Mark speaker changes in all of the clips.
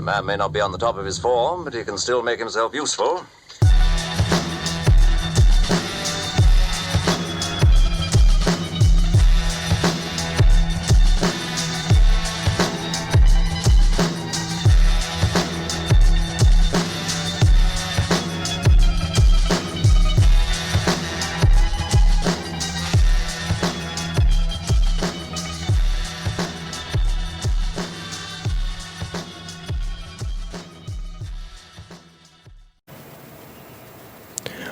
Speaker 1: Man may not be on the top of his form, but he can still make himself useful.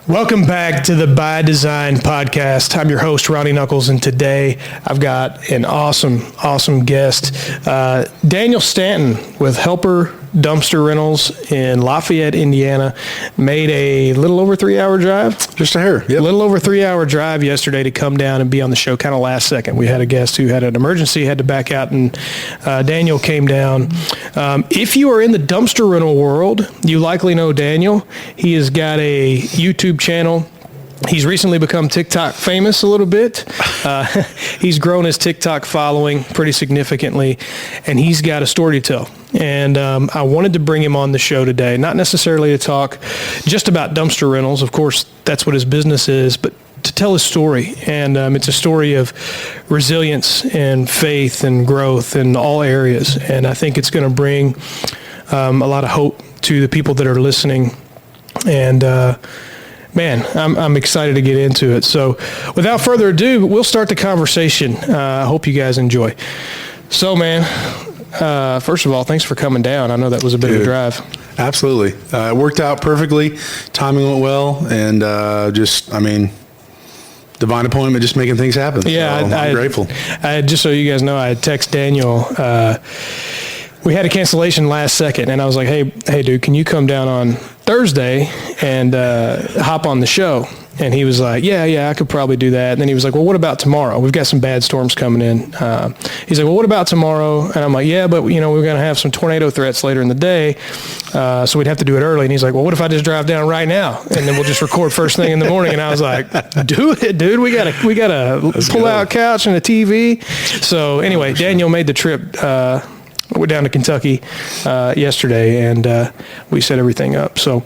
Speaker 2: Welcome back to the By Design podcast. I'm your host, Ronnie Knuckles, and today I've got an awesome guest, Daniel Stanton with Helper Dumpster Rentals in Lafayette, Indiana. Made a little over 3-hour drive.
Speaker 3: Just a hair.
Speaker 2: Yep. A little over 3-hour drive yesterday to come down and be on the show kind of last second. We had a guest who had an emergency, had to back out, and Daniel came down. If you are in the dumpster rental world, you likely know Daniel. He has got a YouTube channel. He's recently become TikTok famous a little bit. He's grown his TikTok following pretty significantly, and he's got a story to tell. And I wanted to bring him on the show today, not necessarily to talk just about dumpster rentals. Of course, that's what his business is, but to tell his story. And it's a story of resilience and faith and growth in all areas. And I think it's going to bring a lot of hope to the people that are listening. And man, I'm excited to get into it. So without further ado, we'll start the conversation. I hope you guys enjoy. So, man, first of all, thanks for coming down. I know that was a bit of a drive.
Speaker 3: Absolutely. It worked out perfectly. Timing went well. And divine appointment, just making things happen.
Speaker 2: Yeah,
Speaker 3: so I'm grateful.
Speaker 2: Just so you guys know, I had text Daniel. We had a cancellation last second, and I was like, hey, dude, can you come down on Thursday and hop on the show? And he was like, yeah, I could probably do that. And then he was like, well, what about tomorrow? We've got some bad storms coming in. He's like, well, what about tomorrow? And I'm like, yeah, but we're going to have some tornado threats later in the day, so we'd have to do it early. And he's like, well, what if I just drive down right now, and then we'll just record first thing in the morning? And I was like, do it, dude. We got a pull-out couch and a TV. So anyway, Daniel made the trip. We're down to Kentucky yesterday, and we set everything up. So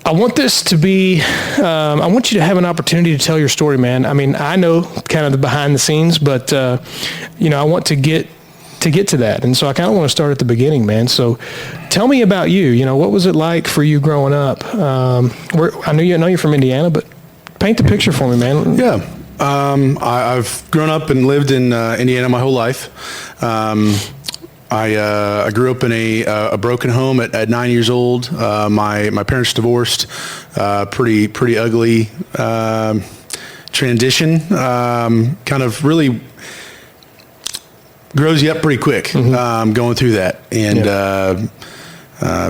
Speaker 2: I want this to be, I want you to have an opportunity to tell your story, man. I mean, I know kind of the behind the scenes, but, I want to get to that. And so I kind of want to start at the beginning, man. So tell me about you. What was it like for you growing up? I know you're from Indiana, but paint the picture for me, man.
Speaker 3: Yeah. I've grown up and lived in Indiana my whole life. I grew up in a broken home at 9 years old. My parents divorced. Pretty ugly transition. Kind of really grows you up pretty quick. Going through that and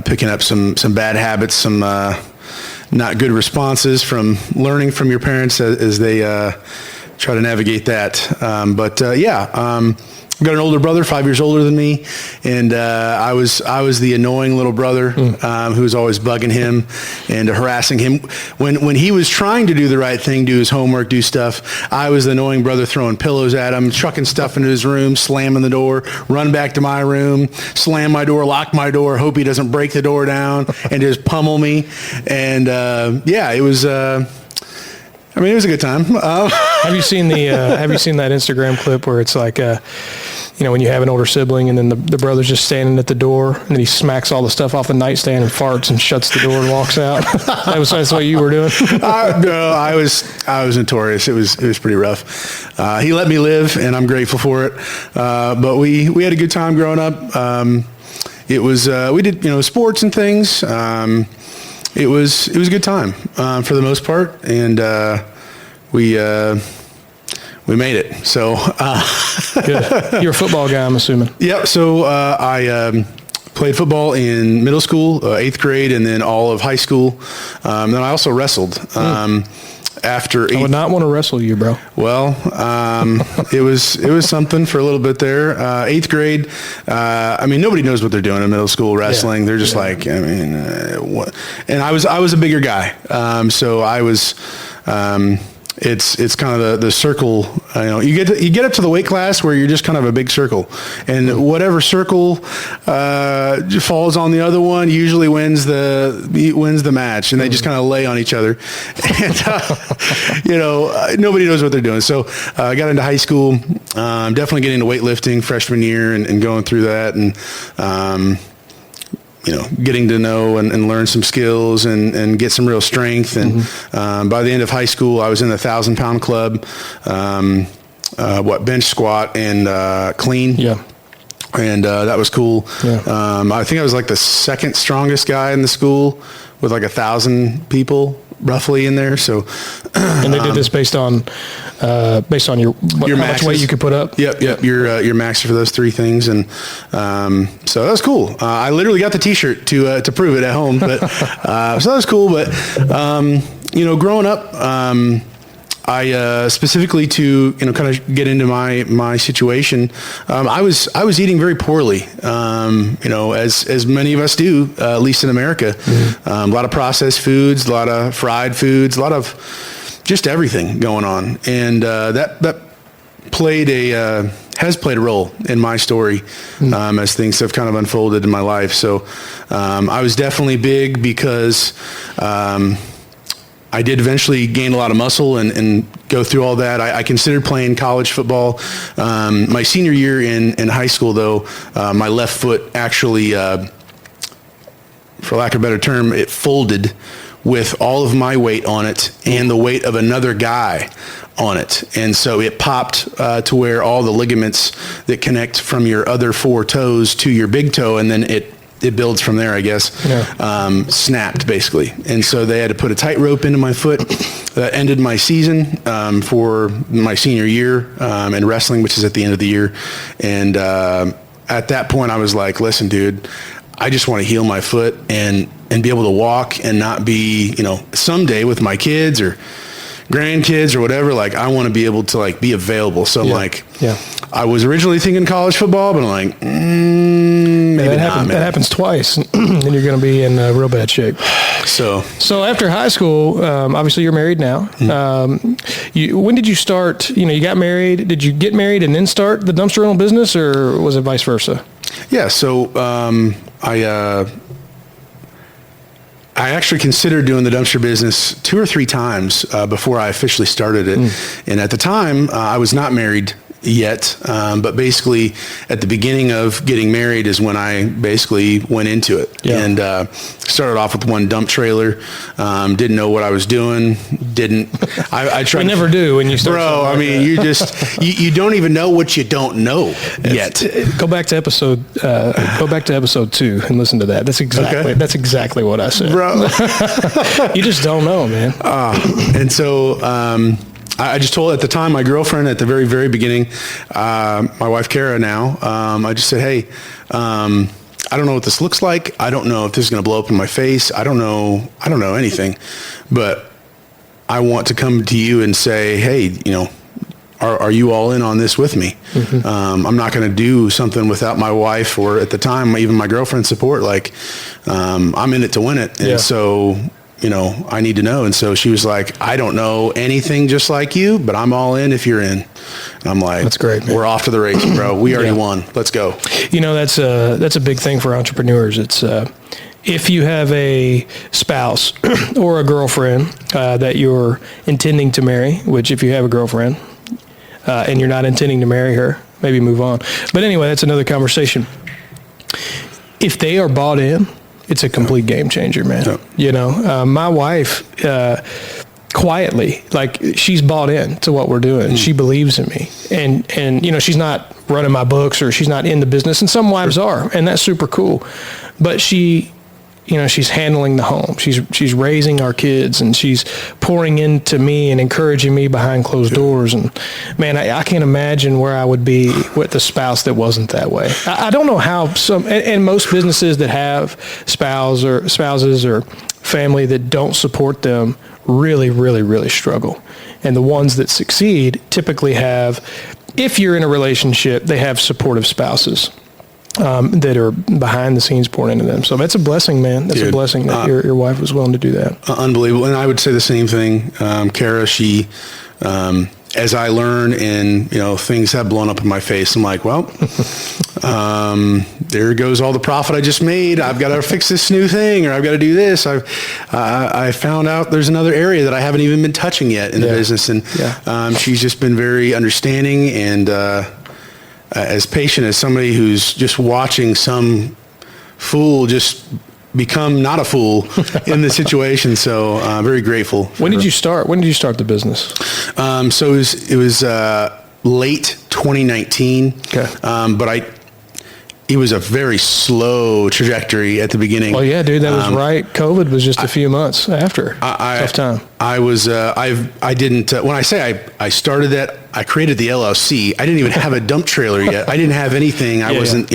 Speaker 3: picking up some bad habits, some not good responses from learning from your parents as they try to navigate that. I've got an older brother, 5 years older than me, and I was the annoying little brother who was always bugging him and harassing him. When he was trying to do the right thing, do his homework, do stuff, I was the annoying brother throwing pillows at him, chucking stuff into his room, slamming the door, run back to my room, slam my door, lock my door, hope he doesn't break the door down, and just pummel me. And it was... it was a good time.
Speaker 2: Have you seen that Instagram clip where it's like, when you have an older sibling and then the brother's just standing at the door and then he smacks all the stuff off the nightstand and farts and shuts the door and walks out? That's what you were doing?
Speaker 3: No, I was notorious. It was pretty rough. He let me live, and I'm grateful for it. But we had a good time growing up. It was we did sports and things. It was a good time for the most part, and we made it. So
Speaker 2: good. You're a football guy, I'm assuming.
Speaker 3: Yep. So I played football in middle school, 8th grade, and then all of high school. Then I also wrestled. After
Speaker 2: I would not want to wrestle you, bro.
Speaker 3: Well, it was something for a little bit there. 8th grade. Nobody knows what they're doing in middle school wrestling. They're just like, what? And I was a bigger guy. So I was it's kind of the circle. You get up to the weight class where you're just kind of a big circle, and whatever circle falls on the other one usually wins the match, and they just kind of lay on each other, and nobody knows what they're doing. So I got into high school, definitely getting into weightlifting freshman year, and going through that, and getting to know and learn some skills and get some real strength. And by the end of high school, I was in the 1,000-pound club, bench, squat, and clean. Yeah. And that was cool. Yeah. I think I was like the second strongest guy in the school with like 1,000 people roughly in there. So,
Speaker 2: and they did this based on your how much weight you could put up.
Speaker 3: Yep. Your max for those three things, and so that was cool. I literally got the T-shirt to prove it at home, but so that was cool. But growing up, I specifically to kind of get into my situation, I was eating very poorly, as many of us do, at least in America. A lot of processed foods, a lot of fried foods, a lot of just everything going on, and that has played a role in my story as things have kind of unfolded in my life. So I was definitely big because I did eventually gain a lot of muscle and go through all that. I considered playing college football. My senior year in high school, though, my left foot actually, for lack of a better term, it folded with all of my weight on it and the weight of another guy on it. And so it popped to where all the ligaments that connect from your other four toes to your big toe, and then it builds from there, I guess, snapped basically. And so they had to put a tight rope into my foot. That ended my season for my senior year in wrestling, which is at the end of the year. And at that point I was like, listen, dude, I just want to heal my foot and be able to walk and not be, someday with my kids or grandkids or whatever, like I want to be able to like be available. So I was originally thinking college football, but I'm like, maybe
Speaker 2: that happens twice, and you're going to be in real bad shape. So after high school, obviously you're married now. When did you start? You got married. Did you get married and then start the dumpster rental business, or was it vice versa?
Speaker 3: Yeah. So I actually considered doing the dumpster business 2 or 3 times before I officially started it. And at the time, I was not married yet, but basically at the beginning of getting married is when I basically went into it. And started off with one dump trailer, didn't know what I was doing, I tried.
Speaker 2: We never do when you start.
Speaker 3: Bro, I mean, you just, you don't even know what you don't know yet.
Speaker 2: Go back to episode 2 and listen to that. That's exactly what I said.
Speaker 3: Bro.
Speaker 2: You just don't know, man.
Speaker 3: And so, I just told at the time my girlfriend at the very, very beginning, my wife Kara now, I just said, hey, I don't know what this looks like. I don't know if this is going to blow up in my face. I don't know anything, but I want to come to you and say, hey, are you all in on this with me? I'm not going to do something without my wife, or at the time, even my girlfriend's support. Like, I'm in it to win it. And so, I need to know. And so she was like, I don't know anything just like you, but I'm all in if you're in. And I'm like, that's great, man. We're off to the races, bro. We already won. Let's go.
Speaker 2: That's a big thing for entrepreneurs. It's, if you have a spouse or a girlfriend that you're intending to marry, which if you have a girlfriend and you're not intending to marry her, maybe move on. But anyway, that's another conversation. If they are bought in, it's a complete game changer, man. My wife, quietly, like, she's bought in to what we're doing. She believes in me, and she's not running my books, or she's not in the business, and some wives are, and that's super cool. But she's handling the home. She's raising our kids, and she's pouring into me and encouraging me behind closed doors. And man, I can't imagine where I would be with a spouse that wasn't that way. I don't know how and most businesses that have spouses or family that don't support them really, really, really struggle. And the ones that succeed typically have, if you're in a relationship, they have supportive spouses that are behind the scenes pouring into them. So that's a blessing, man. That's a blessing that your wife was willing to do that.
Speaker 3: Unbelievable. And I would say the same thing. Kara, she as I learn and, things have blown up in my face, I'm like, well, there goes all the profit I just made. I've got to fix this new thing, or I've got to do this. I found out there's another area that I haven't even been touching yet in the business. And she's just been very understanding and as patient as somebody who's just watching some fool just become not a fool in the situation. So I'm very grateful.
Speaker 2: When did you start? When did you start the business?
Speaker 3: So it was late 2019.
Speaker 2: Okay.
Speaker 3: But it was a very slow trajectory at the beginning.
Speaker 2: Oh yeah, dude, that was right. COVID was just a few months after. Tough time.
Speaker 3: I was, I didn't, when I say I started that, I created the LLC. I didn't even have a dump trailer yet. I didn't have anything. I wasn't,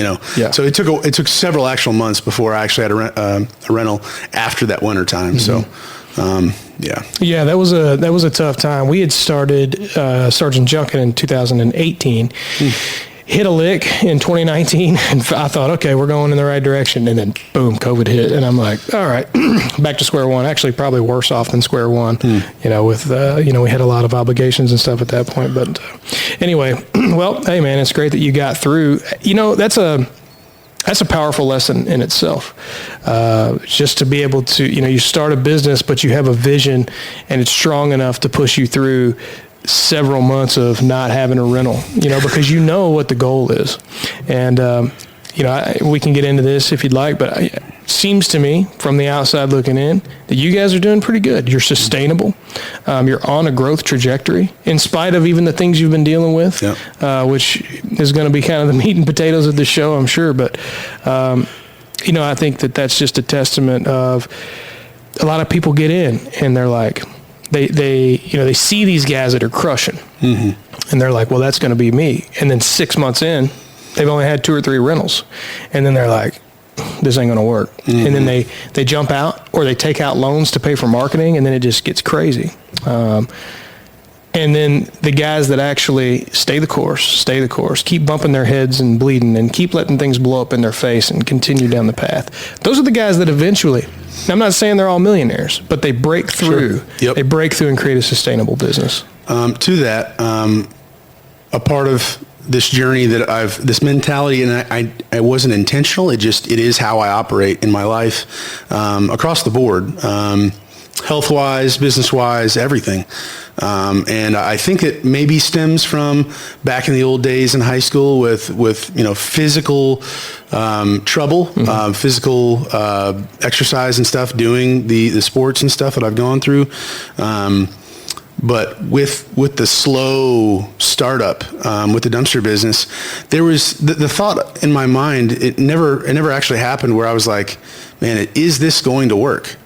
Speaker 3: so it took several actual months before I actually had a rental after that winter time. Mm-hmm. So,
Speaker 2: Yeah, that was a tough time. We had started Sergeant Junkin in 2018. Hit a lick in 2019, and I thought, okay, we're going in the right direction. And then, boom, COVID hit, and I'm like, all right, back to square one. Actually, probably worse off than square one. With we had a lot of obligations and stuff at that point. But anyway, well, hey, man, it's great that you got through. That's a powerful lesson in itself. Just to be able to, you start a business, but you have a vision, and it's strong enough to push you through several months of not having a rental, because what the goal is. And, we can get into this if you'd like, but it seems to me from the outside looking in that you guys are doing pretty good. You're sustainable. You're on a growth trajectory in spite of even the things you've been dealing with, which is going to be kind of the meat and potatoes of the show, I'm sure. But, I think that that's just a testament of a lot of people get in and they're like, they see these guys that are crushing, and they're like, well, that's going to be me. And then 6 months in, they've only had 2 or 3 rentals, and then they're like, this ain't going to work. And then they jump out, or they take out loans to pay for marketing, and then it just gets crazy. And then the guys that actually stay the course, keep bumping their heads and bleeding, and keep letting things blow up in their face and continue down the path. Those are the guys that eventually, I'm not saying they're all millionaires, but they break through.
Speaker 3: Sure. Yep.
Speaker 2: They break through and create a sustainable business.
Speaker 3: To that, a part of this journey that this mentality, and I wasn't intentional. It is how I operate in my life, across the board. Health-wise, business-wise, everything. And I think it maybe stems from back in the old days in high school with physical trouble, physical exercise and stuff, doing the sports and stuff that I've gone through. But with the slow startup, with the dumpster business, there was the thought in my mind, it never actually happened where I was like, man, is this going to work?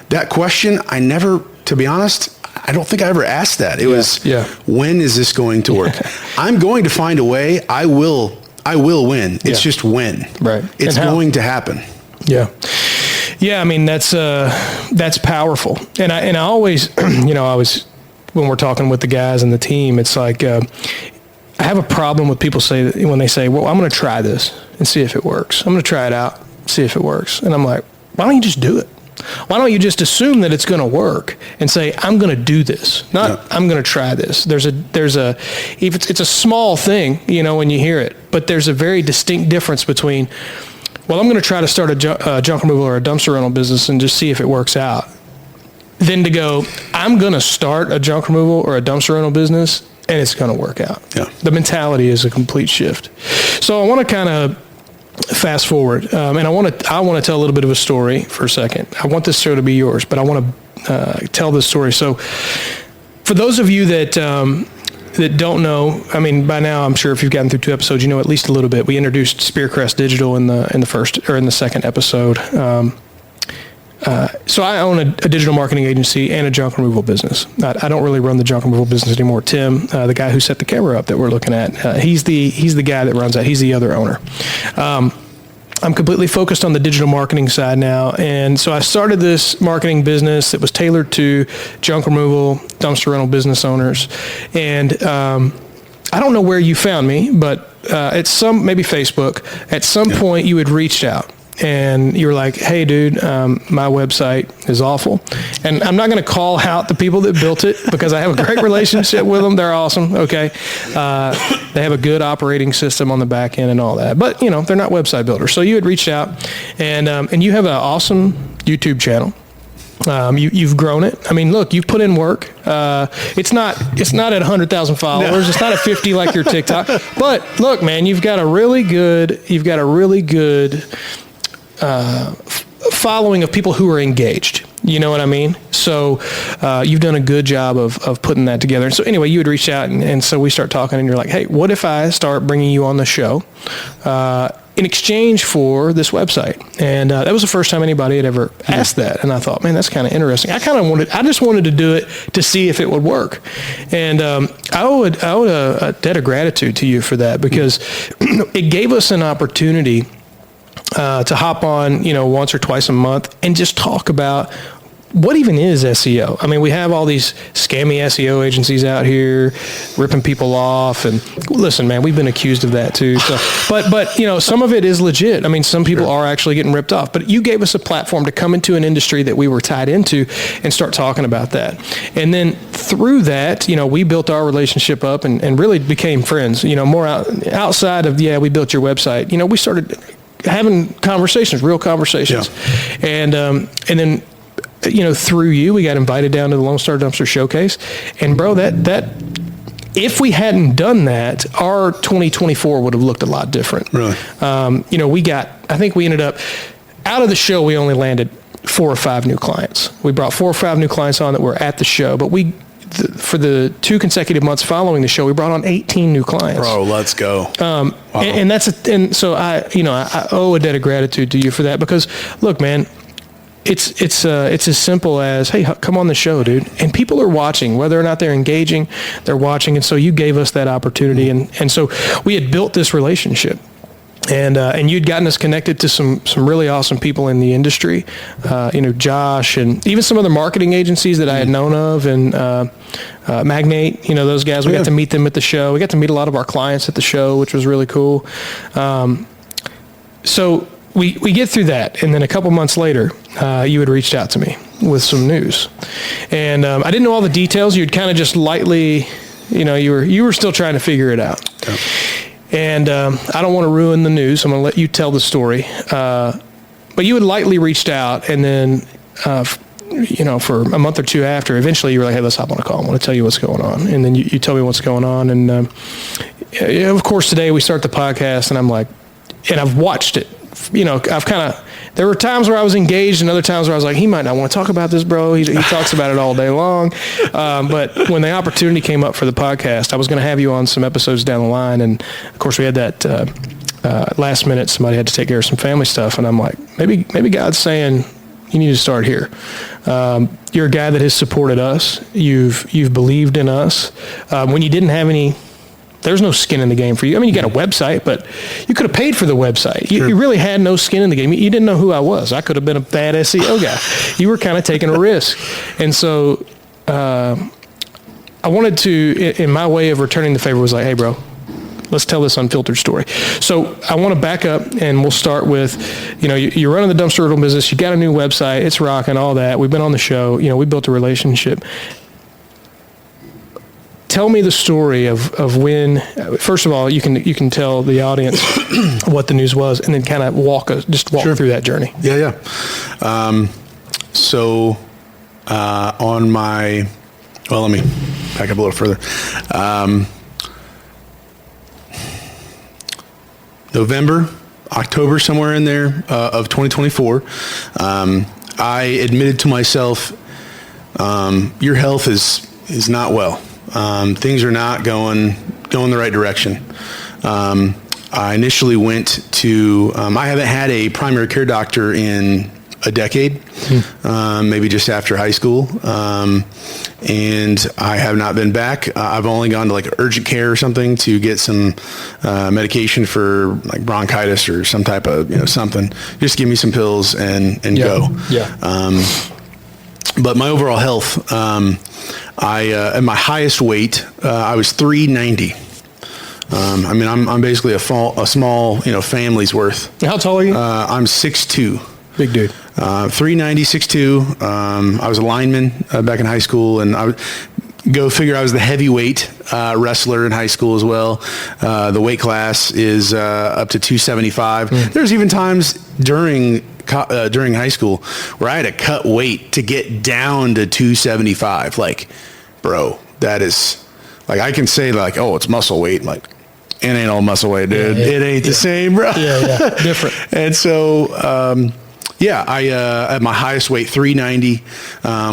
Speaker 3: That question, to be honest, I don't think I ever asked that. It was, when is this going to work? I'm going to find a way. I will win. It's just when.
Speaker 2: Right.
Speaker 3: It's going to happen.
Speaker 2: Yeah. Yeah. I mean, that's powerful. And I always, when we're talking with the guys and the team, it's like, I have a problem with people when they say, well, I'm going to try this and see if it works. I'm going to try it out, see if it works. And I'm like, why don't you just do it? Why don't you just assume that it's going to work and say, I'm going to do this, I'm going to try this. It's a small thing, when you hear it, but there's a very distinct difference between, well, I'm going to try to start a junk removal or a dumpster rental business and just see if it works out, than to go, I'm going to start a junk removal or a dumpster rental business and it's going to work out. Yeah. The mentality is a complete shift. So I want to kind of fast forward, and I want to tell a little bit of a story for a second. I want this show to be yours, but I want to tell this story. So, for those of you that don't know, I mean, by now I'm sure if you've gotten through 2 episodes, you know at least a little bit. We introduced Spearcrest Digital in the first or in the second episode. So I own a digital marketing agency and a junk removal business. I don't really run the junk removal business anymore. Tim, the guy who set the camera up that we're looking at, he's the guy that runs that. He's the other owner. I'm completely focused on the digital marketing side now. And so I started this marketing business that was tailored to junk removal, dumpster rental business owners. And I don't know where you found me, but maybe Facebook, at some point you had reached out. and you were like, hey, dude, my website is awful. And I'm not going to call out the people that built it because I have a great relationship with them. They're awesome. Okay. They have a good operating system on the back end and all that. But, you know, they're not website builders. So you had reached out, and you have an awesome YouTube channel. You've grown it. I mean, look, you've put in work. It's not at 100,000 followers. No. It's not at 50 like your TikTok. But look, man, you've got a really good following of people who are engaged. You know what I mean? So you've done a good job of putting that together. And so anyway, you had reached out, and so we start talking, and you're like, hey, what if I start bringing you on the show in exchange for this website? And that was the first time anybody had ever asked that. And I thought, man, that's kind of interesting. I just wanted to do it to see if it would work. And I owe a debt of gratitude to you for that, because it gave us an opportunity to hop on, you know, once or twice a month and just talk about what even is SEO. I mean, we have all these scammy SEO agencies out here ripping people off, and listen, man, we've been accused of that too. So, but you know, some of it is legit. I mean, some people are actually getting ripped off, but you gave us a platform to come into an industry that we were tied into and start talking about that. And then through that, you know, we built our relationship up and really became friends, you know, more outside of, we built your website. You know, we started having conversations, real conversations. Yeah. And then, you know, through you, we got invited down to the Lone Star Dumpster Showcase. And bro, that if we hadn't done that, our 2024 would have looked a lot different. Really? You know, I think we ended up, out of the show, we only landed 4 or 5 new clients. We brought 4 or 5 new clients on that were at the show, but for the 2 consecutive months following the show, we brought on 18 new clients. Bro,
Speaker 3: let's go.
Speaker 2: Wow. And so I owe a debt of gratitude to you for that, because look, man, it's as simple as, hey, come on the show, dude. And people are watching, whether or not they're engaging, they're watching. And so you gave us that opportunity. And so we had built this relationship. And you'd gotten us connected to some really awesome people in the industry, you know, Josh, and even some other marketing agencies that I had known of, and Magnate, you know, those guys. We got to meet them at the show. We got to meet a lot of our clients at the show, which was really cool. So we get through that, and then a couple months later, you had reached out to me with some news, and I didn't know all the details. You'd kind of just lightly, you know, you were still trying to figure it out. Yeah. And I don't want to ruin the news. I'm going to let you tell the story. But you had lightly reached out, and then, you know, for a month or two after, eventually you were like, hey, let's hop on a call. I want to tell you what's going on. And then you tell me what's going on. And, of course, today we start the podcast, and I'm like, and I've watched it. You know, there were times where I was engaged and other times where I was like, he might not want to talk about this, bro. He talks about it all day long. But when the opportunity came up for the podcast, I was going to have you on some episodes down the line. And of course we had that last minute, somebody had to take care of some family stuff. And I'm like, maybe God's saying, you need to start here. You're a guy that has supported us. You've believed in us. When you didn't have any, there's no skin in the game for you. I mean, you got a website, but you could have paid for the website. You really had no skin in the game. You didn't know who I was. I could have been a bad SEO guy. You were kind of taking a risk. And so I wanted to, in my way of returning the favor, was like, hey, bro, let's tell this unfiltered story. So I want to back up, and we'll start with, you know, you're running the dumpster rental business. You got a new website. It's rocking, all that. We've been on the show. You know, we built a relationship. Tell me the story of when, first of all, you can tell the audience what the news was, and then kind of walk through that journey.
Speaker 3: Yeah. So on my, well, let me back up a little further. November, October, somewhere in there of 2024, I admitted to myself, your health is not well. Things are not going the right direction. I initially went to, I haven't had a primary care doctor in a decade, maybe just after high school. And I have not been back. I've only gone to like urgent care or something to get some medication for like bronchitis or some type of, you know, something. Just give me some pills and go.
Speaker 2: Yeah.
Speaker 3: But my overall health, at my highest weight, I was 390. I mean, I'm basically a small, family's worth.
Speaker 2: How tall are you?
Speaker 3: I'm 6'2".
Speaker 2: Big dude.
Speaker 3: 390, 6'2". I was a lineman back in high school, and go figure, I was the heavyweight wrestler in high school as well. The weight class is up to 275. There's even times during high school where I had to cut weight to get down to 275. Like, bro, that is, like, I can say, like, oh, it's muscle weight. Like, it ain't all muscle weight, dude. Yeah, it ain't the same, bro.
Speaker 2: Yeah, different.
Speaker 3: And so, I at my highest weight, 390.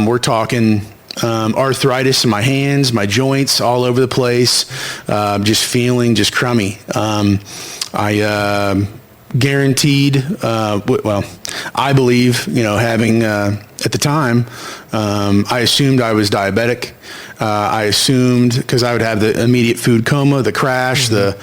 Speaker 3: We're talking arthritis in my hands, my joints all over the place, just feeling just crummy. I guaranteed, I believe, having at the time, I assumed I was diabetic. I assumed, because I would have the immediate food coma, the crash, the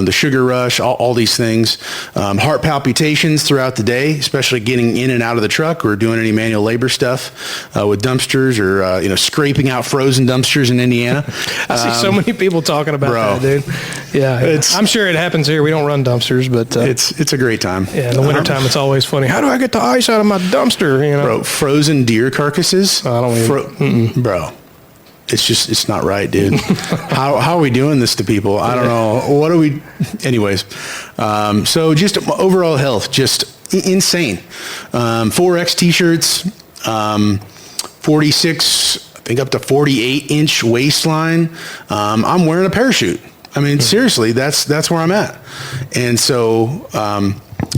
Speaker 3: sugar rush, all these things, heart palpitations throughout the day, especially getting in and out of the truck or doing any manual labor stuff with dumpsters or scraping out frozen dumpsters in Indiana.
Speaker 2: I see so many people talking about that, dude. Yeah, I'm sure it happens here. We don't run dumpsters, but
Speaker 3: it's a great time.
Speaker 2: Yeah, in the wintertime, it's always funny. How do I get the ice out of my dumpster?
Speaker 3: Bro, frozen deer carcasses.
Speaker 2: I don't even.
Speaker 3: Bro. It's not right, dude. How are we doing this to people? I don't know. What are we? Anyways, so just overall health, just insane. 4X t-shirts, 46, I think up to 48-inch waistline. I'm wearing a parachute. I mean, seriously, that's where I'm at. And so,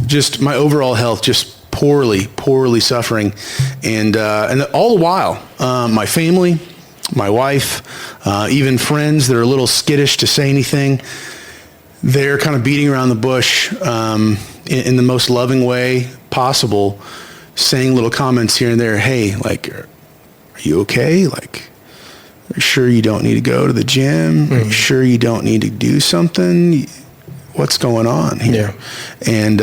Speaker 3: just my overall health, just poorly suffering, and all the while, my family, my wife, even friends that are a little skittish to say anything, they're kind of beating around the bush in the most loving way possible, saying little comments here and there. Hey, like, are you okay? Like, are you sure you don't need to go to the gym? Are you sure you don't need to do something? What's going on here? Yeah. And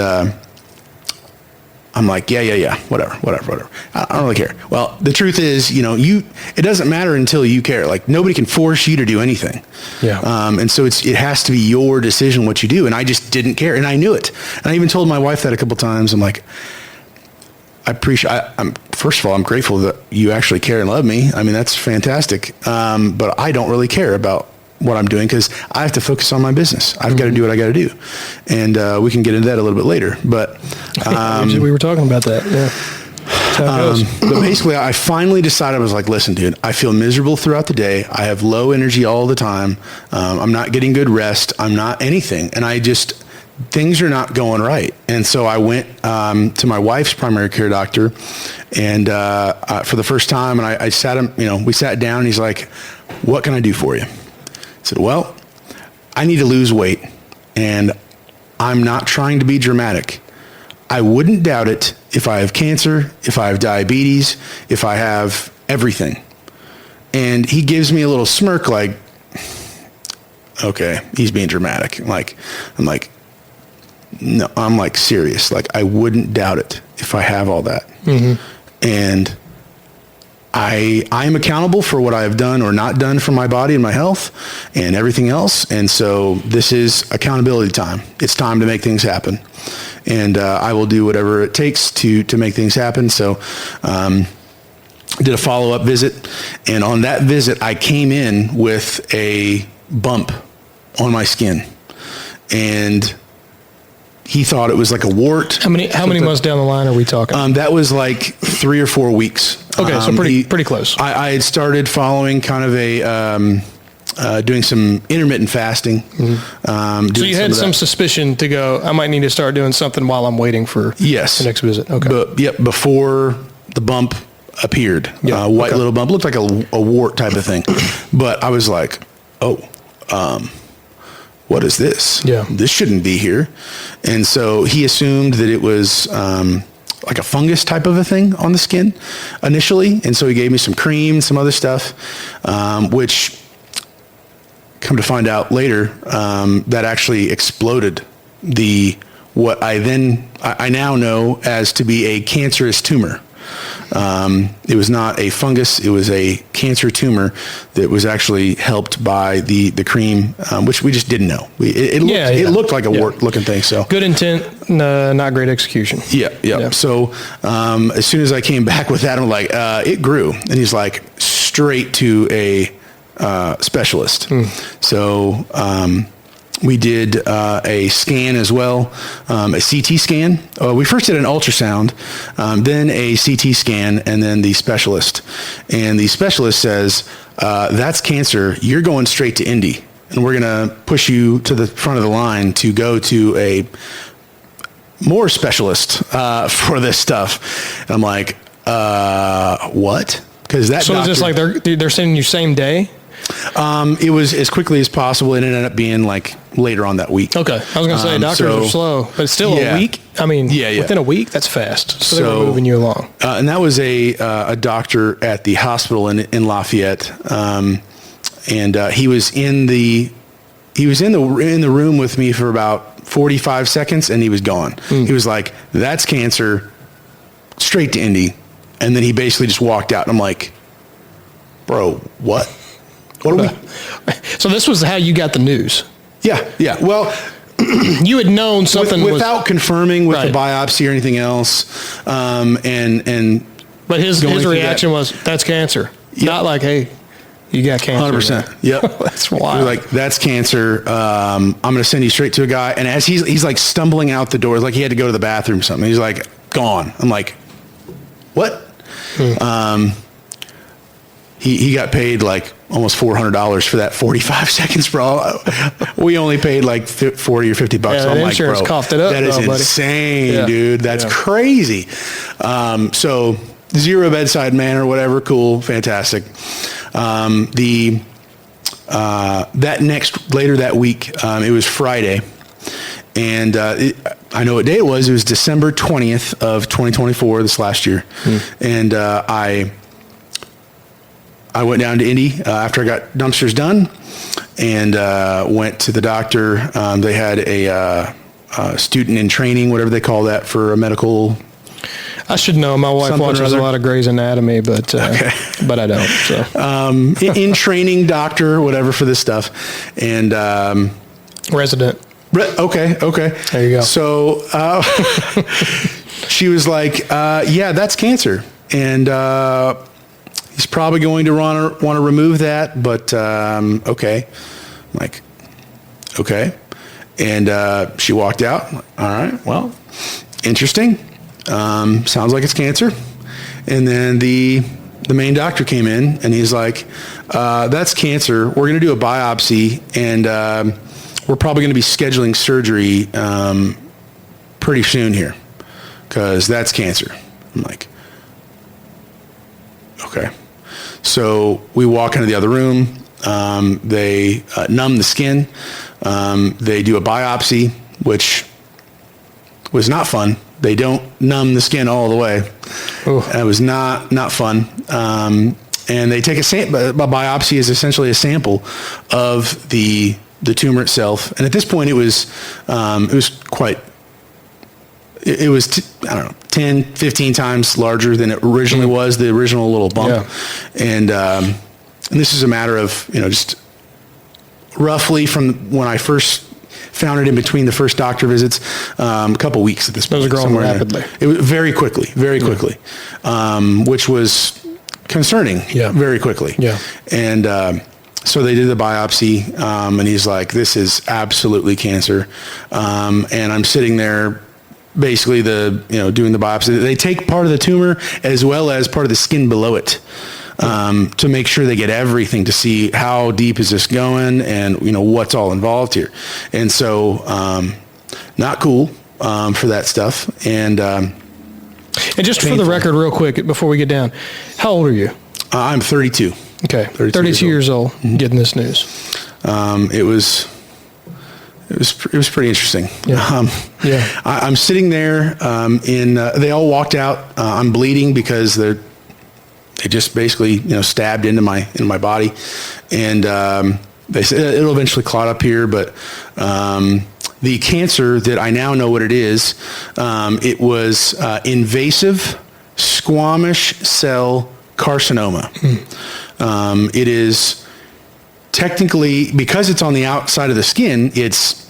Speaker 3: I'm like, yeah, whatever. I don't really care. Well, the truth is, it doesn't matter until you care. Like, nobody can force you to do anything. Yeah. And so it has to be your decision what you do. And I just didn't care, and I knew it. And I even told my wife that a couple times. I'm like, first of all, I'm grateful that you actually care and love me. I mean, that's fantastic. But I don't really care about what I'm doing because I have to focus on my business. I've got to do what I got to do. And we can get into that a little bit later. But
Speaker 2: we were talking about that. Yeah.
Speaker 3: But basically, I finally decided, I was like, listen, dude, I feel miserable throughout the day. I have low energy all the time. I'm not getting good rest. I'm not anything. And things are not going right. And so I went to my wife's primary care doctor, and for the first time, and I sat him, we sat down, and he's like, what can I do for you? I said, well, I need to lose weight, and I'm not trying to be dramatic. I wouldn't doubt it if I have cancer, if I have diabetes, if I have everything. And he gives me a little smirk like, okay, he's being dramatic. I'm like, no, I'm like serious. Like, I wouldn't doubt it if I have all that. Mm-hmm. And I'm accountable for what I have done or not done for my body and my health and everything else. And so this is accountability time. It's time to make things happen. And I will do whatever it takes to make things happen. So did a follow-up visit. And on that visit, I came in with a bump on my skin. And he thought it was like a wart.
Speaker 2: How many months down the line are we talking?
Speaker 3: That was like 3 or 4 weeks.
Speaker 2: Okay, so pretty close.
Speaker 3: I had started following kind of a doing some intermittent fasting. Mm-hmm.
Speaker 2: So you had some suspicion to go, I might need to start doing something while I'm waiting for the next visit. Okay.
Speaker 3: Before the bump appeared. White little bump. Looked like a wart type of thing. But I was like, what is this? Yeah. This shouldn't be here. And so he assumed that it was like a fungus type of a thing on the skin initially. And so he gave me some cream, some other stuff, which, come to find out later, that actually exploded what I now know as to be a cancerous tumor. It was not a fungus. It was a cancer tumor that was actually helped by the cream, which we just didn't know. It looked like a wart-looking thing. So
Speaker 2: good intent, not great execution.
Speaker 3: Yeah. So as soon as I came back with that, I'm like, it grew. And he's like, straight to a specialist. So we did a scan as well, a CT scan. We first did an ultrasound, then a CT scan, and then the specialist. And the specialist says, that's cancer. You're going straight to Indy. And we're going to push you to the front of the line to go to a more specialist for this stuff. And I'm like, what? Because that
Speaker 2: So
Speaker 3: doctor,
Speaker 2: is this like they're sending you same day?
Speaker 3: it was as quickly as possible. It ended up being like later on that week.
Speaker 2: Okay. I was going to say doctors are slow, but still a week. I mean, within a week, that's fast. So they were moving you along.
Speaker 3: And that was a doctor at the hospital in Lafayette. And he was in the room with me for about 45 seconds and he was gone. He was like, that's cancer, straight to Indy. And then he basically just walked out and I'm like, bro, what? What are we?
Speaker 2: So this was how you got the news.
Speaker 3: Yeah. Well,
Speaker 2: you had known something
Speaker 3: without confirming with the biopsy or anything else. But
Speaker 2: his reaction was, that's cancer. Yep. Not like, hey, you got cancer.
Speaker 3: 100%. Yep.
Speaker 2: That's wild.
Speaker 3: Like, that's cancer. I'm going to send you straight to a guy. And as he's like stumbling out the door, like he had to go to the bathroom or something. He's like, gone. I'm like, what? He got paid like almost $400 for that 45 seconds, bro. We only paid like 40 or 50 bucks.
Speaker 2: Yeah,
Speaker 3: I'm like,
Speaker 2: insurance
Speaker 3: bro,
Speaker 2: coughed it up,
Speaker 3: that is insane, dude. That's crazy. So 0 bedside manner, whatever. Cool. Fantastic. Later that week, it was Friday. And I know what day it was. It was December 20th of 2024, this last year. And I went down to Indy after I got dumpsters done and went to the doctor. They had a student in training, whatever they call that, for a medical.
Speaker 2: I should know. My wife watches a lot of Grey's Anatomy, but I don't. So.
Speaker 3: In training doctor, whatever, for this stuff. And
Speaker 2: resident.
Speaker 3: Okay.
Speaker 2: There you go.
Speaker 3: So she was like, yeah, that's cancer. And he's probably going to want to remove that, but okay. I'm like, okay. And she walked out. All right, well, interesting. Sounds like it's cancer. And then the main doctor came in, and he's like, that's cancer. We're going to do a biopsy, and we're probably going to be scheduling surgery pretty soon here because that's cancer. I'm like, okay. So we walk into the other room. They numb the skin. They do a biopsy, which was not fun. They don't numb the skin all the way. That was not fun. And they take a biopsy is essentially a sample of the tumor itself. And at this point it was quite, it was, I don't know, 10, 15 times larger than it originally was, the original little bump. Yeah. And this is a matter of, just roughly from when I first found it in between the first doctor visits, a couple weeks at this point.
Speaker 2: It was growing rapidly.
Speaker 3: It was very quickly, which was concerning very quickly. Yeah. And, so they did the biopsy, and he's like, this is absolutely cancer. And I'm sitting there basically doing the biopsy. They take part of the tumor as well as part of the skin below it to make sure they get everything to see how deep is this going and, what's all involved here. And so not cool for that stuff. And
Speaker 2: just painful. For the record, real quick, before we get down, how old are you?
Speaker 3: I'm 32.
Speaker 2: Okay, 32 years old, getting this news.
Speaker 3: It was pretty interesting.
Speaker 2: Yeah.
Speaker 3: I'm sitting there they all walked out. I'm bleeding because they just basically stabbed into my body, and they said it'll eventually clot up here. But the cancer that I now know what it is, it was invasive squamous cell carcinoma. It is technically, because it's on the outside of the skin, it's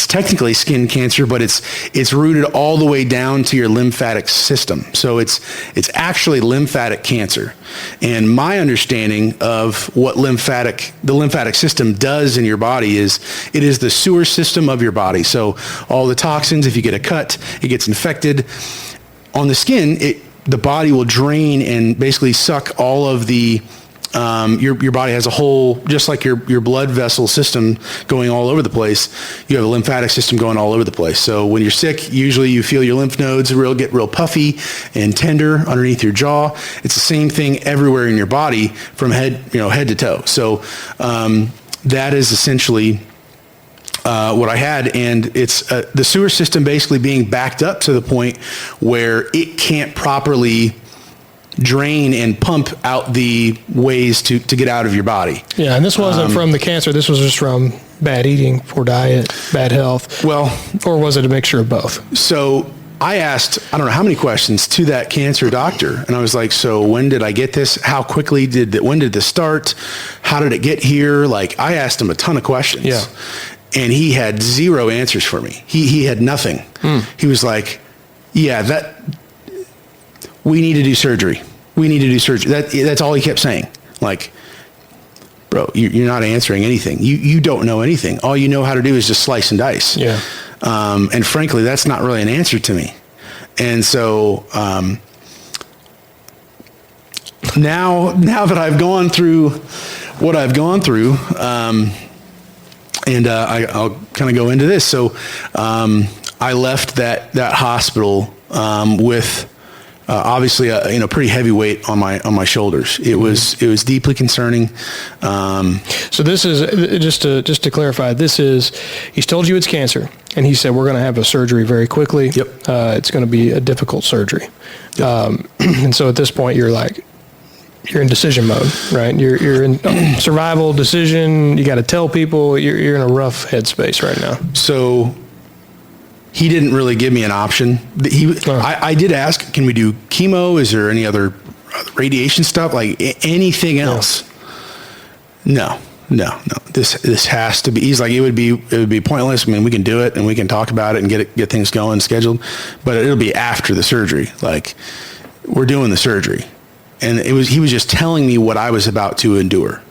Speaker 3: technically skin cancer, but it's rooted all the way down to your lymphatic system. So it's actually lymphatic cancer. And my understanding of what the lymphatic system does in your body is it is the sewer system of your body. So all the toxins, if you get a cut, it gets infected. On the skin, the body will drain and basically suck all of the your body has a whole, just like your blood vessel system going all over the place, you have a lymphatic system going all over the place. So when you're sick, usually you feel your lymph nodes get real puffy and tender underneath your jaw. It's the same thing everywhere in your body from head to toe. So that is essentially what I had, and it's the sewer system basically being backed up to the point where it can't properly drain and pump out the ways to get out of your body.
Speaker 2: Yeah, and this wasn't from the cancer. This was just from bad eating, poor diet, bad health.
Speaker 3: Well,
Speaker 2: or was it a mixture of both?
Speaker 3: So I asked, I don't know how many questions to that cancer doctor. And I was like, so when did I get this? How quickly when did this start? How did it get here? Like, I asked him a ton of questions.
Speaker 2: Yeah.
Speaker 3: And he had zero answers for me. He had nothing. He was like, yeah, we need to do surgery. We need to do surgery. That's all he kept saying. Like, bro, you're not answering anything. You don't know anything. All you know how to do is just slice and dice.
Speaker 2: Yeah.
Speaker 3: And frankly, that's not really an answer to me. And so now that I've gone through what I've gone through, and I'll kind of go into this. So I left that hospital with obviously a pretty heavy weight on my shoulders. It was deeply concerning.
Speaker 2: So this is just to clarify. He's told you it's cancer, and he said we're going to have a surgery very quickly.
Speaker 3: Yep.
Speaker 2: It's going to be a difficult surgery. Yep. And so at this point, you're in decision mode, right? You're in survival decision. You got to tell people. You're in a rough headspace right now.
Speaker 3: So he didn't really give me an option. I did ask, can we do chemo? Is there any other radiation stuff? Like anything else? No. This has to be. He's like, it would be pointless. I mean, we can do it and we can talk about it and get things going, scheduled, but it'll be after the surgery. Like, we're doing the surgery. And he was just telling me what I was about to endure.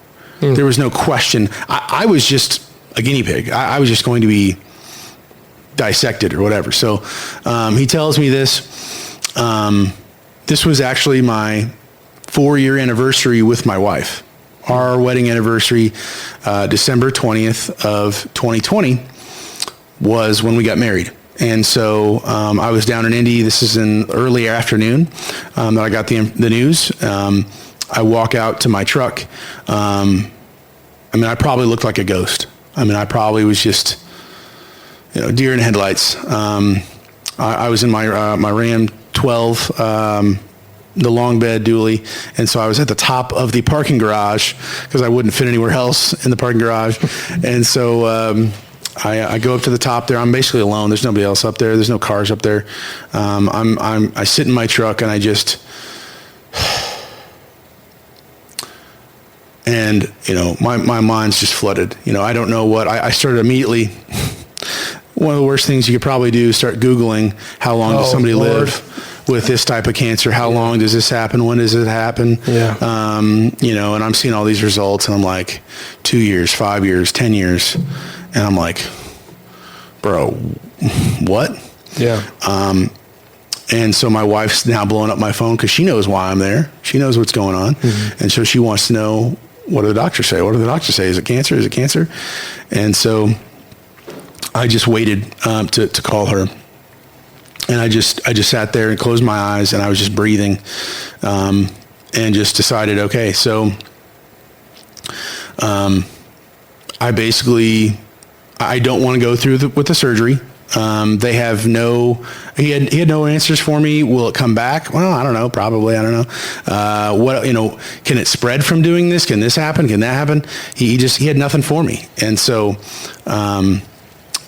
Speaker 3: There was no question. I was just a guinea pig. I was just going to be dissected or whatever. So he tells me this. This was actually my 4-year anniversary with my wife. Our wedding anniversary, December 20th of 2020, was when we got married. And so I was down in Indy. This is in early afternoon that I got the news. I walk out to my truck. I mean, I probably looked like a ghost. I mean, I probably was just, deer in headlights. I was in my Ram 12, the long bed dually, and so I was at the top of the parking garage because I wouldn't fit anywhere else in the parking garage. And so I go up to the top there. I'm basically alone. There's nobody else up there. There's no cars up there. I sit in my truck and I just, and my mind's just flooded. I don't know what I started immediately. One of the worst things you could probably do is start Googling how long does somebody live with this type of cancer? How long does this happen? When does it happen?
Speaker 2: Yeah.
Speaker 3: And I'm seeing all these results and I'm like 2 years, 5 years, 10 years. And I'm like, bro, what?
Speaker 2: Yeah.
Speaker 3: And so my wife's now blowing up my phone because she knows why I'm there. She knows what's going on. Mm-hmm. And so she wants to know, what do the doctors say? What do the doctors say? Is it cancer? Is it cancer? And so I just waited to call her. And I just sat there and closed my eyes and I was just breathing and just decided, okay, so I don't want to go through with the surgery. They have he had no answers for me. Will it come back? Well, I don't know. Probably. I don't know. Can it spread from doing this? Can this happen? Can that happen? He had nothing for me. And so,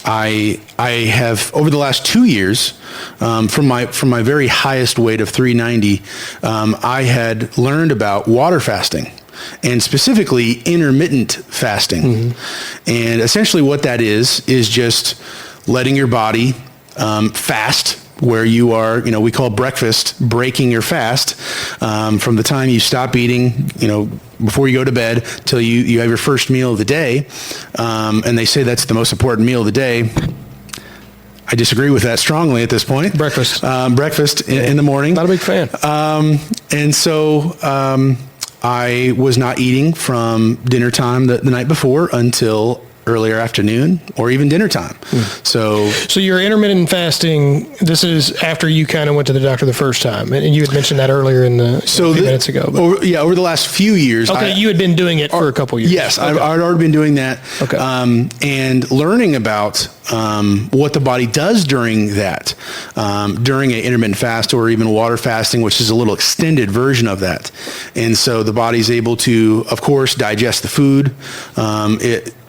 Speaker 3: I have over the last 2 years, from my very highest weight of 390, I had learned about water fasting, and specifically intermittent fasting. And essentially what that is just letting your body fast, where you are, we call breakfast breaking your fast, from the time you stop eating, before you go to bed till you have your first meal of the day. And they say that's the most important meal of the day. I disagree with that strongly at this point.
Speaker 2: Breakfast.
Speaker 3: Breakfast in the morning.
Speaker 2: Not a big fan.
Speaker 3: And so I was not eating from dinner time the night before until earlier afternoon or even dinner time. So
Speaker 2: your intermittent fasting, this is after you kind of went to the doctor the first time, and you had mentioned that earlier in the a few minutes ago.
Speaker 3: Over the last few years.
Speaker 2: Okay, you had been doing it for a couple years.
Speaker 3: Yes,
Speaker 2: okay.
Speaker 3: I'd already been doing that.
Speaker 2: Okay.
Speaker 3: And learning about what the body does during that, during an intermittent fast or even water fasting, which is a little extended version of that. And so the body's able to, of course, digest the food.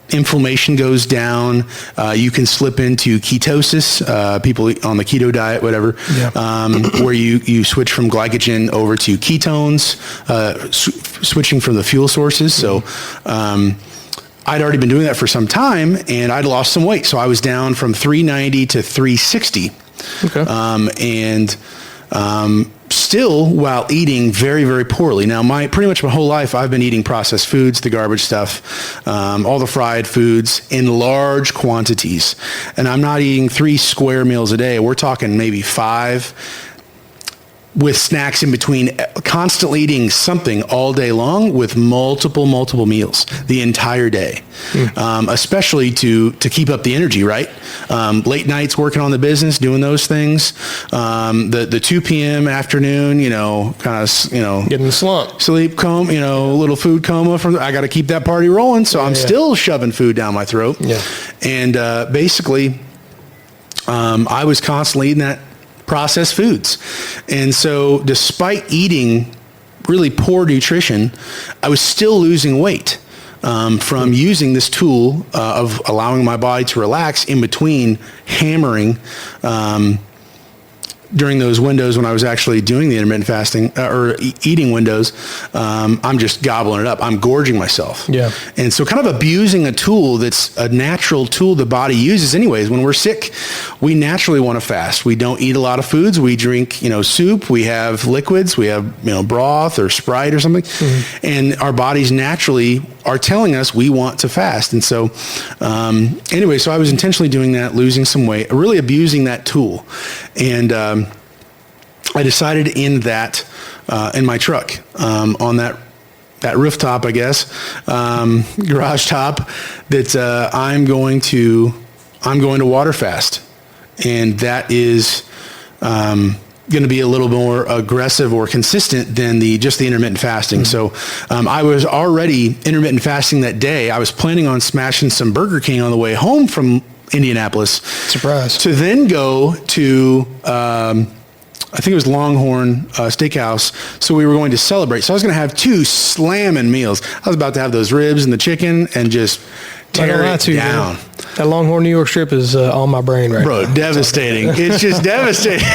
Speaker 3: Inflammation goes down. You can slip into ketosis, people on the keto diet, whatever, where you switch from glycogen over to ketones, switching from the fuel sources. So I'd already been doing that for some time, and I'd lost some weight. So I was down from 390 to 360. Okay. Still while eating very, very poorly. Now, pretty much my whole life, I've been eating processed foods, the garbage stuff, all the fried foods in large quantities. And I'm not eating 3 square meals a day. We're talking maybe 5, with snacks in between, constantly eating something all day long with multiple meals the entire day, especially to keep up the energy, right? Late nights working on the business, doing those things. The 2 p.m. afternoon, kind of,
Speaker 2: getting the slump.
Speaker 3: Sleep coma, little food coma. I got to keep that party rolling. So I'm still shoving food down my throat. Yeah. And basically, I was constantly eating that processed foods. And so despite eating really poor nutrition, I was still losing weight from using this tool of allowing my body to relax in between hammering during those windows when I was actually doing the intermittent fasting or eating windows. I'm just gobbling it up. I'm gorging myself. Yeah. And so kind of abusing a tool that's a natural tool the body uses anyways. When we're sick, we naturally want to fast. We don't eat a lot of foods. We drink, soup. We have liquids. We have, broth or Sprite or something. And our bodies naturally are telling us we want to fast. And so anyway, so I was intentionally doing that, losing some weight, really abusing that tool. And I decided in my truck, on that rooftop, I guess, garage top, that I'm going to water fast, and that is going to be a little more aggressive or consistent than just the intermittent fasting. So I was already intermittent fasting that day. I was planning on smashing some Burger King on the way home from Indianapolis. Surprise. To then go to I think it was Longhorn Steakhouse. So we were going to celebrate. So I was going to have 2 slamming meals. I was about to have those ribs and the chicken and just tear it down.
Speaker 2: That Longhorn New York strip is on my brain right now.
Speaker 3: Bro, devastating. It's just devastating.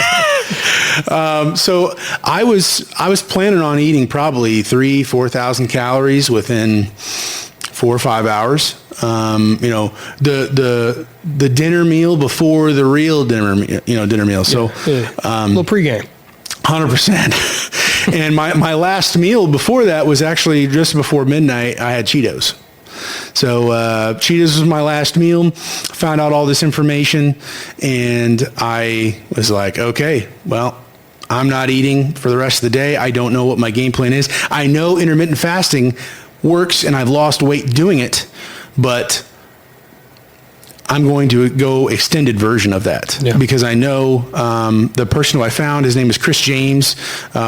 Speaker 3: So I was planning on eating probably 4,000 calories within 4 or 5 hours. The dinner meal before the real dinner meal. So,
Speaker 2: a little pregame.
Speaker 3: 100%. And my last meal before that was actually just before midnight. I had Cheetos. So, Cheetos was my last meal. Found out all this information, and I was like, okay, well, I'm not eating for the rest of the day. I don't know what my game plan is. I know intermittent fasting works, and I've lost weight doing it, but I'm going to go extended version of that because I know the person who I found, his name is Chris James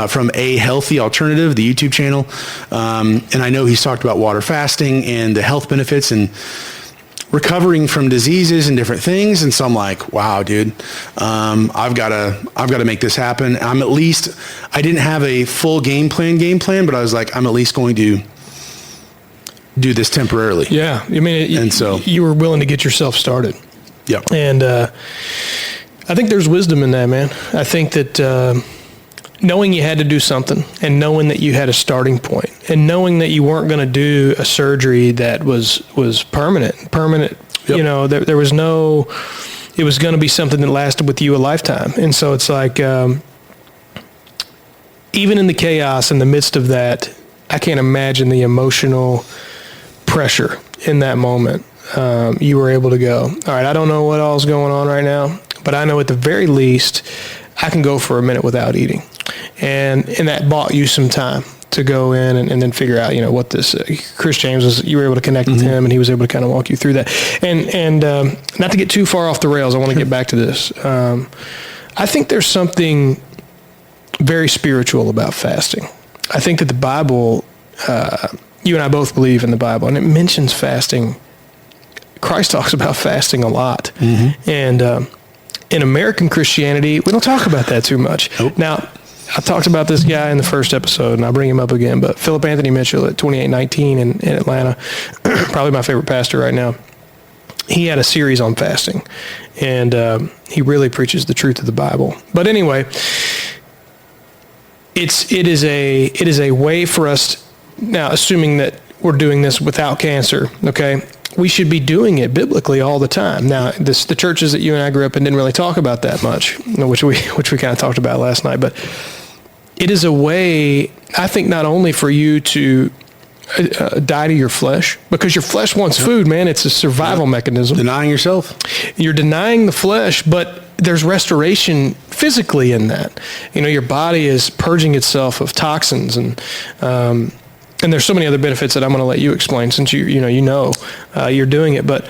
Speaker 3: from A Healthy Alternative, the YouTube channel. And I know he's talked about water fasting and the health benefits and recovering from diseases and different things. And so I'm like, wow, dude, I've got to make this happen. I didn't have a full game plan, but I was like, I'm at least going to do this temporarily.
Speaker 2: Yeah. I mean, so you were willing to get yourself started.
Speaker 3: Yep.
Speaker 2: And I think there's wisdom in that, man. I think that knowing you had to do something and knowing that you had a starting point and knowing that you weren't going to do a surgery that was permanent,
Speaker 3: Yep.
Speaker 2: you know, there was no, it was going to be something that lasted with you a lifetime. And so it's like, even in the chaos in the midst of that, I can't imagine the emotional pressure in that moment. You were able to go, all right, I don't know what all's going on right now, but I know at the very least I can go for a minute without eating. And that bought you some time to go in and then figure out, you know, what this, Chris James was, you were able to connect with him and he was able to kind of walk you through that. And not to get too far off the rails, I want to get back to this. I think there's something very spiritual about fasting. I think that the Bible, you and I both believe in the Bible, and it mentions fasting. Christ talks about fasting a lot. And in American Christianity, we don't talk about that too much.
Speaker 3: Nope.
Speaker 2: Now, I talked about this guy in the first episode, and I'll bring him up again, but Philip Anthony Mitchell at 2819 in Atlanta, probably my favorite pastor right now, he had a series on fasting, and he really preaches the truth of the Bible. But anyway, it is a way for us, now assuming that we're doing this without cancer, okay, we should be doing it biblically all the time. Now, the churches that you and I grew up in didn't really talk about that much, which we kind of talked about last night. But it is a way, I think, not only for you to die to your flesh, because your flesh wants food, man. It's a survival mechanism.
Speaker 3: Denying yourself. You're
Speaker 2: denying the flesh, but there's restoration physically in that. You know, your body is purging itself of toxins and there's so many other benefits that I'm going to let you explain since you're doing it. But,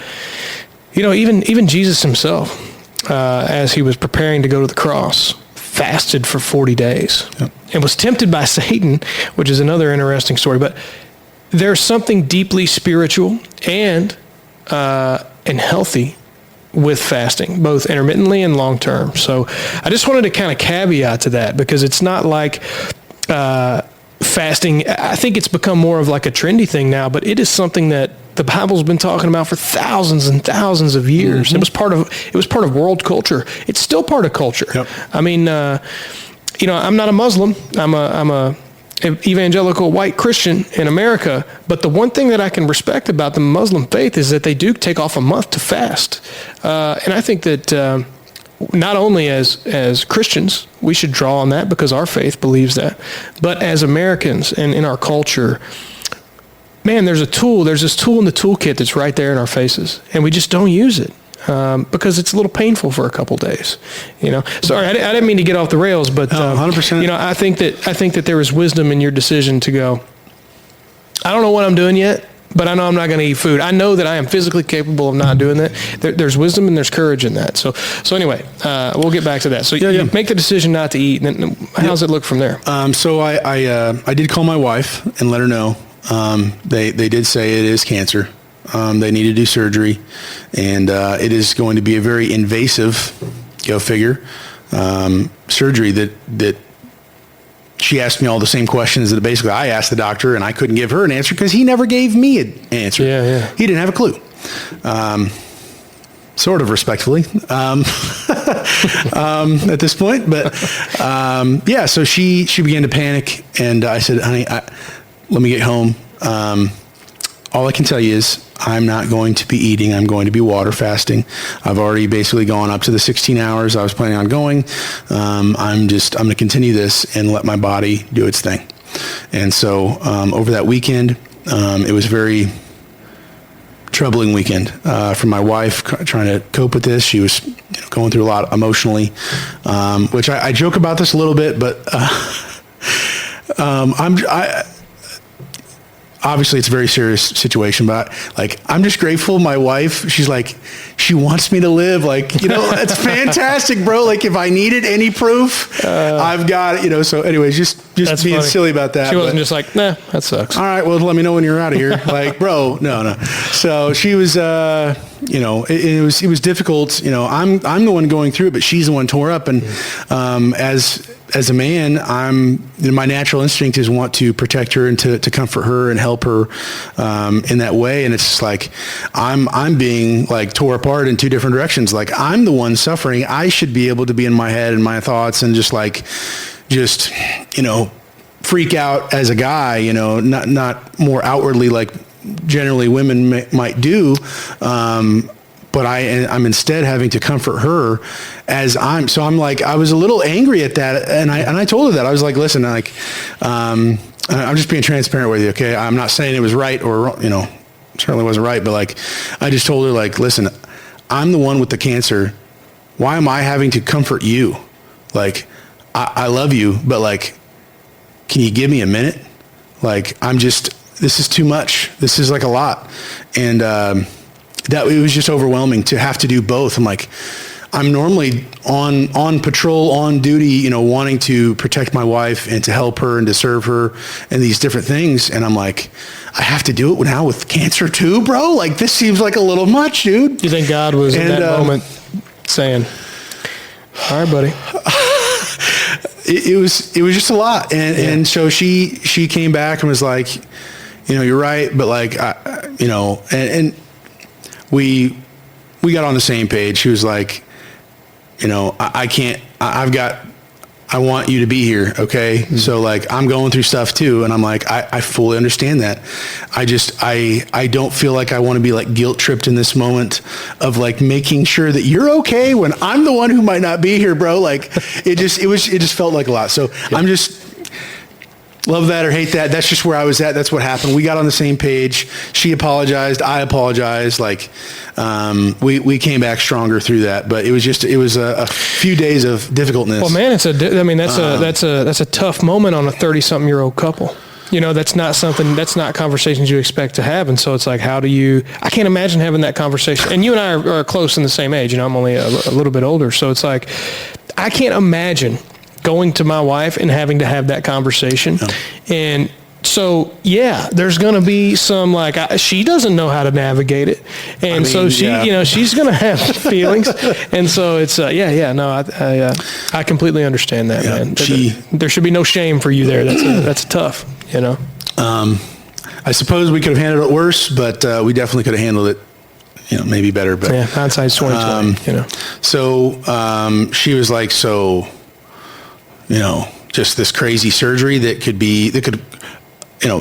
Speaker 2: you know, even Jesus himself, as he was preparing to go to the cross, fasted for 40 days and was tempted by Satan, which is another interesting story. But there's something deeply spiritual and healthy with fasting, both intermittently and long term. So I just wanted to kind of caveat to that, because it's not like fasting, I think it's become more of like a trendy thing now, but it is something that the Bible's been talking about for thousands and thousands of years. It was part of world culture. It's still part of culture.
Speaker 3: Yep.
Speaker 2: I mean, you know, I'm not a Muslim. I'm a evangelical white Christian in America, but the one thing that I can respect about the Muslim faith is that they do take off a month to fast. And I think that not only as Christians, we should draw on that because our faith believes that, but as Americans and in our culture, man, there's this tool in the toolkit that's right there in our faces, and we just don't use it because it's a little painful for a couple days. You know, sorry, I didn't mean to get off the rails, but
Speaker 3: 100%.
Speaker 2: You know, I think that there is wisdom in your decision to go, I don't know what I'm doing yet, but I know I'm not going to eat food. I know that I am physically capable of not doing that. There's wisdom and there's courage in that. So anyway, we'll get back to that. So you make the decision not to eat, and then how's it look from there?
Speaker 3: So I did call my wife and let her know. They did say it is cancer. They need to do surgery, and it is going to be a very invasive, go figure, surgery that she asked me all the same questions that basically I asked the doctor, and I couldn't give her an answer because he never gave me an answer.
Speaker 2: Yeah.
Speaker 3: He didn't have a clue. Sort of respectfully at this point. But so she began to panic, and I said, honey, let me get home. All I can tell you is I'm not going to be eating. I'm going to be water fasting. I've already basically gone up to the 16 hours I was planning on going. I'm going to continue this and let my body do its thing. And so over that weekend, it was a very troubling weekend for my wife trying to cope with this. She was going through a lot emotionally, which I joke about this a little bit, but obviously it's a very serious situation, but I'm just grateful. My wife, she's like, she wants me to live. It's fantastic, bro. If I needed any proof, I've got it, so anyways, just being
Speaker 2: funny.
Speaker 3: silly about that.
Speaker 2: She wasn't just like, nah, that sucks.
Speaker 3: All right, well, let me know when you're out of here. Bro, no. So she was, it was difficult. I'm the one going through it, but she's the one tore up. And, as as a man, my natural instinct is want to protect her and to comfort her and help her in that way. And it's just like I'm being like tore apart in two different directions. Like I'm the one suffering. I should be able to be in my head and my thoughts and just freak out as a guy. Not more outwardly like generally women might do. But I'm instead having to comfort her I'm like, I was a little angry at that. And I told her that. I was like, listen, like, I'm just being transparent with you. Okay. I'm not saying it was right or, certainly wasn't right. But like, I just told her like, listen, I'm the one with the cancer. Why am I having to comfort you? Like, I love you, but like, can you give me a minute? Like, this is too much. This is like a lot. And, that it was just overwhelming to have to do both. I'm like, I'm normally on patrol, on duty, wanting to protect my wife and to help her and to serve her and these different things. And I'm like, I have to do it now with cancer too, bro. Like this seems like a little much, dude.
Speaker 2: You think God was in that moment saying, all right, buddy.
Speaker 3: It was just a lot. And so she came back and was like, you're right. But like, and we got on the same page. She was like, I can't, I want you to be here. Okay. Mm-hmm. So like, I'm going through stuff too. And I'm like, I fully understand that. I don't feel like I want to be like guilt tripped in this moment of like making sure that you're okay when I'm the one who might not be here, bro. Like it just felt like a lot. So yeah. I'm just, love that or hate that. That's just where I was at. That's what happened. We got on the same page. She apologized. I apologized. Like, we came back stronger through that, but it was a few days of difficultness.
Speaker 2: Well, man, that's a tough moment on a 30-something-year-old couple. That's not conversations you expect to have. And so it's like, I can't imagine having that conversation. And you and I are close in the same age. I'm only a little bit older. So it's like, I can't imagine going to my wife and having to have that conversation. No. And so, there's going to be some she doesn't know how to navigate it. And she's going to have feelings. And so it's, I completely understand that, man. There should be no shame for you there. That's tough,
Speaker 3: I suppose we could have handled it worse, but we definitely could have handled it, maybe better. But
Speaker 2: hindsight's 20/20,
Speaker 3: So she was like, just this crazy surgery that could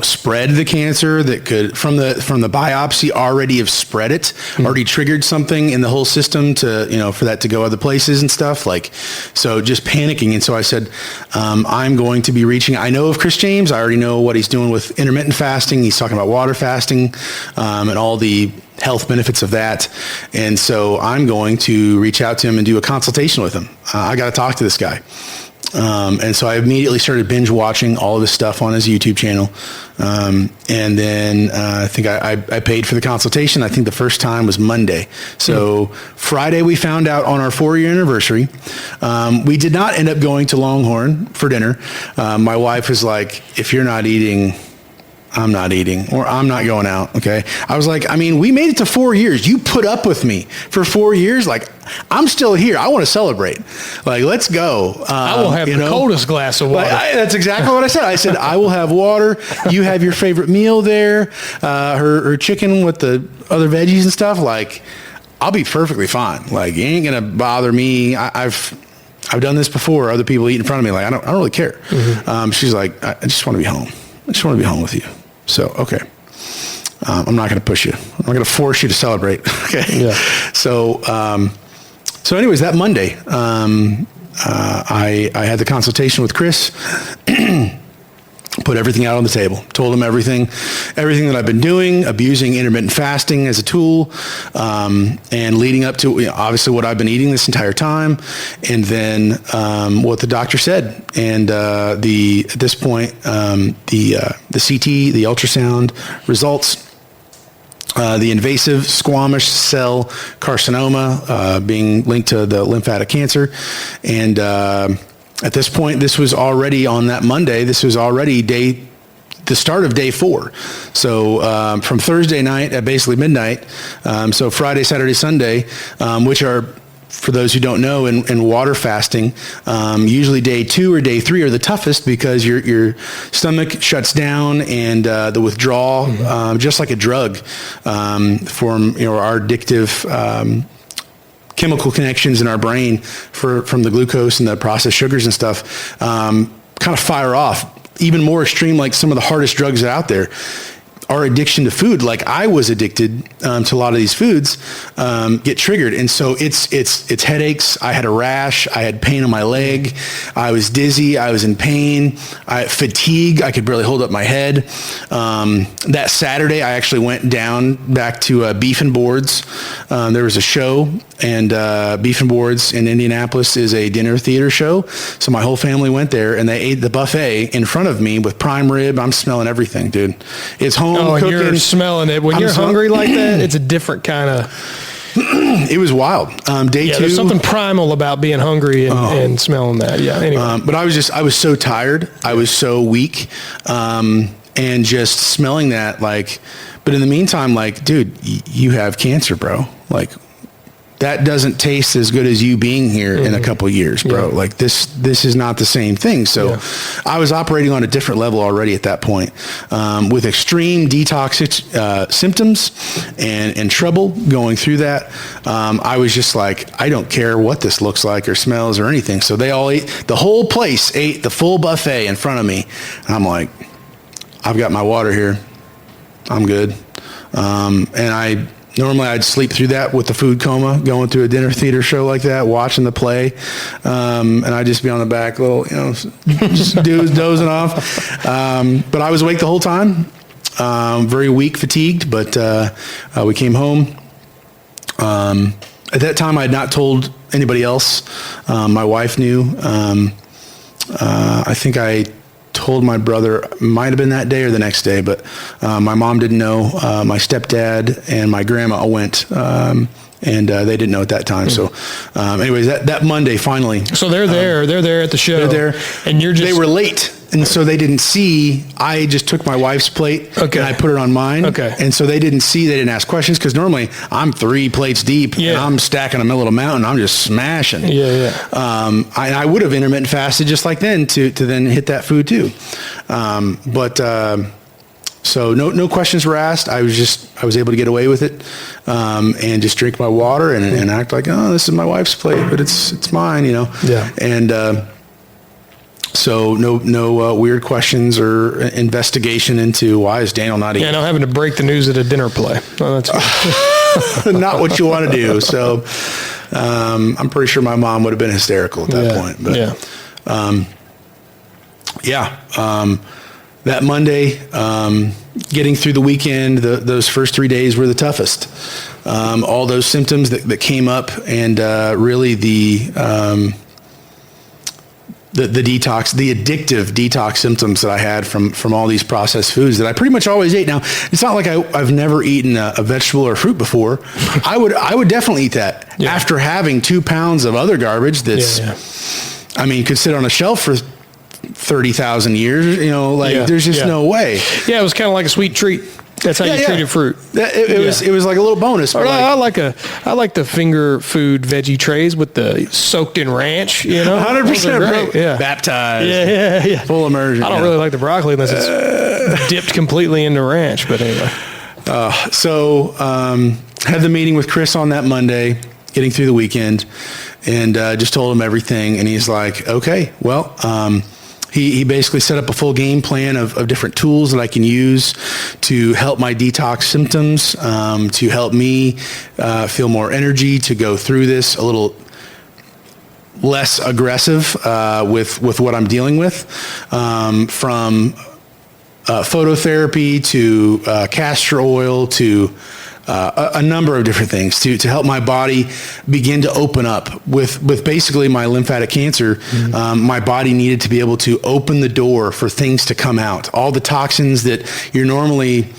Speaker 3: spread the cancer, that could from the biopsy already have spread it, already triggered something in the whole system to, for that to go other places and stuff. Like, so just panicking. And so I said, I'm going to be reaching, I know of Chris James. I already know what he's doing with intermittent fasting. He's talking about water fasting, and all the health benefits of that. And so I'm going to reach out to him and do a consultation with him. I got to talk to this guy. And so I immediately started binge watching all of his stuff on his YouTube channel. And then I think I paid for the consultation. I think the first time was Monday. So Friday we found out on our 4-year anniversary. We did not end up going to Longhorn for dinner. My wife was like, if you're not eating, I'm not eating, or I'm not going out. Okay. I was like, we made it to 4 years. You put up with me for 4 years. Like, I'm still here. I want to celebrate. Like, let's go.
Speaker 2: I will have the coldest glass of water.
Speaker 3: That's exactly what I said. I said, I will have water. You have your favorite meal there. Her chicken with the other veggies and stuff. Like, I'll be perfectly fine. Like, it ain't going to bother me. I've done this before. Other people eat in front of me. Like, I don't really care. Mm-hmm. She's like, I just want to be home. I just want to be home with you. So, okay. I'm not going to push you. I'm not going to force you to celebrate. Okay. Yeah. So anyways, that Monday, I had the consultation with Chris, put everything out on the table, told him everything that I've been doing, abusing intermittent fasting as a tool, and leading up to obviously what I've been eating this entire time, and then what the doctor said. And at this point, the CT, the ultrasound results, the invasive squamous cell carcinoma being linked to the lymphatic cancer. And at this point, this was already on that Monday. This was already the start of day 4. So from Thursday night at basically midnight, so Friday, Saturday, Sunday, which are for those who don't know, in water fasting, usually day 2 or day 3 are the toughest because your stomach shuts down and the withdrawal, just like a drug, from our addictive chemical connections in our brain from the glucose and the processed sugars and stuff, kind of fire off. Even more extreme, like some of the hardest drugs out there. Our addiction to food, like I was addicted to a lot of these foods, get triggered. And so it's headaches. I had a rash. I had pain on my leg. I was dizzy. I was in pain. Fatigue. I could barely hold up my head. That Saturday, I actually went down back to Beef and Boards. There was a show, and Beef and Boards in Indianapolis is a dinner theater show. So my whole family went there, and they ate the buffet in front of me with prime rib. I'm smelling everything, dude. It's home.
Speaker 2: Oh, and
Speaker 3: cooking.
Speaker 2: you're smelling it. When you're hungry like that, it's a different kind of...
Speaker 3: It was wild. Day 2.
Speaker 2: There's something primal about being hungry and smelling that. Yeah, anyway.
Speaker 3: But I was so tired. I was so weak. And just smelling that, like... But in the meantime, like, dude, you have cancer, bro. Like... That doesn't taste as good as you being here in a couple of years, bro. Yeah. Like this is not the same thing. So I was operating on a different level already at that point, with extreme detox symptoms and trouble going through that. I was just like, I don't care what this looks like or smells or anything. So they all ate, the whole place ate the full buffet in front of me. And I'm like, I've got my water here. I'm good. Normally I'd sleep through that with the food coma, going to a dinner theater show like that, watching the play, and I'd just be on the back, just dozing off. But I was awake the whole time, very weak, fatigued. But we came home. At that time, I had not told anybody else. My wife knew. I think I told my brother, might have been that day or the next day, but my mom didn't know. My stepdad and my grandma went, and they didn't know at that time. So anyways, that Monday finally.
Speaker 2: So they're there at the show.
Speaker 3: They're there.
Speaker 2: And they
Speaker 3: were late. And so they didn't see. I just took my wife's plate and I put it on mine.
Speaker 2: Okay.
Speaker 3: And so they didn't see. They didn't ask questions because normally I'm 3 plates deep and I'm stacking them in a little mountain. I'm just smashing.
Speaker 2: Yeah.
Speaker 3: I would have intermittent fasted just like then to then hit that food too. So no questions were asked. I was able to get away with it, and just drink my water and act like, oh, this is my wife's plate, but it's mine,
Speaker 2: Yeah.
Speaker 3: And so no weird questions or investigation into why is Daniel not eating.
Speaker 2: Yeah, no having to break the news at a dinner play. Oh, that's
Speaker 3: not what you want to do. So I'm pretty sure my mom would have been hysterical at that point. But that Monday, getting through the weekend, those first 3 days were the toughest. All those symptoms that came up, and really the detox, the addictive detox symptoms that I had from all these processed foods that I pretty much always ate. Now, it's not like I've never eaten a vegetable or fruit before. I would definitely eat that after having 2 pounds of other garbage that's, I mean, could sit on a shelf for 30,000 years, there's just no way.
Speaker 2: Yeah, it was kind of like a sweet treat. That's how you treated fruit.
Speaker 3: It was like a little bonus.
Speaker 2: I like the finger food veggie trays with the soaked in ranch.
Speaker 3: 100%, bro.
Speaker 2: Yeah.
Speaker 3: Baptized.
Speaker 2: Yeah.
Speaker 3: Full immersion.
Speaker 2: I don't really like the broccoli unless it's dipped completely into ranch. But anyway.
Speaker 3: So had the meeting with Chris on that Monday, getting through the weekend, and just told him everything. And he's like, okay, well. He basically set up a full game plan of different tools that I can use to help my detox symptoms, to help me feel more energy, to go through this a little less aggressive with what I'm dealing with, from phototherapy to castor oil to a number of different things to help my body begin to open up with basically my lymphatic cancer. Mm-hmm. My body needed to be able to open the door for things to come out. All the toxins that you're normally,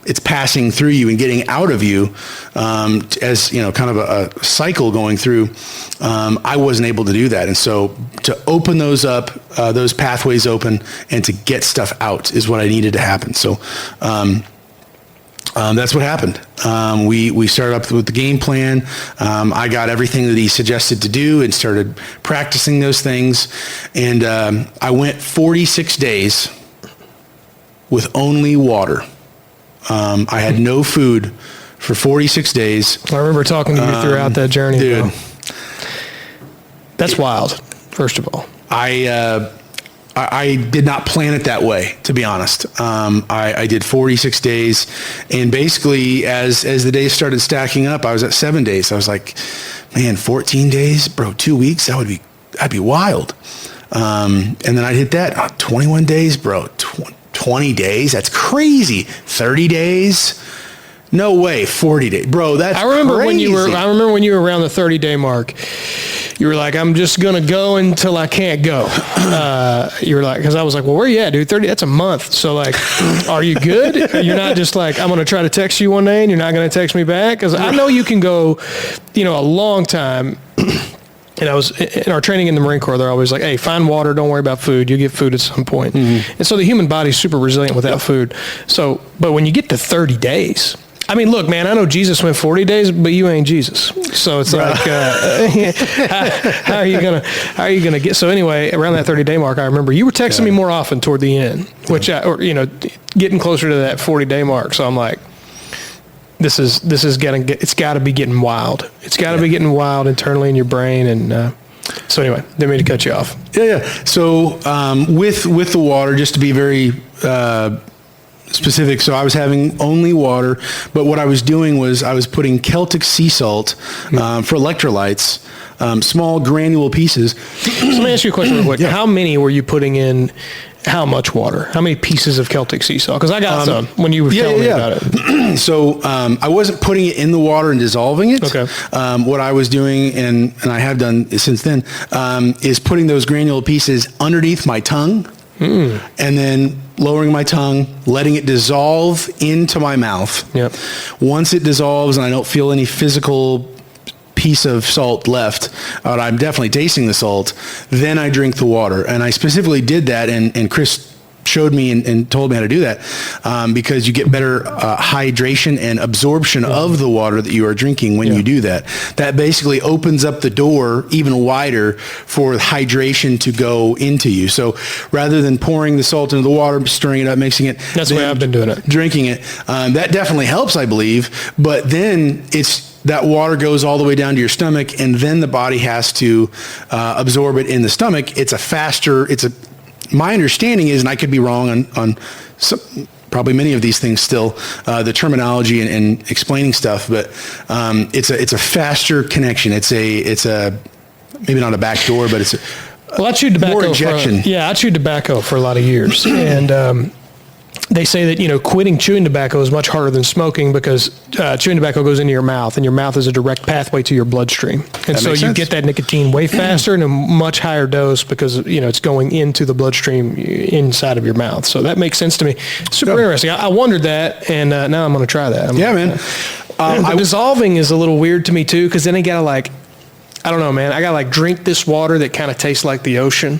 Speaker 3: it's passing through you and getting out of you, as kind of a cycle going through. I wasn't able to do that. And so to open those up, those pathways open, and to get stuff out is what I needed to happen. So, That's what happened. We started up with the game plan. I got everything that he suggested to do and started practicing those things. And I went 46 days with only water. I had no food for 46 days.
Speaker 2: I remember talking to you throughout that journey.
Speaker 3: Dude.
Speaker 2: Though. That's wild, first of all.
Speaker 3: I did not plan it that way, to be honest. I did 46 days, and basically as the days started stacking up, I was at 7 days. I was like, man, 14 days, bro, 2 weeks, that'd be wild. And then I'd hit that 21 days, bro, 20 days, that's crazy. 30 days. No way, 40 days, bro. That's crazy.
Speaker 2: I remember when you were around the 30-day mark. You were like, I'm just gonna go until I can't go. You were like, because I was like, well, where you at, dude? 30? That's a month. So like, are you good? You're not just like, I'm gonna try to text you one day and you're not gonna text me back, because I know you can go, a long time. And I was in our training in the Marine Corps. They're always like, "Hey, find water. Don't worry about food. You'll get food at some point." Mm-hmm. And so the human body's super resilient without food. So, but when you get to 30 days. I mean, look, man, I know Jesus went 40 days, but you ain't Jesus. So it's like, how are you gonna get? So anyway, around that 30-day mark, I remember you were texting me more often toward the end, getting closer to that 40-day mark. So I'm like, it's got to be getting wild. It's got to be getting wild internally in your brain. And so anyway, didn't mean to cut you off.
Speaker 3: Yeah. So with the water, just to be very specific, so I was having only water, but what I was doing was I was putting Celtic sea salt for electrolytes, small granule pieces.
Speaker 2: So let me ask you a question real quick. Yeah. How many were you putting in? How much water? How many pieces of Celtic sea salt? Because I got some when you were telling me about it.
Speaker 3: So I wasn't putting it in the water and dissolving it.
Speaker 2: Okay.
Speaker 3: What I was doing, and I have done since then, is putting those granule pieces underneath my tongue. And then lowering my tongue, letting it dissolve into my mouth.
Speaker 2: Yep.
Speaker 3: Once it dissolves and I don't feel any physical piece of salt left, I'm definitely tasting the salt, then I drink the water. And I specifically did that, and Chris showed me and told me how to do that, because you get better hydration and absorption of the water that you are drinking when you do that. That basically opens up the door even wider for hydration to go into you. So rather than pouring the salt into the water, stirring it up, mixing it,
Speaker 2: that's the way I've been doing it.
Speaker 3: Drinking it, that definitely helps, I believe. But then that water goes all the way down to your stomach, and then the body has to absorb it in the stomach. My understanding is, and I could be wrong on some, probably many of these things still, the terminology and explaining stuff, but it's a faster connection. It's a maybe not a back door, but
Speaker 2: I chewed tobacco.
Speaker 3: More injection.
Speaker 2: I chewed tobacco for a lot of years, and they say that quitting chewing tobacco is much harder than smoking, because chewing tobacco goes into your mouth, and your mouth is a direct pathway to your bloodstream, and so you get that nicotine way faster and a much higher dose, because it's going into the bloodstream inside of your mouth. So that makes sense to me. Super interesting. I wondered that, and now I'm going to try that.
Speaker 3: Man.
Speaker 2: Dissolving is a little weird to me too, because then I gotta I don't know, man. I gotta drink this water that kind of tastes like the ocean,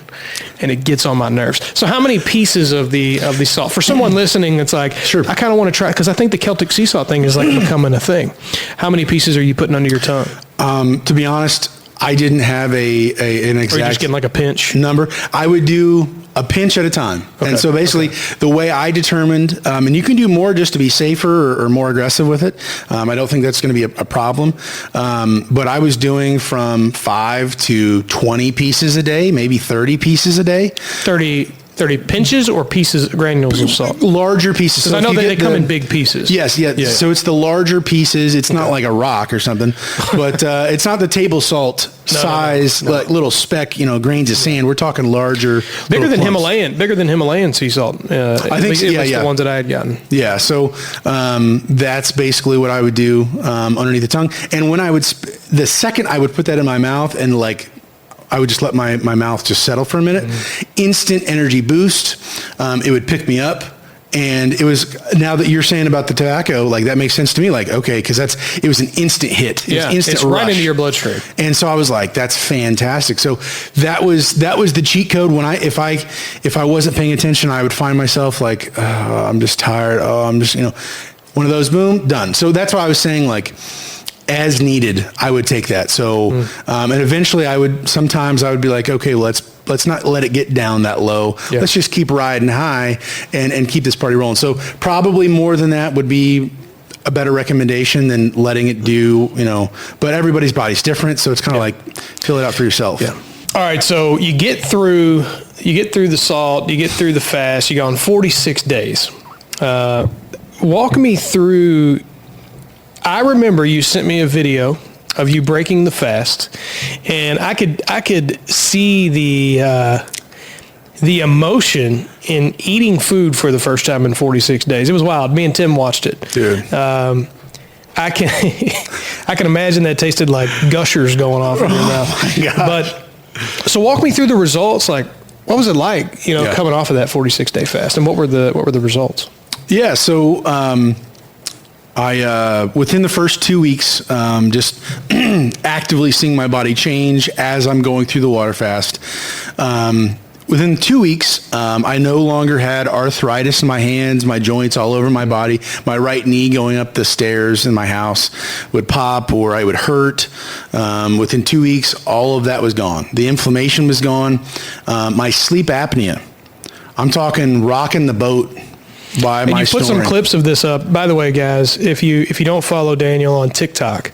Speaker 2: and it gets on my nerves. So how many pieces of the salt? For someone listening, it's like, sure, I kind of want to try, because I think the Celtic sea salt thing is like becoming a thing. How many pieces are you putting under your tongue?
Speaker 3: To be honest, I didn't have an exact.
Speaker 2: Or you just getting like a pinch
Speaker 3: number. I would do a pinch at a time. Okay. And so basically the way I determined, and you can do more just to be safer or more aggressive with it. I don't think that's going to be a problem. But I was doing from 5 to 20 pieces a day, maybe 30 pieces a day.
Speaker 2: 30 pinches or pieces, granules of salt?
Speaker 3: Larger pieces.
Speaker 2: Because I know that they come in big pieces.
Speaker 3: Yes, yeah. So it's the larger pieces. It's not like a rock or something, but it's not the table salt size, like little speck, grains of sand. We're talking larger.
Speaker 2: Bigger than Himalayan sea salt.
Speaker 3: I think so,
Speaker 2: the ones that I had gotten.
Speaker 3: Yeah, so that's basically what I would do underneath the tongue. And when the second I would put that in my mouth and I would just let my mouth just settle for a minute. Instant energy boost. It would pick me up. And it was, now that you're saying about the tobacco, that makes sense to me. Okay, because it was an instant hit. It was instant
Speaker 2: it's
Speaker 3: rush.
Speaker 2: right into your bloodstream.
Speaker 3: And so I was like, that's fantastic. So that was the cheat code. When if I wasn't paying attention, I would find myself I'm just tired. I'm just, one of those, boom, done. So that's why I was saying, like, as needed, I would take that. So, and eventually sometimes I would be like, okay, let's not let it get down that low.
Speaker 2: Yeah.
Speaker 3: Let's just keep riding high and keep this party rolling. So probably more than that would be a better recommendation than letting it do, but everybody's body's different. So it's kind of like, feel it out for yourself.
Speaker 2: Yeah. All right. So you get through the salt, you get through the fast, you go on 46 days. Walk me through. I remember you sent me a video of you breaking the fast, and I could see the emotion in eating food for the first time in 46 days. It was wild. Me and Tim watched it.
Speaker 3: Dude.
Speaker 2: I can imagine that tasted like gushers going off in your mouth.
Speaker 3: My gosh.
Speaker 2: But so walk me through the results. Like, what was it like, coming off of that 46-day fast, and what were the results?
Speaker 3: Yeah. So, I within the first 2 weeks, just actively seeing my body change as I'm going through the water fast. Within 2 weeks, I no longer had arthritis in my hands, my joints all over my body. My right knee going up the stairs in my house would pop or I would hurt. Within 2 weeks, all of that was gone. The inflammation was gone. My sleep apnea, I'm talking rocking the boat. And
Speaker 2: you put some clips of this up. By the way, guys, if you don't follow Daniel on TikTok,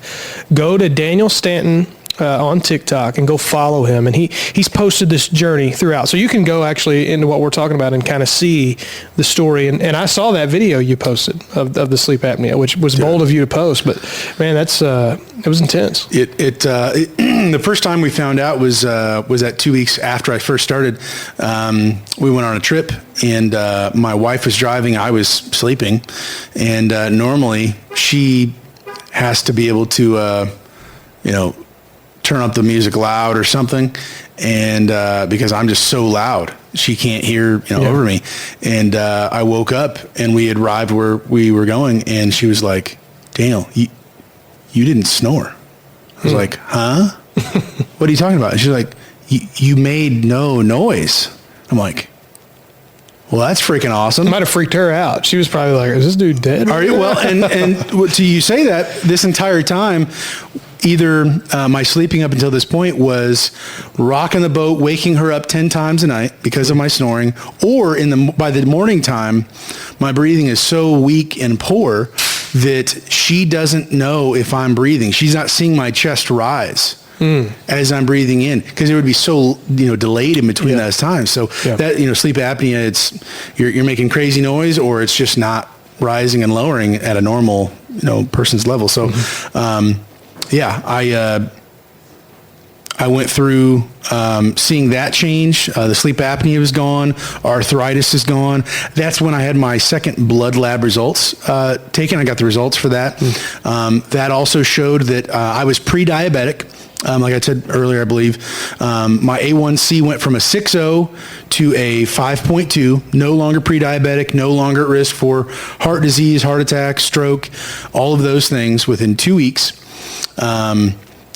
Speaker 2: go to Daniel Stanton on TikTok and go follow him. And he's posted this journey throughout. So you can go actually into what we're talking about and kind of see the story. And I saw that video you posted of the sleep apnea, which was bold of you to post. But man, it was intense.
Speaker 3: The first time we found out was at 2 weeks after I first started. We went on a trip, and my wife was driving. I was sleeping, and normally she has to be able to, turn up the music loud or something, and because I'm just so loud, she can't hear over me. And I woke up, and we had arrived where we were going, and she was like, "Daniel, you didn't snore." I was like, "Huh? What are you talking about?" And she's like, "You made no noise." I'm like, well, that's freaking awesome.
Speaker 2: It might have freaked her out. She was probably like, "Is this dude dead?"
Speaker 3: All right, well, and so you say that this entire time, either my sleeping up until this point was rocking the boat, waking her up 10 times a night because of my snoring, or by the morning time, my breathing is so weak and poor that she doesn't know if I'm breathing. She's not seeing my chest rise as I'm breathing in, because it would be so delayed in between those times. So that sleep apnea, it's you're making crazy noise, or it's just not rising and lowering at a normal person's level. So I went through seeing that change. The sleep apnea was gone. Arthritis is gone. That's when I had my second blood lab results taken. I got the results for that. That also showed that I was pre-diabetic. Like I said earlier, I believe, my A1C went from a 6.0 to a 5.2, no longer pre-diabetic, no longer at risk for heart disease, heart attack, stroke, all of those things within 2 weeks.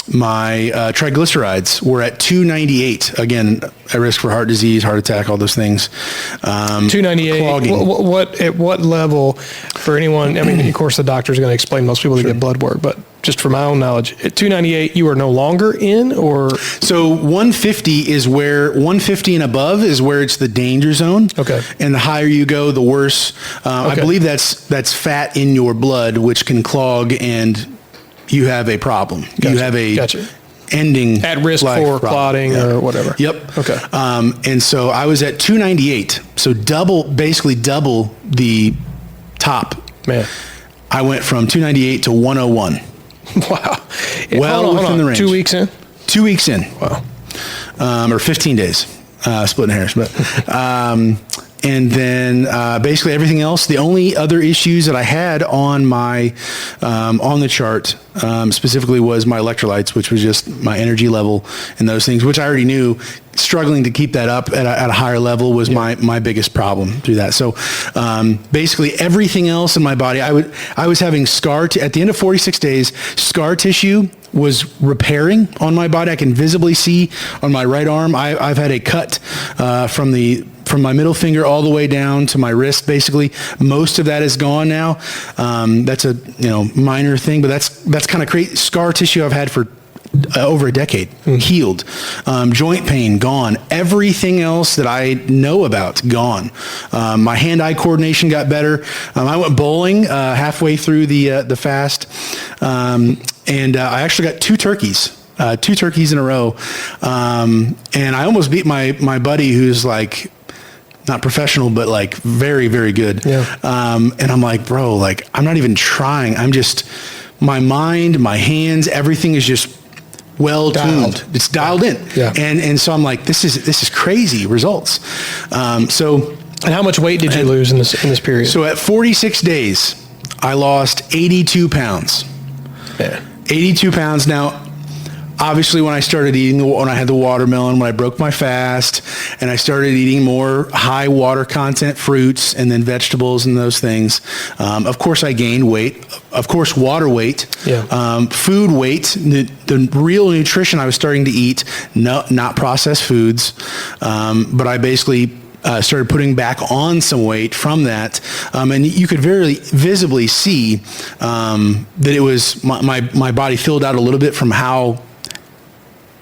Speaker 3: My triglycerides were at 298, again, at risk for heart disease, heart attack, all those things.
Speaker 2: 298, clogging. At what level for anyone? I mean, of course, the doctor's going to explain most people to get blood work, but just from my own knowledge, at 298, you are no longer in, or? So
Speaker 3: 150 is where, 150 and above is where it's the danger zone.
Speaker 2: Okay.
Speaker 3: And the higher you go, the worse. I believe that's fat in your blood, which can clog, and you have a problem.
Speaker 2: Gotcha.
Speaker 3: You have a ending
Speaker 2: at risk for clotting or whatever.
Speaker 3: Yep.
Speaker 2: Okay.
Speaker 3: And so I was at 298. So basically double the top.
Speaker 2: Man.
Speaker 3: I went from 298 to 101.
Speaker 2: Wow.
Speaker 3: Well within the range.
Speaker 2: 2 weeks in?
Speaker 3: 2 weeks in.
Speaker 2: Wow.
Speaker 3: Or 15 days. Splitting hairs. But, and then basically everything else, the only other issues that I had on my on the chart specifically was my electrolytes, which was just my energy level and those things, which I already knew. Struggling to keep that up at a higher level was my biggest problem through that. So basically everything else in my body, I was having at the end of 46 days, scar tissue was repairing on my body. I can visibly see on my right arm. I've had a cut from the from my middle finger all the way down to my wrist, basically. Most of that is gone now. That's a minor thing, but that's kind of crazy. Scar tissue I've had for over a decade, healed. Joint pain, gone. Everything else that I know about, gone. My hand-eye coordination got better. I went bowling halfway through the fast, and I actually got two turkeys in a row. And I almost beat my buddy who's like, not professional, but like very, very good.
Speaker 2: Yeah.
Speaker 3: And I'm like, bro, like I'm not even trying. I'm just, my mind, my hands, everything is just well-tuned. It's dialed in.
Speaker 2: Yeah.
Speaker 3: And so I'm like, this is crazy results. And
Speaker 2: how much weight did you lose in this period?
Speaker 3: So at 46 days, I lost 82 pounds.
Speaker 2: Yeah.
Speaker 3: 82 pounds. Now, obviously, when I started eating, when I had the watermelon, when I broke my fast, and I started eating more high water content fruits and then vegetables and those things, of course, I gained weight. Of course, water weight, food weight, the real nutrition I was starting to eat, not processed foods, but I basically started putting back on some weight from that, and you could very visibly see that it was my body filled out a little bit from how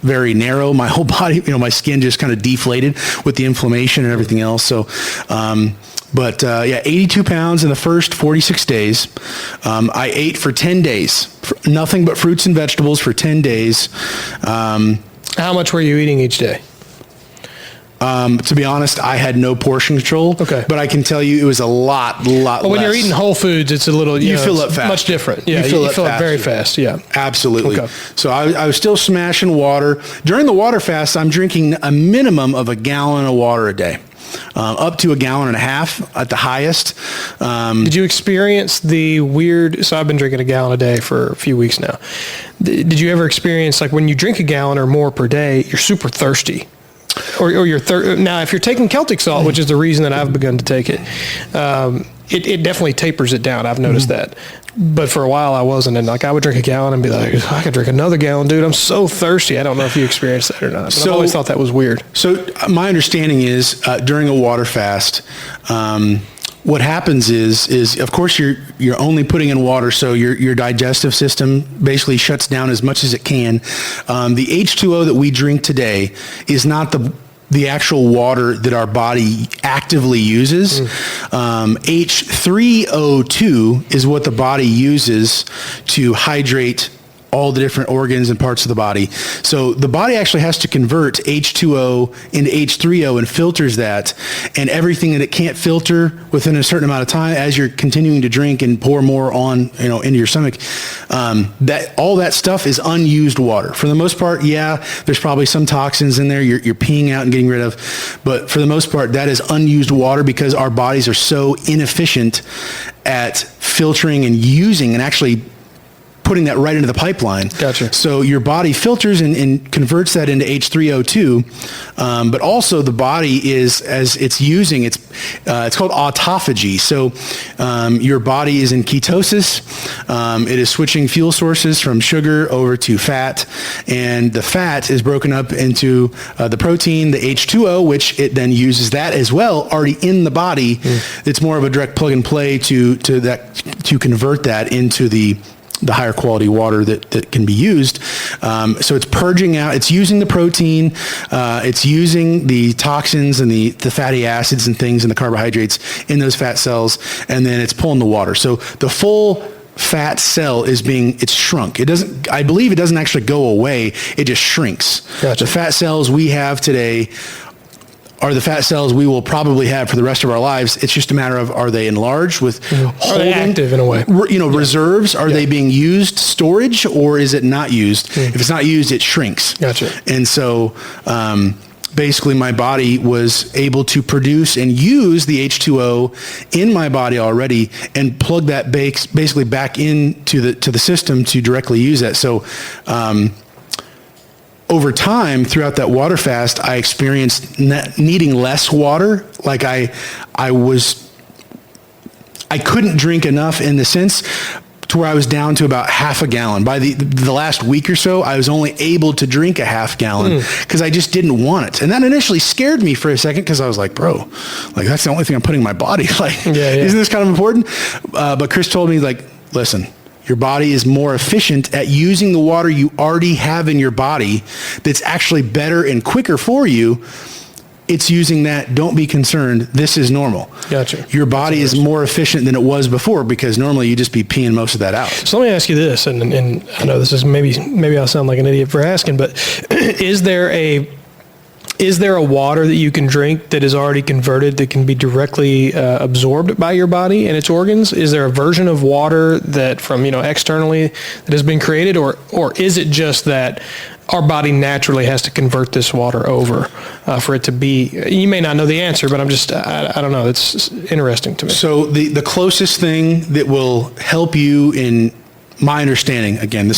Speaker 3: very narrow my whole body, my skin just kind of deflated with the inflammation and everything else. So, 82 pounds in the first 46 days. I ate for 10 days, nothing but fruits and vegetables for 10 days.
Speaker 2: How much were you eating each day?
Speaker 3: To be honest, I had no portion control.
Speaker 2: Okay.
Speaker 3: But I can tell you it was a lot less.
Speaker 2: Well, when you're eating whole foods, it's a little,
Speaker 3: you fill up fast.
Speaker 2: Much different. Yeah,
Speaker 3: you fill
Speaker 2: up very fast. Yeah.
Speaker 3: Absolutely.
Speaker 2: Okay.
Speaker 3: So I was still smashing water. During the water fast, I'm drinking a minimum of a gallon of water a day. Up to a gallon and a half at the highest.
Speaker 2: Did you experience the weird, so I've been drinking a gallon a day for a few weeks now. Did you ever experience, like when you drink a gallon or more per day, you're super thirsty? Or you're now, if you're taking Celtic salt, which is the reason that I've begun to take it, it definitely tapers it down. I've noticed that. But for a while I wasn't, and like I would drink a gallon and be like, I could drink another gallon, dude. I'm so thirsty. I don't know if you experienced that or not. But I've always thought that was weird.
Speaker 3: So my understanding is during a water fast, what happens is of course you're only putting in water, so your digestive system basically shuts down as much as it can. The H2O that we drink today is not the actual water that our body actively uses. H3O2 is what the body uses to hydrate all the different organs and parts of the body. So the body actually has to convert H2O into H3O and filters that, and everything that it can't filter within a certain amount of time, as you're continuing to drink and pour more on, into your stomach, that all that stuff is unused water. For the most part, there's probably some toxins in there you're peeing out and getting rid of, but for the most part, that is unused water because our bodies are so inefficient at filtering and using and actually putting that right into the pipeline.
Speaker 2: Gotcha.
Speaker 3: So your body filters and converts that into H3O2, but also the body is, as it's using, it's called autophagy. So your body is in ketosis. It is switching fuel sources from sugar over to fat, and the fat is broken up into the protein, the H2O, which it then uses that as well, already in the body. It's more of a direct plug and play to convert that into the higher quality water that can be used. So it's purging out, it's using the protein, it's using the toxins and the fatty acids and things and the carbohydrates in those fat cells, and then it's pulling the water. So the full fat cell it's shrunk. I believe it doesn't actually go away, it just shrinks.
Speaker 2: Gotcha.
Speaker 3: The fat cells we have today are the fat cells we will probably have for the rest of our lives. It's just a matter of, are they enlarged with
Speaker 2: Are they active in a way?
Speaker 3: Reserves? Are they being used, storage, or is it not used? If it's not used, it shrinks.
Speaker 2: Gotcha.
Speaker 3: And so basically my body was able to produce and use the H2O in my body already and plug that basically back into the system to directly use that. So over time, throughout that water fast, I experienced needing less water. Like I couldn't drink enough in the sense, to where I was down to about half a gallon. By the last week or so, I was only able to drink a half gallon because I just didn't want it. And that initially scared me for a second because I was like, bro, like that's the only thing I'm putting in my body. Like, isn't this kind of important? But Chris told me, like, listen, your body is more efficient at using the water you already have in your body that's actually better and quicker for you. It's using that. Don't be concerned. This is normal.
Speaker 2: Gotcha.
Speaker 3: Your body is more efficient than it was before because normally you just be peeing most of that out.
Speaker 2: So let me ask you this, and I know this is maybe I'll sound like an idiot for asking, but is there a water that you can drink that is already converted that can be directly absorbed by your body and its organs? Is there a version of water that from externally that has been created, or is it just that our body naturally has to convert this water over for it to be? You may not know the answer, but I don't know. It's interesting to me.
Speaker 3: So the closest thing that will help you, in my understanding, again,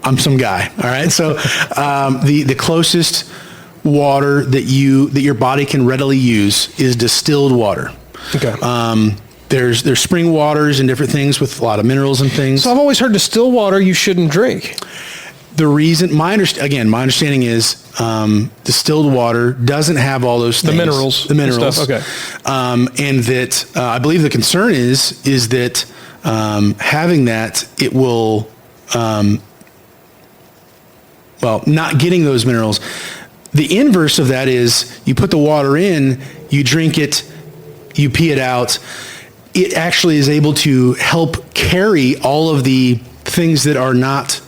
Speaker 3: I'm some guy, all right? So the closest water that your body can readily use is distilled water.
Speaker 2: Okay.
Speaker 3: There's spring waters and different things with a lot of minerals and things.
Speaker 2: So I've always heard distilled water you shouldn't drink.
Speaker 3: The reason, my understanding is distilled water doesn't have all those things.
Speaker 2: The minerals. Stuff. Okay.
Speaker 3: And that I believe the concern is that having that, it will, not getting those minerals. The inverse of that is you put the water in, you drink it, you pee it out. It actually is able to help carry all of the things that are not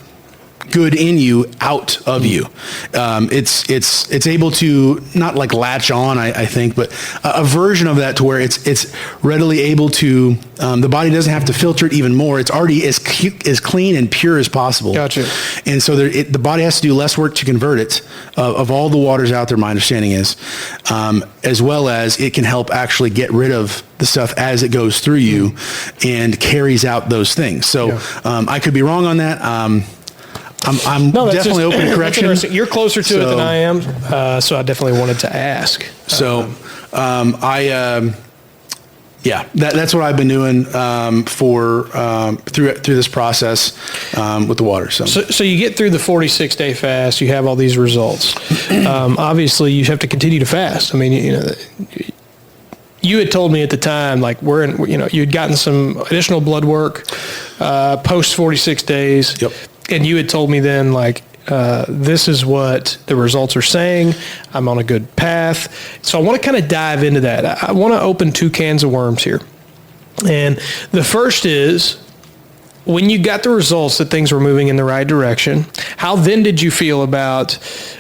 Speaker 3: good in you out of you. It's able to not like latch on, I think, but a version of that to where it's readily able to, the body doesn't have to filter it even more. It's already as clean and pure as possible.
Speaker 2: Gotcha.
Speaker 3: And so the body has to do less work to convert it of all the waters out there, my understanding is, as well as it can help actually get rid of the stuff as it goes through you and carries out those things. So I could be wrong on that. I'm definitely open to correction.
Speaker 2: You're closer to it than I am, so I definitely wanted to ask.
Speaker 3: So that's what I've been doing through this process with the water. So
Speaker 2: you get through the 46-day fast. You have all these results. Obviously, you have to continue to fast. I mean, you had told me at the time, like you had gotten some additional blood work post 46 days.
Speaker 3: Yep.
Speaker 2: And you had told me then, like, this is what the results are saying. I'm on a good path. So I want to kind of dive into that. I want to open two cans of worms here. And the first is, when you got the results that things were moving in the right direction, how then did you feel about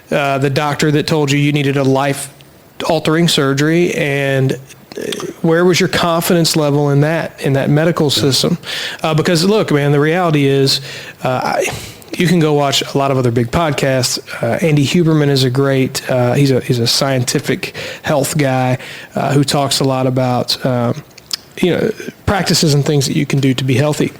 Speaker 2: the doctor that told you needed a life-altering surgery, and where was your confidence level in that medical system? Because look, man, the reality is, you can go watch a lot of other big podcasts. Andy Huberman is a great, he's a scientific health guy who talks a lot about, practices and things that you can do to be healthy.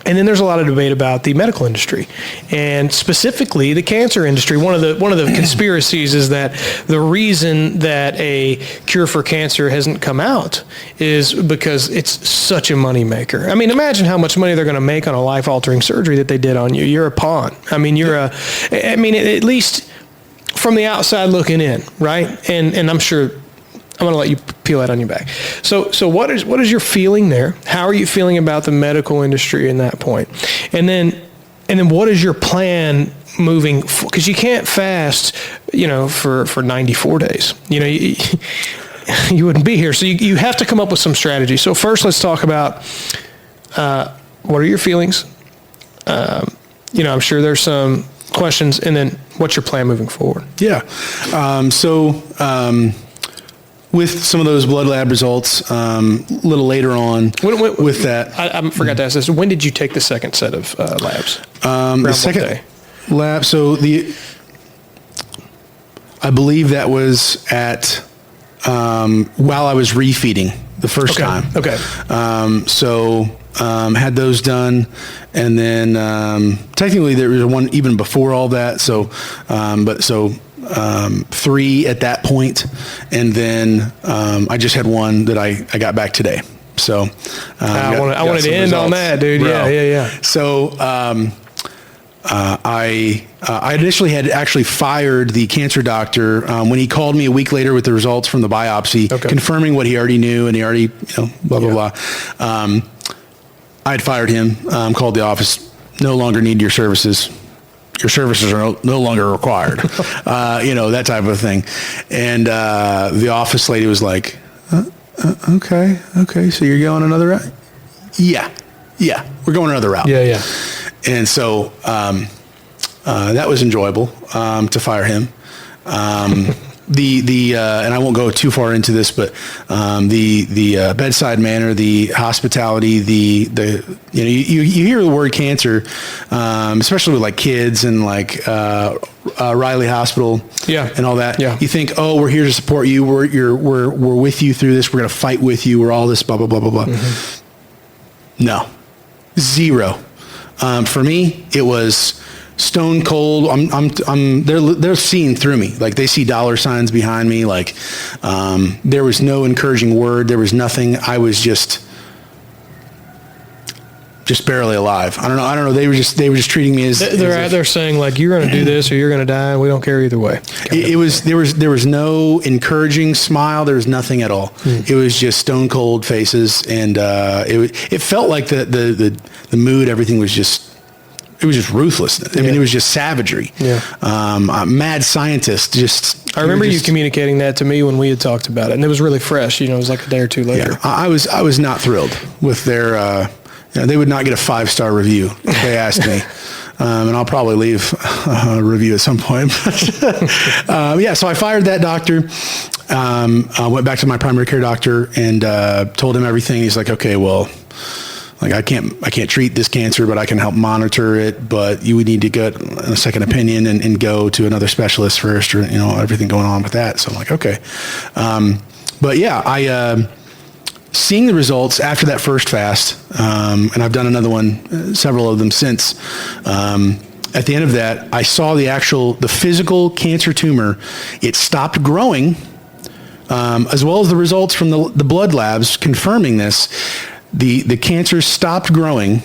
Speaker 2: And then there's a lot of debate about the medical industry, and specifically the cancer industry. One of the conspiracies is that the reason that a cure for cancer hasn't come out is because it's such a moneymaker. I mean, imagine how much money they're going to make on a life-altering surgery that they did on you. You're a pawn. I mean, at least from the outside looking in, right? And I'm sure I'm going to let you peel that on your back. So what is your feeling there? How are you feeling about the medical industry in that point? And then what is your plan moving? Because you can't fast, for 94 days. You wouldn't be here. So you have to come up with some strategy. So first, let's talk about what are your feelings? I'm sure there's some questions, and then what's your plan moving forward?
Speaker 3: Yeah. With some of those blood lab results, a little later on with that.
Speaker 2: I forgot to ask this. When did you take the second set of labs?
Speaker 3: The second lab, I believe that was at, while I was refeeding the first time.
Speaker 2: Okay.
Speaker 3: Had those done, and then technically there was one even before all that. 3 at that point, and then I just had one that I got back today. So
Speaker 2: I wanted to end on that, dude.
Speaker 3: Bro.
Speaker 2: Yeah.
Speaker 3: So I initially had actually fired the cancer doctor when he called me a week later with the results from the biopsy, confirming what he already knew, and he already, blah, blah, blah. I had fired him, called the office, no longer need your services. Your services are no longer required, that type of thing. And the office lady was like, okay, so you're going another route? Yeah, we're going another route.
Speaker 2: Yeah.
Speaker 3: And so that was enjoyable to fire him. And I won't go too far into this, but the bedside manner, the hospitality, you hear the word cancer, especially with like kids and like Riley Hospital, and all that.
Speaker 2: Yeah.
Speaker 3: You think, oh, we're here to support you. We're with you through this. We're going to fight with you. We're all this blah blah blah blah blah. Mm-hmm. No, zero. For me, it was stone cold. They're seeing through me. Like they see dollar signs behind me. Like there was no encouraging word. There was nothing. I was just barely alive. I don't know. They were just treating me as
Speaker 2: they're out there saying like, you're going to do this or you're going to die. And we don't care either way.
Speaker 3: There was no encouraging smile. There was nothing at all. It was just stone cold faces. And it felt like the mood, everything was just, it was just ruthless. I mean, it was just savagery.
Speaker 2: Yeah.
Speaker 3: A mad scientist.
Speaker 2: I remember you communicating that to me when we had talked about it, and it was really fresh. It was like a day or two later.
Speaker 3: Yeah, I was not thrilled with their. They would not get a 5-star review if they asked me, and I'll probably leave a review at some point. So I fired that doctor. I went back to my primary care doctor and told him everything. He's like, okay, well. Like I can't treat this cancer, but I can help monitor it. But you would need to get a second opinion and go to another specialist first, or everything going on with that. So I'm like, okay, but yeah, I seeing the results after that first fast, and I've done another one, several of them since. At the end of that, I saw the physical cancer tumor. It stopped growing, as well as the results from the blood labs confirming this. The cancer stopped growing,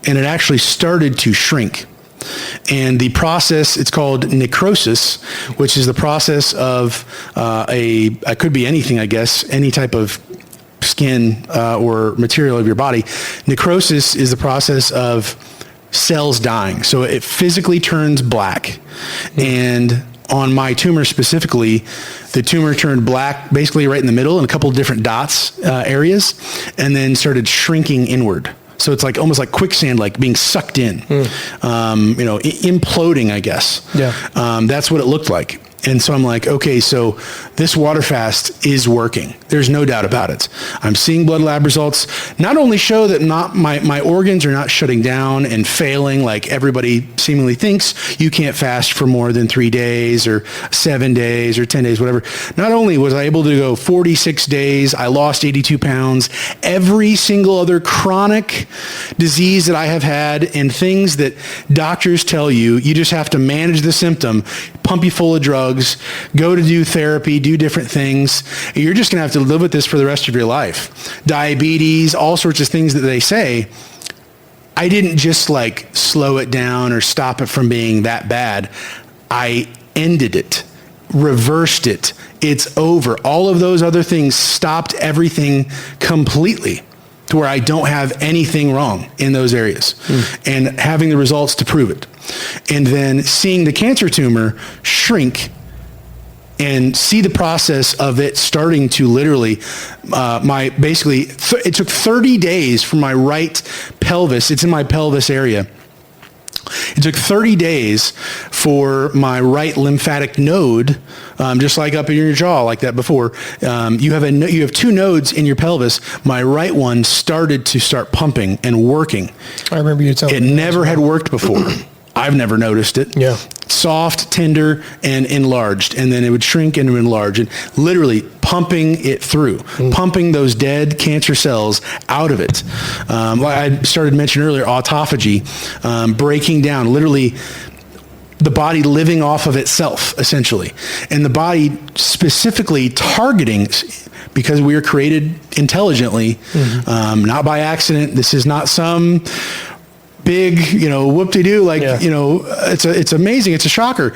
Speaker 3: and it actually started to shrink. And the process, it's called necrosis, which is the process of it could be anything, I guess, any type of skin or material of your body. Necrosis is the process of cells dying. So it physically turns black. And on my tumor specifically, the tumor turned black basically right in the middle in a couple of different dots areas, and then started shrinking inward. So it's like almost like quicksand, like being sucked in, imploding, I guess. Yeah. That's what it looked like. And so I'm like, okay, so this water fast is working. There's no doubt about it. I'm seeing blood lab results not only show that my organs are not shutting down and failing like everybody seemingly thinks. You can't fast for more than 3 days or 7 days or 10 days, whatever. Not only was I able to go 46 days, I lost 82 pounds. Every single other chronic disease that I have had and things that doctors tell you just have to manage the symptom, pump you full of drugs, go to do therapy, do different things. You're just going to have to live with this for the rest of your life. Diabetes, all sorts of things that they say. I didn't just like slow it down or stop it from being that bad. I ended it, reversed it. It's over. All of those other things stopped everything completely to where I don't have anything wrong in those areas, and having the results to prove it. And then seeing the cancer tumor shrink and see the process of it starting to literally, it took 30 days for my right pelvis, it's in my pelvis area. It took 30 days for my right lymphatic node, just like up in your jaw, like that before. You have 2 nodes in your pelvis. My right one started to pumping and working.
Speaker 2: I remember you telling me.
Speaker 3: It never had worked before. I've never noticed it.
Speaker 2: Yeah.
Speaker 3: Soft, tender, and enlarged. And then it would shrink and enlarge. And literally pumping it through, pumping those dead cancer cells out of it. Like I started mentioning earlier, autophagy, breaking down, literally the body living off of itself, essentially. And the body specifically targeting, because we are created intelligently, not by accident. This is not some big, whoop-de-doo, it's amazing. It's a shocker.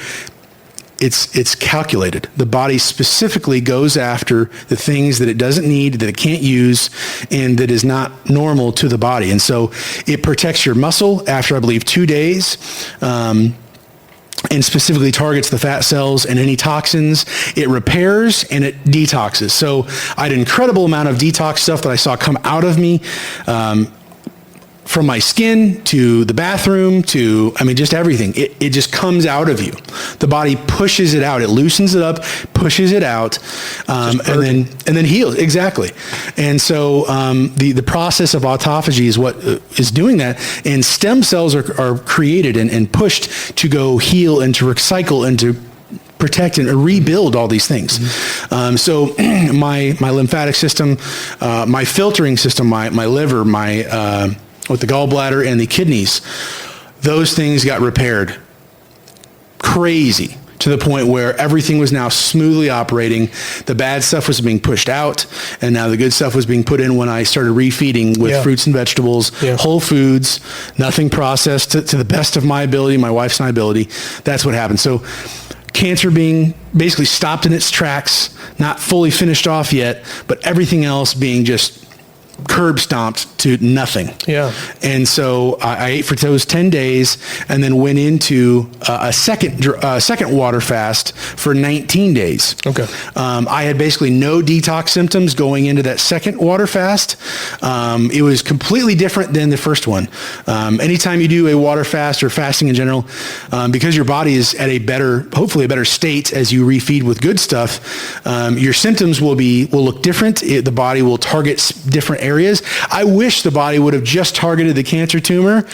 Speaker 3: It's calculated. The body specifically goes after the things that it doesn't need, that it can't use, and that is not normal to the body. And so it protects your muscle after, I believe, 2 days, and specifically targets the fat cells and any toxins. It repairs and it detoxes. So I had an incredible amount of detox stuff that I saw come out of me, from my skin to the bathroom to, just everything. It just comes out of you. The body pushes it out. It loosens it up, pushes it out, and then heals. Exactly. And so the process of autophagy is what is doing that. And stem cells are created and pushed to go heal and to recycle and to protect and rebuild all these things. So my lymphatic system, my filtering system, my liver, with the gallbladder and the kidneys, those things got repaired. Crazy. To the point where everything was now smoothly operating. The bad stuff was being pushed out, and now the good stuff was being put in when I started refeeding with fruits and vegetables, whole foods, nothing processed to the best of my ability, my wife's and my ability. That's what happened. So cancer being basically stopped in its tracks, not fully finished off yet, but everything else being just curb stomped to nothing. Yeah. And so I ate for those 10 days and then went into a second water fast for 19 days. Okay. I had basically no detox symptoms going into that second water fast. It was completely different than the first one. Anytime you do a water fast or fasting in general, because your body is at hopefully a better state as you refeed with good stuff, your symptoms will look different. The body will target different areas. I wish the body would have just targeted the cancer tumor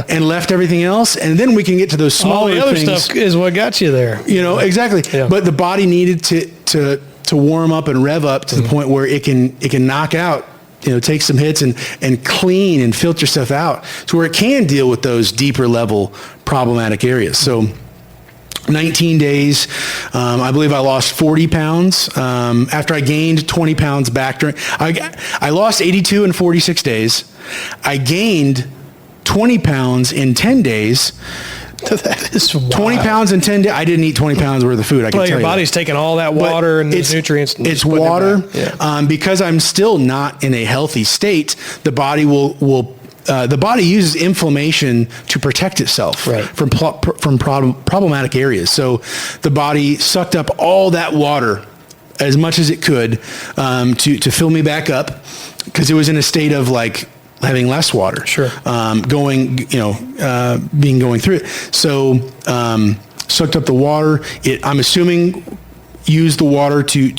Speaker 3: and left everything else, and then we can get to those smaller things. All the other stuff
Speaker 2: is what got you there.
Speaker 3: Exactly. Yeah. But the body needed to warm up and rev up to the point where it can knock out, take some hits and clean and filter stuff out to where it can deal with those deeper level problematic areas. So 19 days. I believe I lost 40 pounds after I gained 20 pounds back. I lost 82 in 46 days. I gained 20 pounds in 10 days.
Speaker 2: That is wild.
Speaker 3: 20 pounds in 10 days. I didn't eat 20 pounds worth of food. I can tell you.
Speaker 2: Your body's taking all that water and those nutrients.
Speaker 3: It's water. Yeah. Because I'm still not in a healthy state, the body the body uses inflammation to protect itself from problematic areas. So the body sucked up all that water as much as it could to fill me back up, because it was in a state of having less water. Sure. Going through it. So sucked up the water. I'm assuming used the water to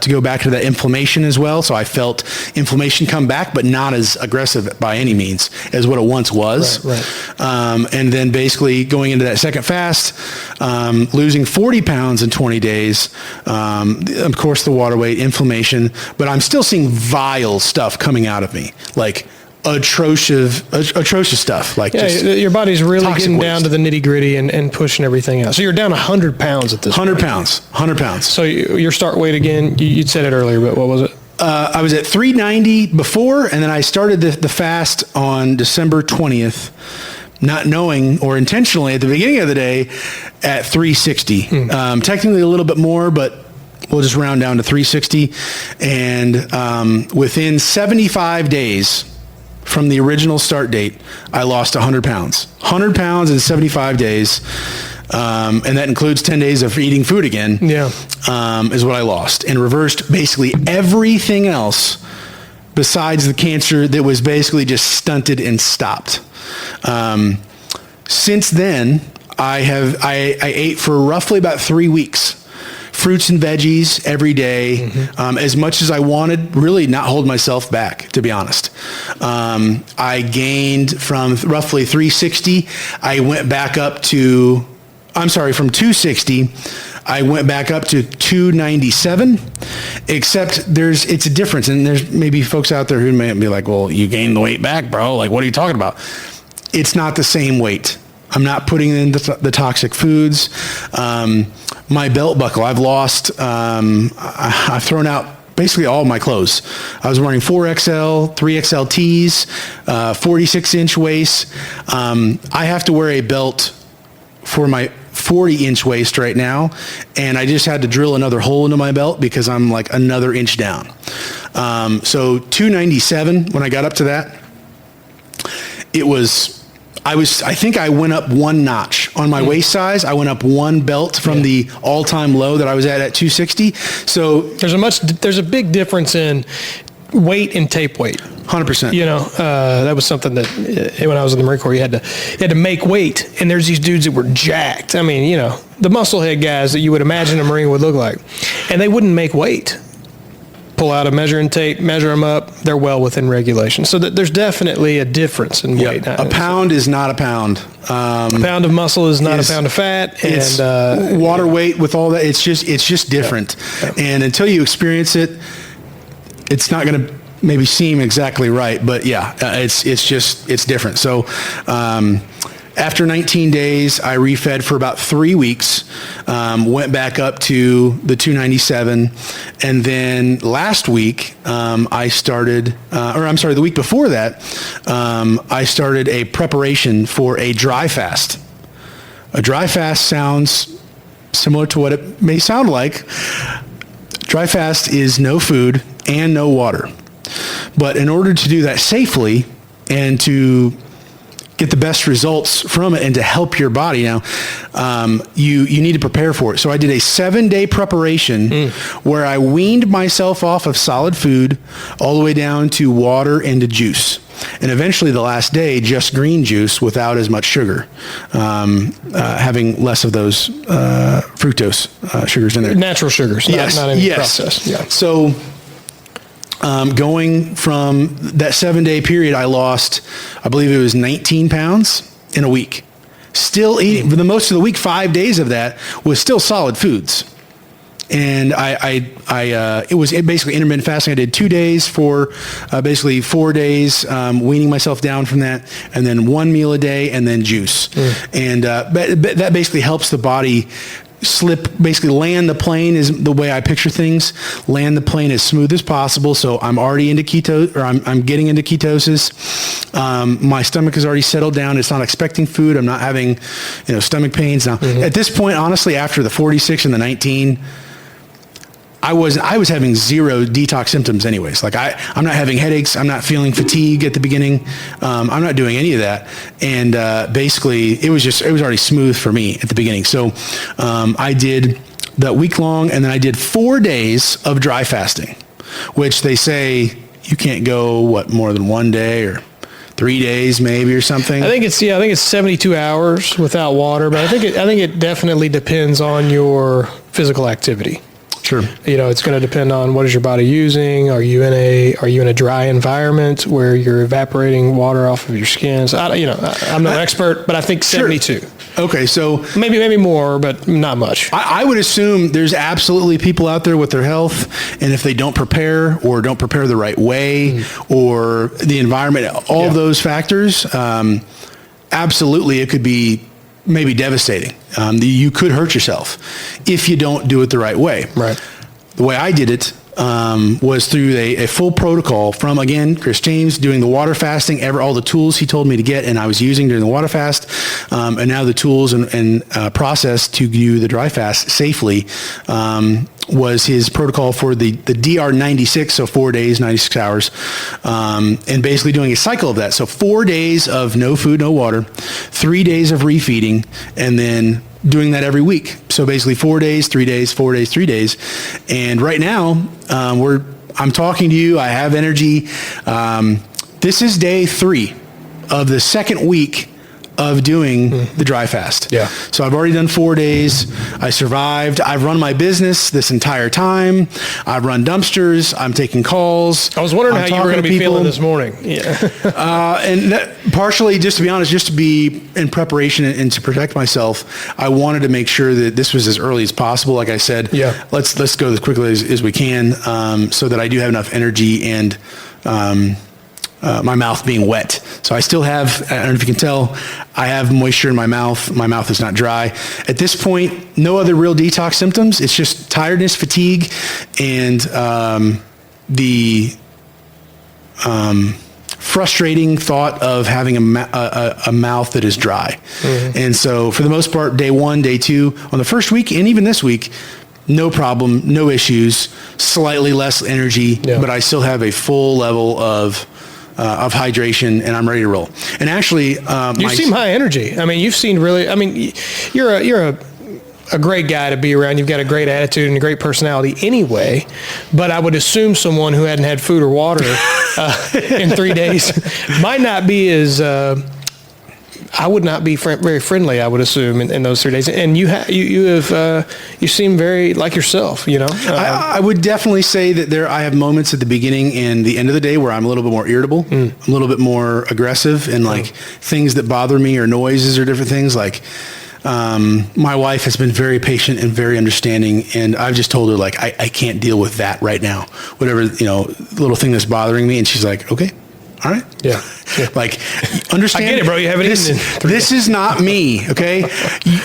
Speaker 3: go back to that inflammation as well. So I felt inflammation come back, but not as aggressive by any means as what it once was. Right. And then basically going into that second fast, losing 40 pounds in 20 days. Of course, the water weight, inflammation, but I'm still seeing vile stuff coming out of me, atrocious stuff.
Speaker 2: Your body's really getting
Speaker 3: waste
Speaker 2: down to the nitty gritty and pushing everything out. So you're down 100 pounds at this
Speaker 3: 100
Speaker 2: point.
Speaker 3: 100 pounds.
Speaker 2: So your start weight again, you said it earlier, but what was it?
Speaker 3: I was at 390 before, and then I started the fast on December 20th, not knowing or intentionally at the beginning of the day at 360. Technically a little bit more, but we'll just round down to 360. And within 75 days from the original start date, I lost 100 pounds. 100 pounds in 75 days. And that includes 10 days of eating food again. Yeah. Is what I lost, and reversed basically everything else besides the cancer that was basically just stunted and stopped. Since then, I ate for roughly about 3 weeks. Fruits and veggies every day, as much as I wanted, really not hold myself back, to be honest. I gained from roughly 360. I went back up to, from 260, I went back up to 297, except it's a difference. And there's maybe folks out there who may be like, well, you gained the weight back, bro. What are you talking about? It's not the same weight. I'm not putting in the toxic foods. My belt buckle, I've lost, I've thrown out basically all my clothes. I was wearing 4XL, 3XL tees, 46-inch waist. I have to wear a belt for my 40-inch waist right now, and I just had to drill another hole into my belt because I'm like another inch down. So 297, when I got up to that, I think I went up one notch on my waist size. I went up one belt from the all-time low that I was at 260. So
Speaker 2: there's a big difference in weight and tape weight.
Speaker 3: 100%.
Speaker 2: You know, that was something that when I was in the Marine Corps, you had to make weight, and there's these dudes that were jacked. I mean, you know, the musclehead guys that you would imagine a Marine would look like, and they wouldn't make weight. Pull out a measuring tape, measure them up. They're well within regulation. So there's definitely a difference in weight.
Speaker 3: A pound is not a pound.
Speaker 2: A pound of muscle is not a pound of fat.
Speaker 3: And water weight with all that, it's just different.
Speaker 2: Yeah.
Speaker 3: And until you experience it, it's not going to maybe seem exactly right. But yeah, it's different. So after 19 days, I refed for about 3 weeks, went back up to the 297, and then last week the week before that, I started a preparation for a dry fast. A dry fast sounds similar to what it may sound like. Dry fast is no food and no water. But in order to do that safely and to get the best results from it and to help your body now, you need to prepare for it. So I did a 7-day preparation where I weaned myself off of solid food all the way down to water and to juice. And eventually the last day, just green juice without as much sugar, having less of those fructose sugars in there.
Speaker 2: Natural sugars, not any processed. Yeah.
Speaker 3: So going from that 7-day period, I lost, I believe it was 19 pounds in a week. Still eating, for the most of the week, 5 days of that was still solid foods. And it was basically intermittent fasting. I did 2 days for basically 4 days, weaning myself down from that, and then 1 meal a day, and then juice. And that basically helps the body land the plane is the way I picture things. Land the plane as smooth as possible. So I'm already into I'm getting into ketosis. My stomach is already settled down. It's not expecting food. I'm not having, stomach pains now. At this point, honestly, after the 46 and the 19, I was having zero detox symptoms anyways. Like I'm not having headaches. I'm not feeling fatigue at the beginning. I'm not doing any of that. And basically it was already smooth for me at the beginning. So I did that week long, and then I did 4 days of dry fasting, which they say you can't go more than 1 day or 3 days maybe or something.
Speaker 2: I think it's 72 hours without water, but I think it definitely depends on your physical activity.
Speaker 3: Sure.
Speaker 2: It's going to depend on what is your body using. Are you in a dry environment where you're evaporating water off of your skin? So I'm no expert, but I think 72.
Speaker 3: Sure. Okay, so
Speaker 2: maybe more, but not much.
Speaker 3: I would assume there's absolutely people out there with their health, and if they don't prepare the right way, or the environment, all of those factors, absolutely it could be maybe devastating. You could hurt yourself if you don't do it the right way.
Speaker 2: Right.
Speaker 3: The way I did it was through a full protocol from, again, Chris James, doing the water fasting, all the tools he told me to get, and I was using during the water fast, and now the tools and process to do the dry fast safely was his protocol for the DR96, so 4 days, 96 hours, and basically doing a cycle of that. So 4 days of no food, no water, 3 days of refeeding, and then doing that every week. So basically 4 days, 3 days, 4 days, 3 days. And right now, I'm talking to you. I have energy. This is day 3 of the second week of doing the dry fast.
Speaker 2: Yeah.
Speaker 3: So I've already done 4 days. I survived. I've run my business this entire time. I've run dumpsters. I'm taking calls.
Speaker 2: I was wondering how you were going to be feeling this morning. Yeah.
Speaker 3: And that, partially, just to be honest, just to be in preparation and to protect myself, I wanted to make sure that this was as early as possible. Like I said, let's go as quickly as we can, so that I do have enough energy and my mouth being wet. So I still have, I don't know if you can tell, I have moisture in my mouth. My mouth is not dry. At this point, no other real detox symptoms. It's just tiredness, fatigue, and frustrating thought of having a mouth that is dry. And so for the most part, day 1, day 2, on the first week, and even this week, no problem, no issues, slightly less energy, but I still have a full level of hydration, and I'm ready to roll. And actually,
Speaker 2: you seem high energy. I mean, you've seen really. I mean, you're a great guy to be around. You've got a great attitude and a great personality anyway. But I would assume someone who hadn't had food or water in 3 days might not be as. I would not be very friendly, I would assume, in those 3 days. And you seem very like yourself, you know?
Speaker 3: I would definitely say that I have moments at the beginning and the end of the day where I'm a little bit more irritable, a little bit more aggressive, and like things that bother me or noises or different things. Like, my wife has been very patient and very understanding, and I've just told her, like, I can't deal with that right now. Whatever, little thing that's bothering me. And she's like, okay. All right.
Speaker 2: Yeah.
Speaker 3: Like, understand.
Speaker 2: I get it, bro. You haven't eaten.
Speaker 3: This is not me. Okay.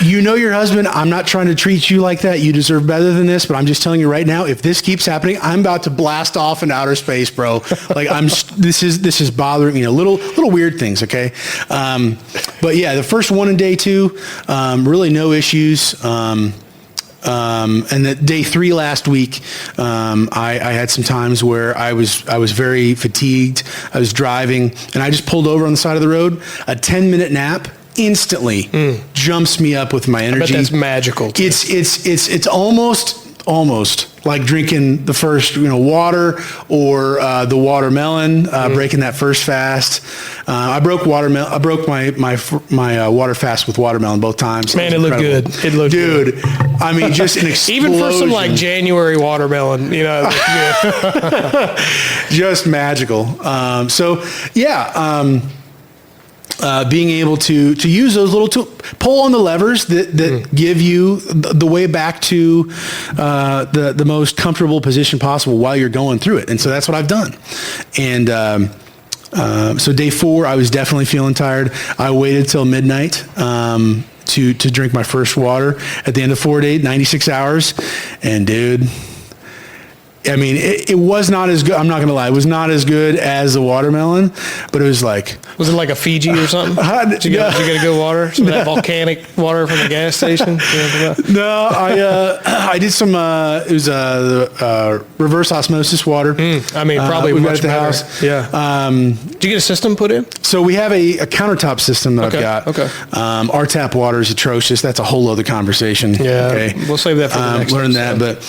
Speaker 3: You know your husband. I'm not trying to treat you like that. You deserve better than this. But I'm just telling you right now, if this keeps happening, I'm about to blast off in outer space, bro. Like this is bothering me. Little weird things. Okay. But yeah, the first one in day 2, really no issues. And that day 3 last week, I had some times where I was very fatigued. I was driving, and I just pulled over on the side of the road. A 10-minute nap instantly jumps me up with my energy.
Speaker 2: I bet that's magical.
Speaker 3: It's almost like drinking the first water or the watermelon, breaking that first fast. I broke my water fast with watermelon both times.
Speaker 2: Man, it looked good. It looked
Speaker 3: good.
Speaker 2: Dude,
Speaker 3: I mean, just an explosion.
Speaker 2: Even for some like January watermelon,
Speaker 3: just magical. Being able to use those little pull on the levers that give you the way back to the most comfortable position possible while you're going through it. And so that's what I've done. And so day 4, I was definitely feeling tired. I waited till midnight to drink my first water at the end of 4 days, 96 hours. And dude, I mean, it was not as good. I'm not going to lie. It was not as good as the watermelon, but it was like...
Speaker 2: Was it like a Fiji or something? Did you get a good water? Some of that volcanic water from the gas station?
Speaker 3: No, I did some... it was reverse osmosis water.
Speaker 2: I mean, probably much better.
Speaker 3: House.
Speaker 2: Yeah. Did you get a system put in?
Speaker 3: So we have a countertop system that I've got.
Speaker 2: Okay.
Speaker 3: Our tap water is atrocious. That's a whole other conversation.
Speaker 2: Yeah.
Speaker 3: Okay.
Speaker 2: We'll save that for the next
Speaker 3: learn
Speaker 2: episode.
Speaker 3: That,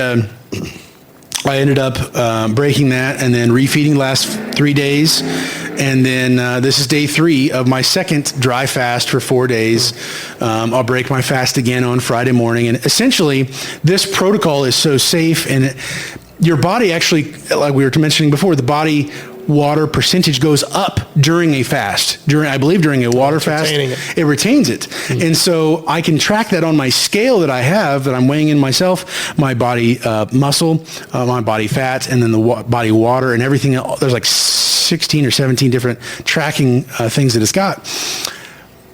Speaker 3: but I ended up breaking that and then refeeding the last 3 days. And then this is day 3 of my second dry fast for 4 days. I'll break my fast again on Friday morning. And essentially, this protocol is so safe. And your body actually, like we were mentioning before, the body water percentage goes up during a fast. During a water fast, it retains it. And so I can track that on my scale that I have, that I'm weighing in myself, my body muscle, my body fat, and then the body water and everything. There's like 16 or 17 different tracking things that it's got.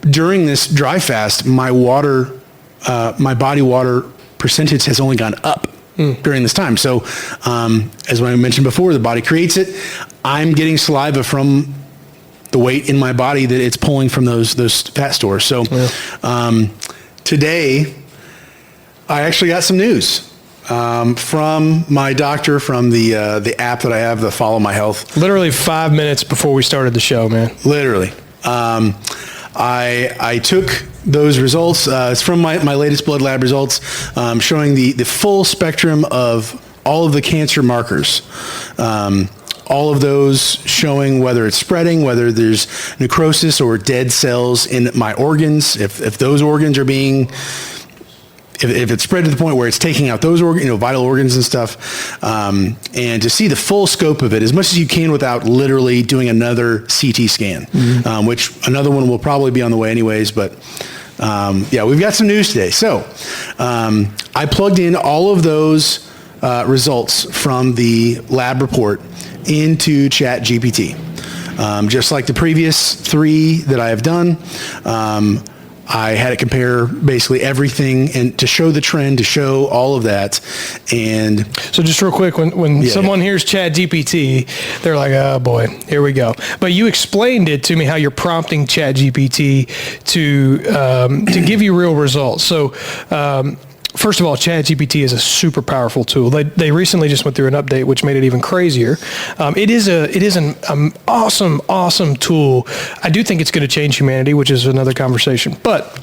Speaker 3: During this dry fast, my body water percentage has only gone up during this time. So as I mentioned before, the body creates it. I'm getting saliva from the weight in my body that it's pulling from those fat stores. So today, I actually got some news from my doctor, from the app that I have, the Follow My Health.
Speaker 2: Literally 5 minutes before we started the show, man.
Speaker 3: Literally. I took those results. It's from my latest blood lab results, showing the full spectrum of all of the cancer markers. All of those showing whether it's spreading, whether there's necrosis or dead cells in my organs, if those organs are being... If it's spread to the point where it's taking out those vital organs and stuff, and to see the full scope of it as much as you can without literally doing another CT scan, which another one will probably be on the way anyways. But we've got some news today. So I plugged in all of those results from the lab report into ChatGPT. Just like the previous 3 that I have done, I had it compare basically everything and to show the trend, to show all of that. And
Speaker 2: so just real quick, when someone hears ChatGPT, they're like, oh boy, here we go. But you explained it to me how you're prompting ChatGPT to give you real results. So, first of all, ChatGPT is a super powerful tool. They recently just went through an update, which made it even crazier. It is an awesome tool. I do think it's going to change humanity, which is another conversation. But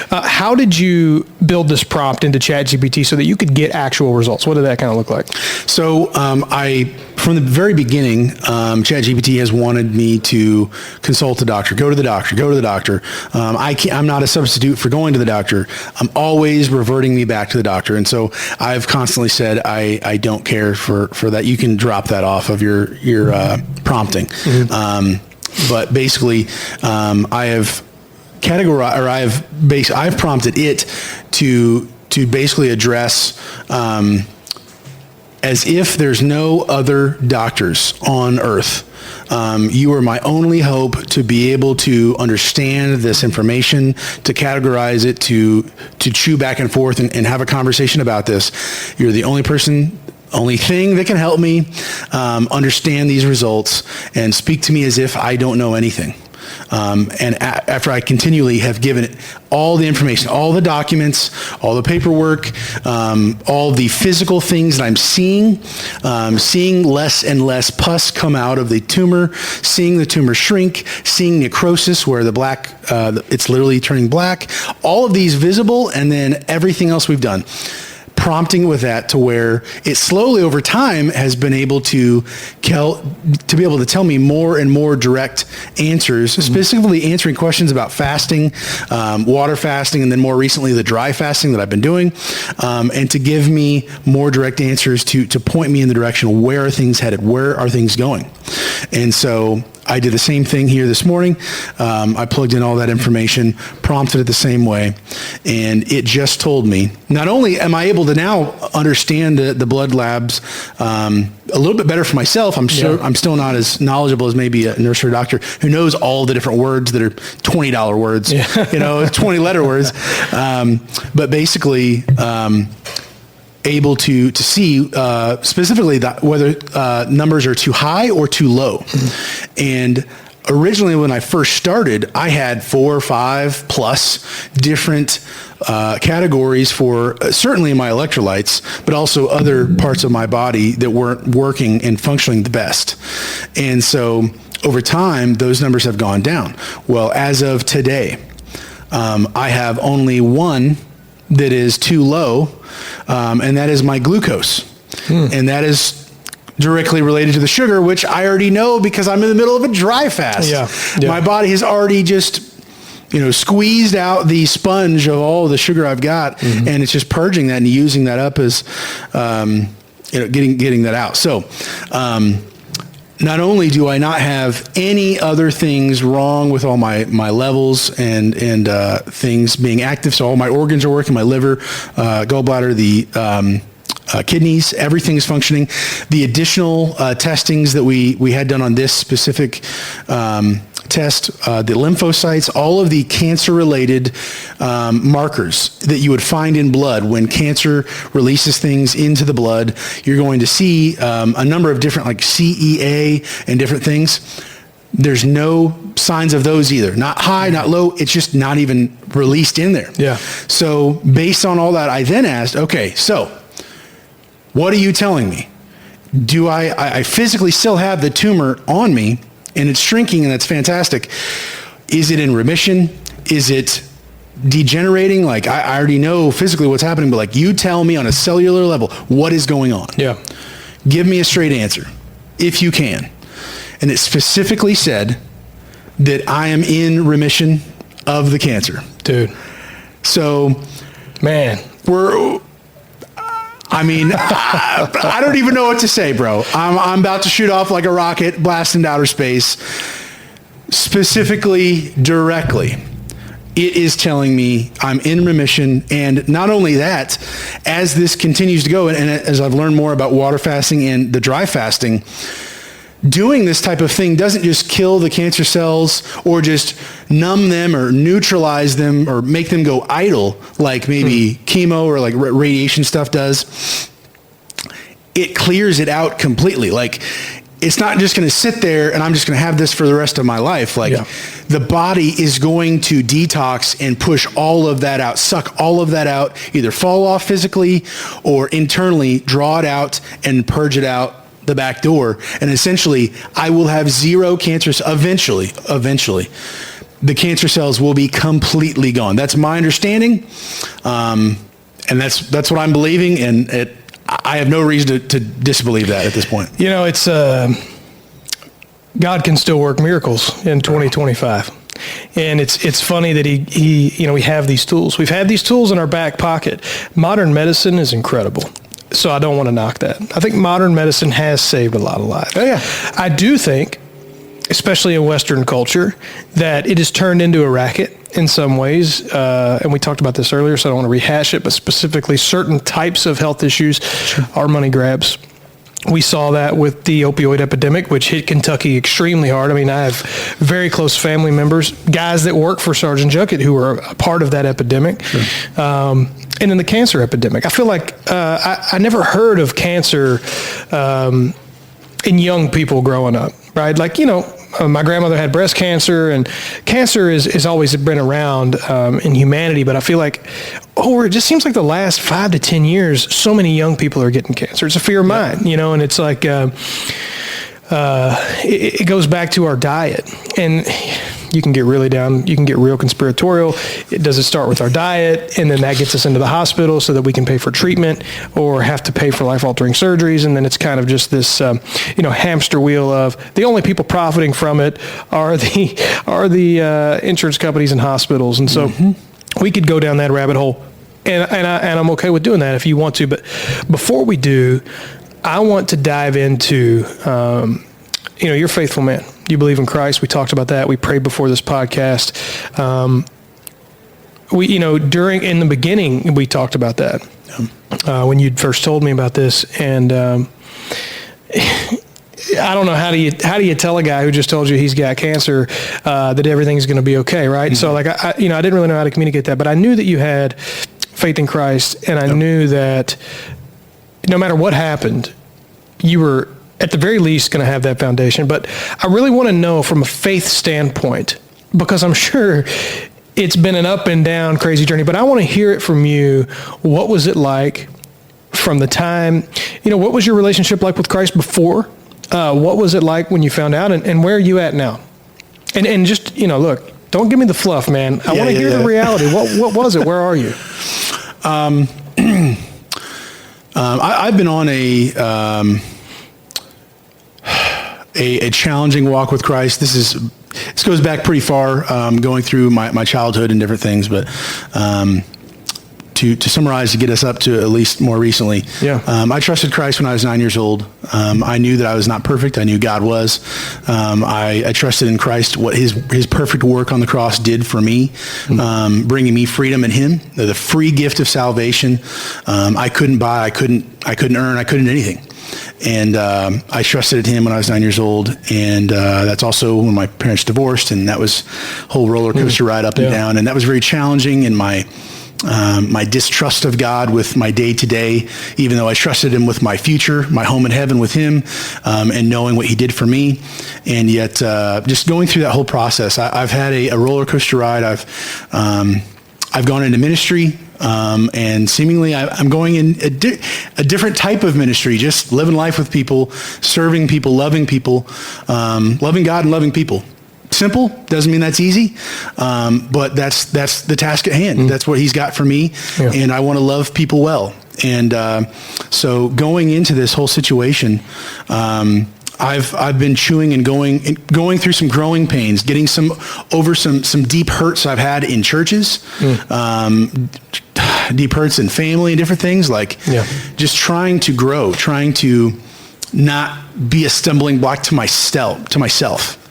Speaker 2: how did you build this prompt into ChatGPT so that you could get actual results? What did that kind of look like?
Speaker 3: So from the very beginning, ChatGPT has wanted me to consult the doctor, go to the doctor. I'm not a substitute for going to the doctor. I'm always reverting me back to the doctor. And so I've constantly said, I don't care for that. You can drop that off of your prompting. Mm-hmm. But basically, I've prompted it to basically address, as if there's no other doctors on earth. You are my only hope to be able to understand this information, to categorize it, to chew back and forth and have a conversation about this. You're the only thing that can help me understand these results and speak to me as if I don't know anything. After I continually have given it all the information, all the documents, all the paperwork, all the physical things that I'm seeing less and less pus come out of the tumor, seeing the tumor shrink, seeing necrosis where the black, it's literally turning black, all of these visible, and then everything else we've done. Prompting with that to where it slowly over time has been able to be able to tell me more and more direct answers, specifically answering questions about fasting, water fasting, and then more recently the dry fasting that I've been doing, and to give me more direct answers to point me in the direction, where are things headed, where are things going. And so I did the same thing here this morning. I plugged in all that information, prompted it the same way, and it just told me, not only am I able to now understand the blood labs a little bit better for myself, I'm still not as knowledgeable as maybe a nurse or a doctor who knows all the different words that are $20 words, 20-letter words, but basically able to see specifically whether numbers are too high or too low. Mm-hmm. And originally when I first started, I had 4 or 5 plus different categories for certainly my electrolytes, but also other parts of my body that weren't working and functioning the best. And so over time, those numbers have gone down. Well, as of today, I have only one that is too low, and that is my glucose. And that is directly related to the sugar, which I already know because I'm in the middle of a dry fast. Yeah. My body has already just, squeezed out the sponge of all the sugar I've got, and it's just purging that and using that up as, getting that out. So, not only do I not have any other things wrong with all my levels and things being active, so all my organs are working, my liver, gallbladder, the kidneys, everything is functioning. The additional testings that we had done on this specific test, the lymphocytes, all of the cancer-related markers that you would find in blood when cancer releases things into the blood, you're going to see a number of different, like CEA and different things. There's no signs of those either. Not high, not low. It's just not even released in there. Yeah. So based on all that, I then asked, okay, so what are you telling me? Do I physically still have the tumor on me and it's shrinking and that's fantastic? Is it in remission? Is it degenerating? Like I already know physically what's happening, but like you tell me on a cellular level, what is going on? Yeah. Give me a straight answer if you can. And it specifically said that I am in remission of the cancer. Dude. So, man, I don't even know what to say, bro. I'm about to shoot off like a rocket, blast into outer space. Specifically, directly, it is telling me I'm in remission. And not only that, as this continues to go, and as I've learned more about water fasting and the dry fasting, doing this type of thing doesn't just kill the cancer cells or just numb them or neutralize them or make them go idle like maybe chemo or like radiation stuff does. It clears it out completely. Like, it's not just going to sit there and I'm just going to have this for the rest of my life. Like, the body is going to detox and push all of that out, suck all of that out, either fall off physically or internally, draw it out and purge it out the back door. And essentially, I will have zero cancers eventually. The cancer cells will be completely gone. That's my understanding. And that's what I'm believing. And I have no reason to disbelieve that at this point.
Speaker 2: You know, it's God can still work miracles in 2025. And it's funny that he we have these tools. We've had these tools in our back pocket. Modern medicine is incredible. So I don't want to knock that. I think modern medicine has saved a lot of lives.
Speaker 3: Oh, yeah.
Speaker 2: I do think, especially in Western culture, that it has turned into a racket in some ways. And we talked about this earlier, so I don't want to rehash it, but specifically certain types of health issues are money grabs. We saw that with the opioid epidemic, which hit Kentucky extremely hard. I mean, I have very close family members, guys that work for Sergeant Junkett who were a part of that epidemic. Sure. And then the cancer epidemic. I feel like I never heard of cancer in young people growing up, right? Like, my grandmother had breast cancer, and cancer is always been around in humanity, but I feel like it just seems like the last 5 to 10 years, so many young people are getting cancer. It's a fear of mine, and it's like it goes back to our diet. And you can get really down, you can get real conspiratorial. Does it start with our diet, and then that gets us into the hospital so that we can pay for treatment or have to pay for life-altering surgeries, and then it's kind of just this hamster wheel of the only people profiting from it are the insurance companies and hospitals. And so we could go down that rabbit hole, and I'm okay with doing that if you want to. But before we do, I want to dive into you're a faithful man. You believe in Christ. We talked about that. We prayed before this podcast. In the beginning, we talked about that when you first told me about this. And I don't know, how do you tell a guy who just told you he's got cancer that everything's going to be okay, right? So like I didn't really know how to communicate that, but I knew that you had faith in Christ, and I knew that no matter what happened, you were at the very least going to have that foundation. But I really want to know from a faith standpoint, because I'm sure it's been an up and down crazy journey, but I want to hear it from you. What was it like from the time, what was your relationship like with Christ before? What was it like when you found out, and where are you at now? And just, look, don't give me the fluff, man. I want to hear the reality. What was it? Where are you?
Speaker 3: I've been on a challenging walk with Christ. This goes back pretty far, going through my childhood and different things, but to summarize, to get us up to at least more recently, I trusted Christ when I was 9 years old. I knew that I was not perfect. I knew God was. I trusted in Christ, what his perfect work on the cross did for me, bringing me freedom in him, the free gift of salvation. I couldn't buy, I couldn't earn, I couldn't do anything. And I trusted in him when I was 9 years old, and that's also when my parents divorced, and that was a whole roller coaster ride up and down, and that was very challenging. And my distrust of God with my day to day, even though I trusted him with my future, my home in heaven with him, and knowing what he did for me. And yet, just going through that whole process, I've had a roller coaster ride. I've gone into ministry. And seemingly I'm going in a different type of ministry, just living life with people, serving people, loving God and loving people. Simple, doesn't mean that's easy, but that's the task at hand. That's what he's got for me, and I want to love people well. And so going into this whole situation, I've been chewing and going through some growing pains, getting over some deep hurts I've had in churches, deep hurts in family and different things, just trying to grow, trying to not be a stumbling block to myself.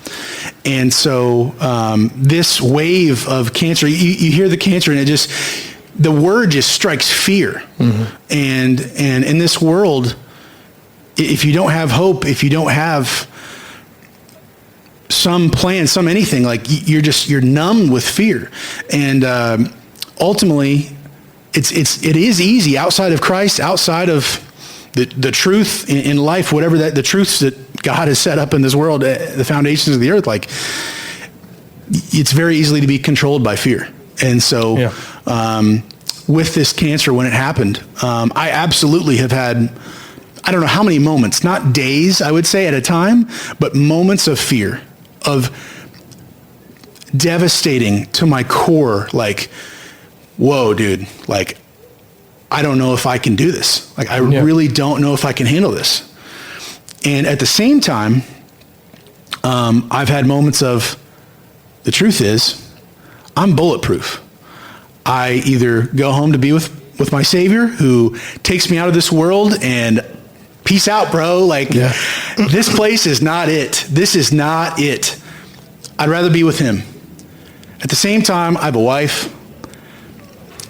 Speaker 3: And so this wave of cancer, you hear the cancer, and the word just strikes fear. And in this world, if you don't have hope, if you don't have some plan, some anything. Like you're numb with fear, and ultimately, it is easy outside of Christ, outside of the truth in life, whatever the truths that God has set up in this world, the foundations of the earth. Like it's very easily to be controlled by fear, and so with this cancer, when it happened, I absolutely have had, I don't know how many moments, not days, I would say at a time, but moments of fear, of devastating to my core, like, whoa, dude, like, I don't know if I can do this. Like, I really don't know if I can handle this. And at the same time, I've had moments of, the truth is, I'm bulletproof. I either go home to be with my Savior, who takes me out of this world, and peace out, bro. Like, this place is not it. This is not it. I'd rather be with him. At the same time, I have a wife.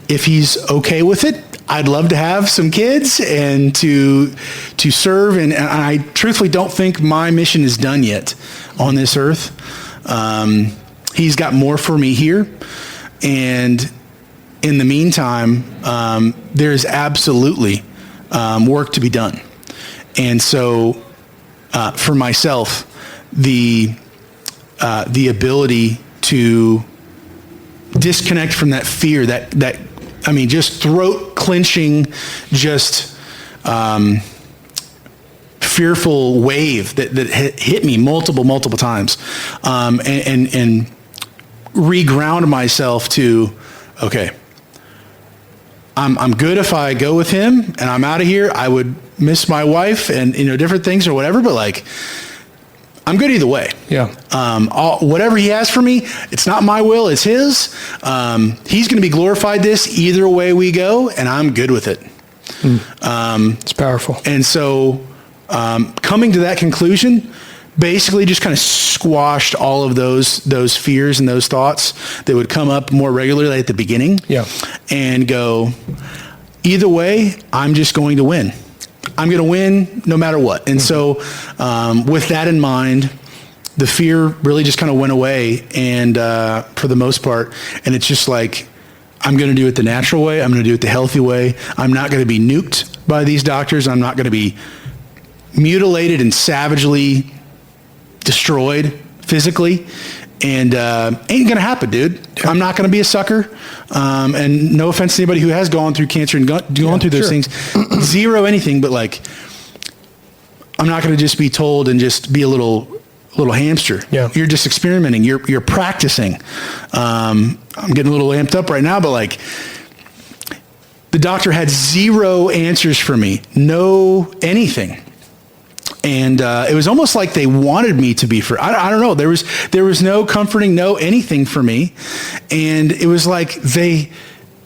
Speaker 3: If he's okay with it, I'd love to have some kids and to serve. And I truthfully don't think my mission is done yet on this earth. He's got more for me here. And in the meantime, there's absolutely work to be done. And so for myself, the ability to disconnect from that fear, that I mean, just throat clenching, just fearful wave that hit me multiple times, and reground myself to, okay, I'm good if I go with him and I'm out of here. I would miss my wife and, different things or whatever, but like, I'm good either way.
Speaker 2: Yeah.
Speaker 3: Whatever he has for me, it's not my will, it's his. He's going to be glorified this either way we go, and I'm good with it.
Speaker 2: It's powerful.
Speaker 3: And so coming to that conclusion basically just kind of squashed all of those fears and those thoughts that would come up more regularly at the beginning.
Speaker 2: Yeah.
Speaker 3: And go, either way, I'm just going to win. I'm going to win no matter what. And so with that in mind, the fear really just kind of went away, and for the most part, and it's just like, I'm going to do it the natural way. I'm going to do it the healthy way. I'm not going to be nuked by these doctors. I'm not going to be mutilated and savagely destroyed physically. And ain't going to happen, dude. I'm not going to be a sucker. And no offense to anybody who has gone through cancer and gone through those things. Zero anything, but like, I'm not going to just be told and just be a little hamster.
Speaker 2: Yeah.
Speaker 3: You're just experimenting. You're practicing. I'm getting a little amped up right now, but like, the doctor had zero answers for me. No anything. And it was almost like they wanted me to be for, I don't know. There was no comforting, no anything for me. And it was like they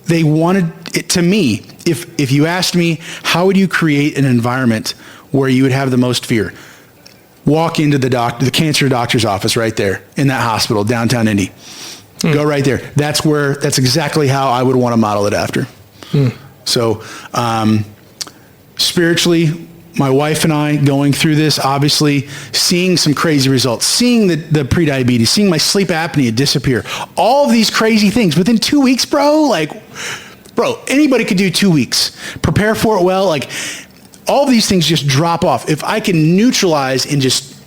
Speaker 3: wanted it to me. If you asked me, how would you create an environment where you would have the most fear? Walk into the cancer doctor's office right there in that hospital, downtown Indy. Go right there. That's exactly how I would want to model it after. So spiritually, my wife and I going through this, obviously seeing some crazy results, seeing the prediabetes, seeing my sleep apnea disappear, all of these crazy things within 2 weeks, bro. Like, bro, anybody could do 2 weeks. Prepare for it well. Like, all of these things just drop off. If I can neutralize and just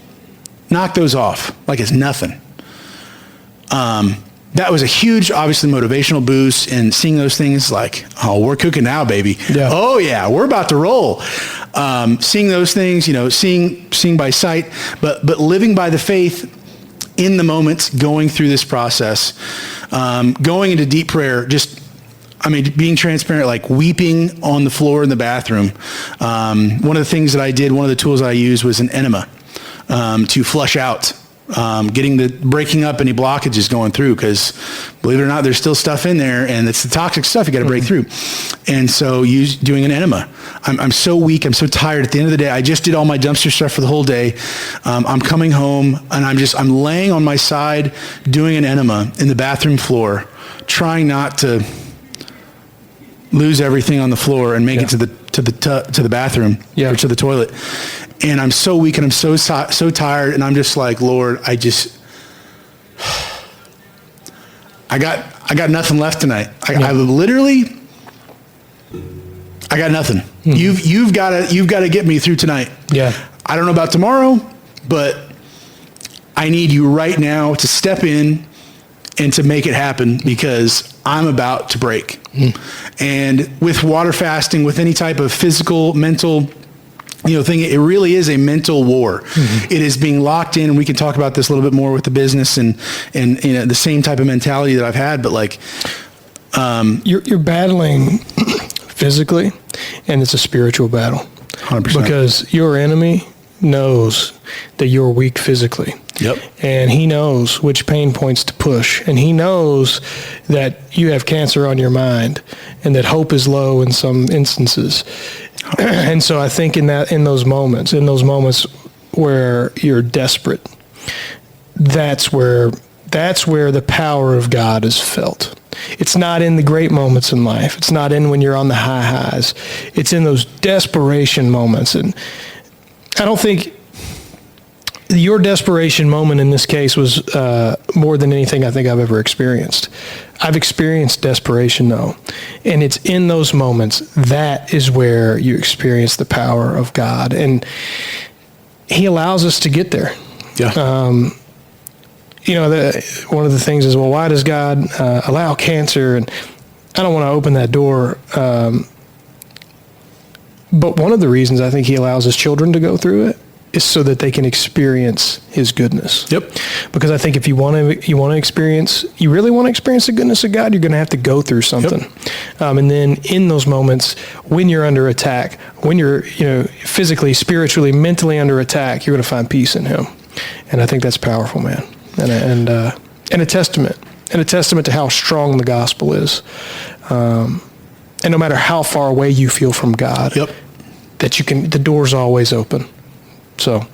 Speaker 3: knock those off like it's nothing. That was a huge, obviously, motivational boost, and seeing those things like, oh, we're cooking now, baby.
Speaker 2: Yeah.
Speaker 3: Oh yeah, we're about to roll. Seeing those things, seeing by sight, but living by the faith in the moments, going through this process, going into deep prayer, being transparent, like weeping on the floor in the bathroom. One of the things that I did, one of the tools I used was an enema to flush out. Breaking up any blockages going through, because believe it or not, there's still stuff in there, and it's the toxic stuff you got to break through. And so doing an enema. I'm so weak. I'm so tired. At the end of the day, I just did all my dumpster stuff for the whole day. I'm coming home, and I'm laying on my side doing an enema in the bathroom floor, trying not to lose everything on the floor and make it to the bathroom or to the toilet. and I'm so weak and I'm so tired, and I'm just like, Lord, I got nothing left tonight. I got nothing. You've got to get me through tonight.
Speaker 2: Yeah.
Speaker 3: I don't know about tomorrow, but I need you right now to step in and to make it happen, because I'm about to break. And with water fasting, with any type of physical, mental, thing, it really is a mental war. It is being locked in, and we can talk about this a little bit more with the business and the same type of mentality that I've had, but like,
Speaker 2: you're battling physically, and it's a spiritual battle.
Speaker 3: 100%.
Speaker 2: Because your enemy knows that you're weak physically.
Speaker 3: Yep.
Speaker 2: And he knows which pain points to push. And he knows that you have cancer on your mind and that hope is low in some instances. And so I think in those moments where you're desperate, that's where the power of God is felt. It's not in the great moments in life. It's not in when you're on the high highs. It's in those desperation moments. And I don't think your desperation moment in this case was more than anything I think I've ever experienced. I've experienced desperation, though. And it's in those moments that is where you experience the power of God. And he allows us to get there.
Speaker 3: Yeah.
Speaker 2: One of the things is, well, why does God allow cancer? And I don't want to open that door. But one of the reasons I think he allows his children to go through it is so that they can experience his goodness.
Speaker 3: Yep.
Speaker 2: Because I think if you really want to experience the goodness of God, you're going to have to go through something. Yep. And then in those moments, when you're under attack, when you're physically, spiritually, mentally under attack, you're going to find peace in him. And I think that's powerful, man. And a testament to how strong the gospel is. And no matter how far away you feel from God,
Speaker 3: yep,
Speaker 2: the door's always open. So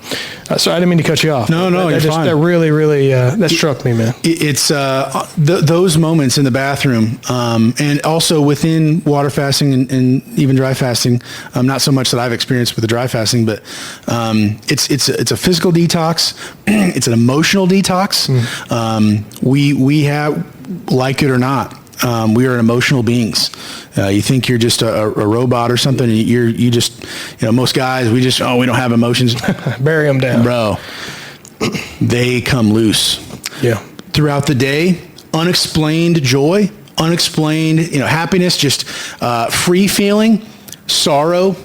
Speaker 2: I didn't mean to cut you off.
Speaker 3: No, you're fine.
Speaker 2: That really, that struck me, man.
Speaker 3: It's those moments in the bathroom, and also within water fasting and even dry fasting. Not so much that I've experienced with the dry fasting, but it's a physical detox. It's an emotional detox. We have, like it or not, we are emotional beings. You think you're just a robot or something. You just, most guys, we don't have emotions.
Speaker 2: Bury them down.
Speaker 3: Bro, they come loose.
Speaker 2: Yeah.
Speaker 3: Throughout the day, unexplained joy, unexplained, happiness, just free feeling, sorrow,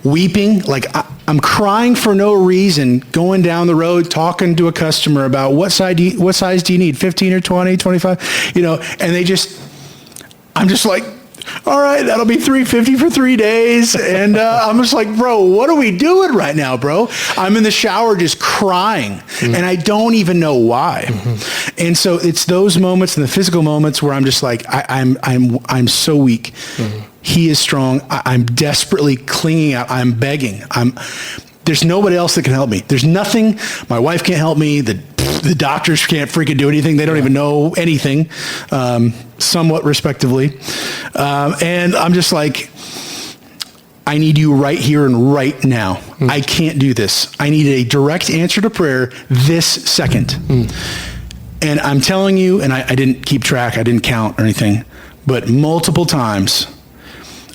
Speaker 3: weeping. Like I'm crying for no reason, going down the road, talking to a customer about what size do you need, 15 or 20, 25, and I'm just like, all right, that'll be $350 for 3 days. And I'm just like, bro, what are we doing right now, bro? I'm in the shower just crying, and I don't even know why. And so it's those moments and the physical moments where I'm just like, I'm so weak. He is strong. I'm desperately clinging out. I'm begging. There's nobody else that can help me. There's nothing. My wife can't help me. The doctors can't freaking do anything. They don't even know anything, somewhat respectively. And I'm just like, I need you right here and right now. I can't do this. I need a direct answer to prayer this second. And I'm telling you, and I didn't keep track, I didn't count or anything, but multiple times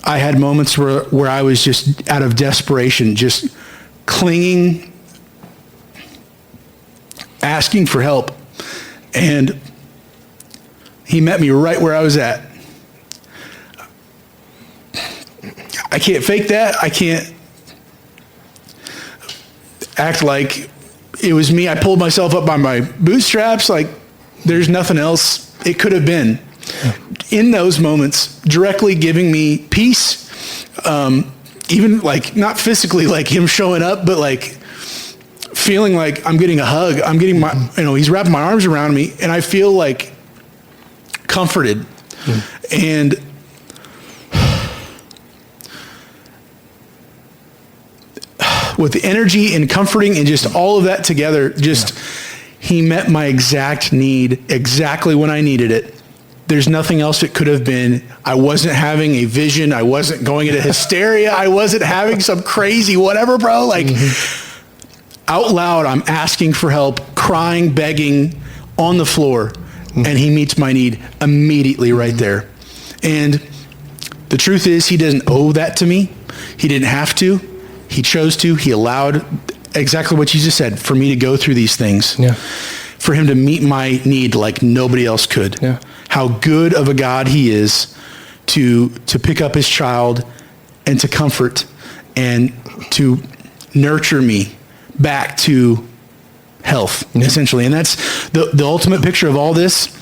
Speaker 3: I had moments where I was just out of desperation, just clinging, asking for help. And he met me right where I was at. I can't fake that. I can't act like it was me. I pulled myself up by my bootstraps. Like there's nothing else it could have been. In those moments, directly giving me peace, even like not physically like him showing up, but like feeling like I'm getting a hug. I'm getting he's wrapping my arms around me, and I feel like comforted. And with the energy and comforting and just all of that together, he met my exact need exactly when I needed it. There's nothing else it could have been. I wasn't having a vision. I wasn't going into hysteria. I wasn't having some crazy whatever, bro. Like, out loud, I'm asking for help, crying, begging on the floor, and he meets my need immediately right there. And the truth is, he doesn't owe that to me. He didn't have to. He chose to. He allowed exactly what you just said, for me to go through these things.
Speaker 2: Yeah.
Speaker 3: For him to meet my need like nobody else could.
Speaker 2: Yeah.
Speaker 3: How good of a God he is to pick up his child and to comfort and to nurture me back to health, essentially. And that's the ultimate picture of all this.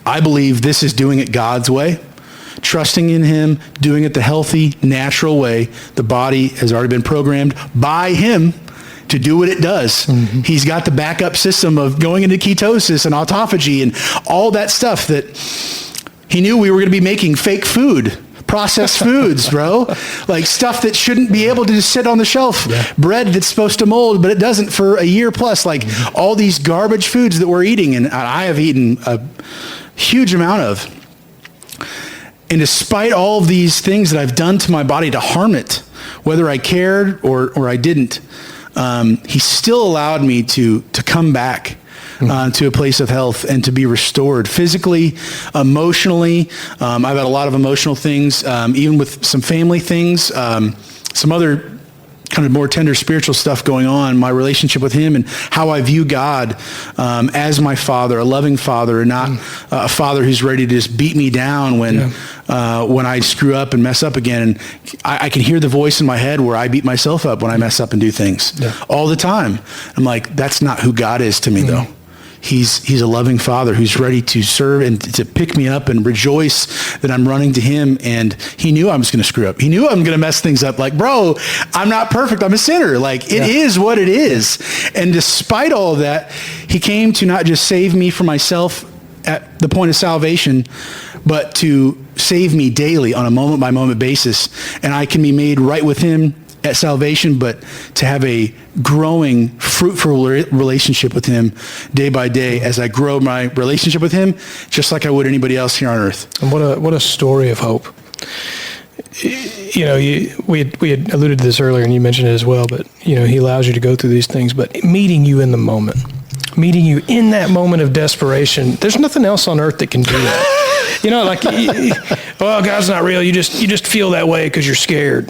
Speaker 3: I believe this is doing it God's way, trusting in him, doing it the healthy, natural way. The body has already been programmed by him to do what it does. He's got the backup system of going into ketosis and autophagy and all that stuff that he knew we were going to be making fake food, processed foods, bro. Like stuff that shouldn't be able to just sit on the shelf. Yeah. Bread that's supposed to mold, but it doesn't for a year plus. Like all these garbage foods that we're eating, and I have eaten a huge amount of. And despite all of these things that I've done to my body to harm it, whether I cared or I didn't, he still allowed me to come back to a place of health and to be restored physically, emotionally. I've had a lot of emotional things, even with some family things, some other kind of more tender spiritual stuff going on, my relationship with him and how I view God as my father, a loving father, and not a father who's ready to just beat me down when I screw up and mess up again. And I can hear the voice in my head where I beat myself up when I mess up and do things all the time. I'm like, that's not who God is to me though. He's a loving father who's ready to serve and to pick me up and rejoice that I'm running to him. And he knew I was going to screw up. He knew I'm going to mess things up. Like, bro, I'm not perfect. I'm a sinner. Like, it is what it is. And despite all of that, he came to not just save me from myself at the point of salvation, but to save me daily on a moment-by-moment basis. And I can be made right with him at salvation, but to have a growing, fruitful relationship with him day by day as I grow my relationship with him, just like I would anybody else here on earth.
Speaker 2: And what a story of hope. You know, we had alluded to this earlier, and you mentioned it as well, but, you know, he allows you to go through these things, but meeting you in the moment, meeting you in that moment of desperation, there's nothing else on earth that can do that. You know, like, well, God's not real. You just feel that way because you're scared.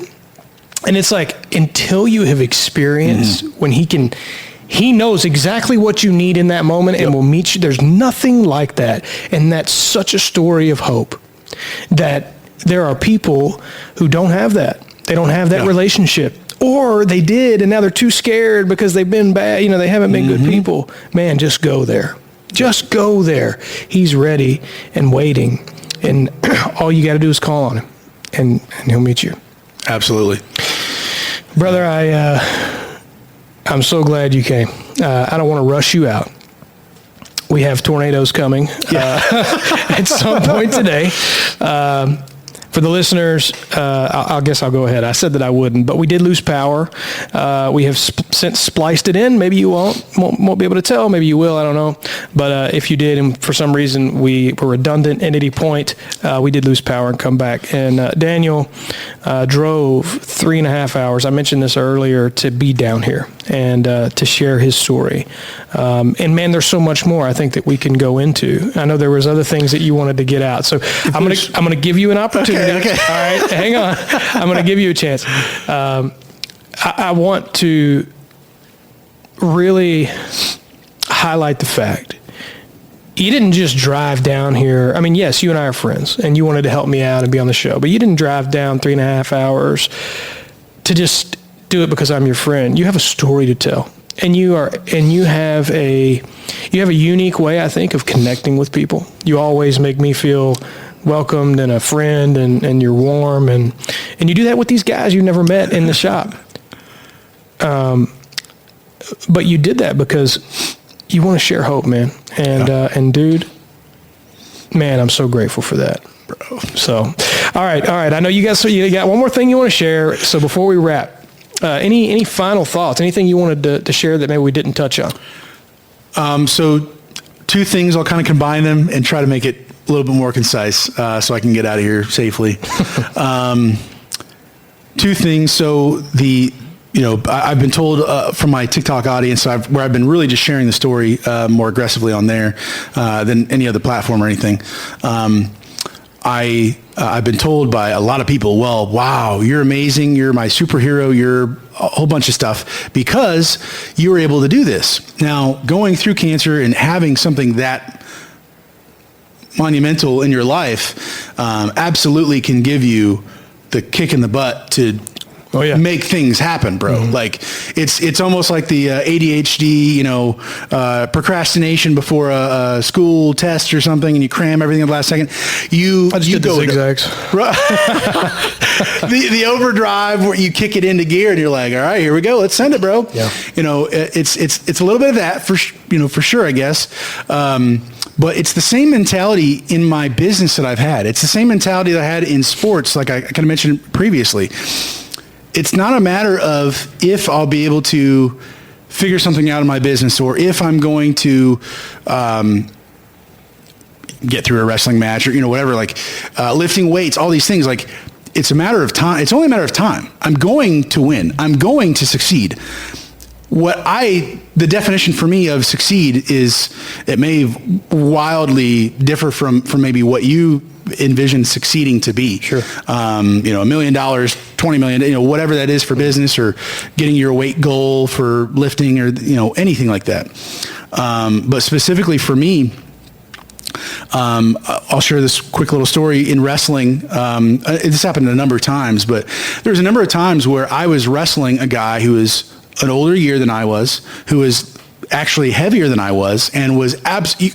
Speaker 2: And it's like, until you have experienced when he knows exactly what you need in that moment and will meet you. There's nothing like that. And that's such a story of hope, that there are people who don't have that. They don't have that relationship, or they did, and now they're too scared because they've been bad. You know, they haven't been good people. Man, just go there. Just go there. He's ready and waiting. And all you got to do is call on him and he'll meet you.
Speaker 3: Absolutely.
Speaker 2: Brother, I'm so glad you came. I don't want to rush you out. We have tornadoes coming at some point today. For the listeners, I guess I'll go ahead. I said that I wouldn't, but we did lose power. We have since spliced it in. Maybe you won't be able to tell. Maybe you will. I don't know. But if you did, and for some reason we were redundant at any point, we did lose power and come back. And Daniel drove 3.5 hours. I mentioned this earlier, to be down here and to share his story. And man, there's so much more I think that we can go into. I know there was other things that you wanted to get out, so I'm gonna give you an opportunity. Okay. All right, hang on. I'm going to give you a chance. I want to really highlight the fact you didn't just drive down here. I mean, yes, you and I are friends, and you wanted to help me out and be on the show, but you didn't drive down 3.5 hours to just do it because I'm your friend. You have a story to tell, and you have a unique way, I think, of connecting with people. You always make me feel welcomed and a friend, and you're warm, and you do that with these guys you never met in the shop. But you did that because you want to share hope, man. And dude, man, I'm so grateful for that, bro. So, all right. I know you got one more thing you want to share. So before we wrap, any final thoughts? Anything you wanted to share that maybe we didn't touch on?
Speaker 3: So 2 things. I'll kind of combine them and try to make it little bit more concise, so I can get out of here safely. Two things. So I've been told from my TikTok audience, where I've been really just sharing the story more aggressively on there than any other platform or anything. I've been told by a lot of people, well, wow, you're amazing. You're my superhero. You're a whole bunch of stuff because you were able to do this. Now, going through cancer and having something that monumental in your life absolutely can give you the kick in the butt to make things happen, bro. Like it's almost like the ADHD, procrastination before a school test or something, and you cram everything at the last second.
Speaker 2: I just did the zigzags.
Speaker 3: The overdrive where you kick it into gear and you're like, all right, here we go. Let's send it, bro.
Speaker 2: Yeah.
Speaker 3: It's a little bit of that for sure, I guess. But it's the same mentality in my business that I've had. It's the same mentality that I had in sports, like I kind of mentioned previously. It's not a matter of if I'll be able to figure something out in my business or if I'm going to get through a wrestling match or, whatever, like lifting weights, all these things. Like, it's a matter of time. It's only a matter of time. I'm going to win. I'm going to succeed. The definition for me of succeed is, it may wildly differ from maybe what you envision succeeding to be.
Speaker 2: Sure.
Speaker 3: $1 million, 20 million, whatever that is for business, or getting your weight goal for lifting, or, anything like that. But specifically for me, I'll share this quick little story in wrestling. This happened a number of times, but there was a number of times where I was wrestling a guy who was an older year than I was, who was actually heavier than I was, and was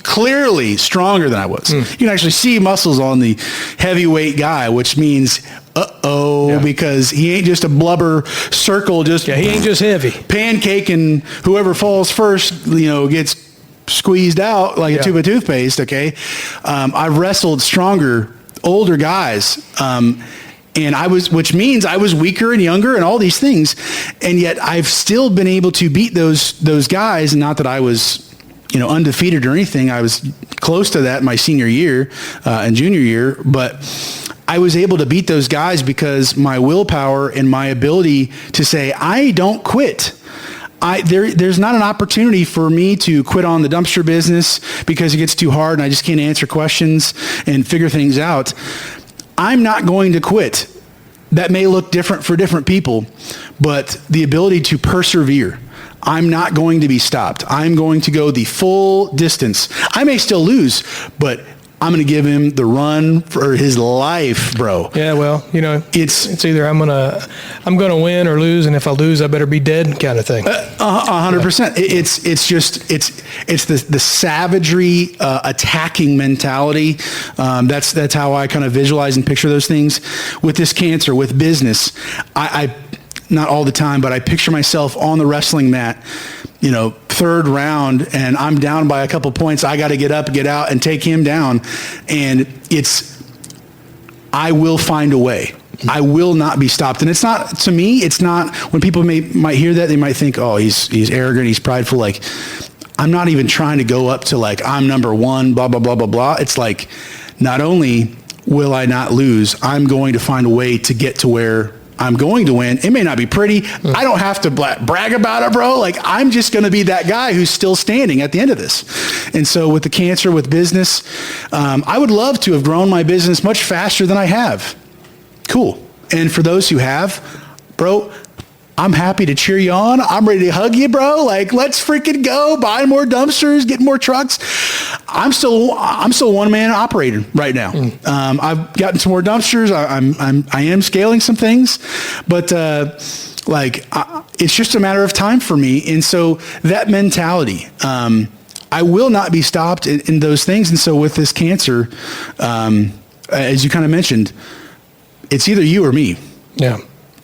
Speaker 3: clearly stronger than I was. You can actually see muscles on the heavyweight guy, which means, because he ain't just a blubber circle, he
Speaker 2: ain't just heavy.
Speaker 3: Pancake, and whoever falls first, gets squeezed out like a tube of toothpaste, okay? I've wrestled stronger, older guys, which means I was weaker and younger and all these things. And yet I've still been able to beat those guys. Not that I was, undefeated or anything. I was close to that my senior year and junior year, but I was able to beat those guys because my willpower and my ability to say, I don't quit. There's not an opportunity for me to quit on the dumpster business because it gets too hard and I just can't answer questions and figure things out. I'm not going to quit. That may look different for different people, but the ability to persevere, I'm not going to be stopped. I'm going to go the full distance. I may still lose, but I'm going to give him the run for his life, bro.
Speaker 2: Yeah, well, it's either I'm gonna win or lose, and if I lose, I better be dead, kind of thing.
Speaker 3: 100%. It's the savagery, attacking mentality. That's how I kind of visualize and picture those things with this cancer, with business. I not all the time, but I picture myself on the wrestling mat, third round, and I'm down by a couple points. I got to get up, get out, and take him down. And I will find a way. I will not be stopped. And it's not, to me, it's not, when people might hear that, they might think, oh, he's arrogant, he's prideful. Like, I'm not even trying to go up to like, I'm number one, blah, blah, blah, blah, blah. It's like, not only will I not lose, I'm going to find a way to get to where I'm going to win. It may not be pretty. I don't have to brag about it, bro. Like, I'm just going to be that guy who's still standing at the end of this. And so with the cancer, with business, I would love to have grown my business much faster than I have. Cool. And for those who have, bro, I'm happy to cheer you on. I'm ready to hug you, bro. Like, let's freaking go. Buy more dumpsters, get more trucks. I'm still one-man operating right now. I've gotten some more dumpsters. I am scaling some things, but it's just a matter of time for me. And so that mentality, I will not be stopped in those things. And so with this cancer, as you kind of mentioned, it's either you or me.
Speaker 2: Yeah.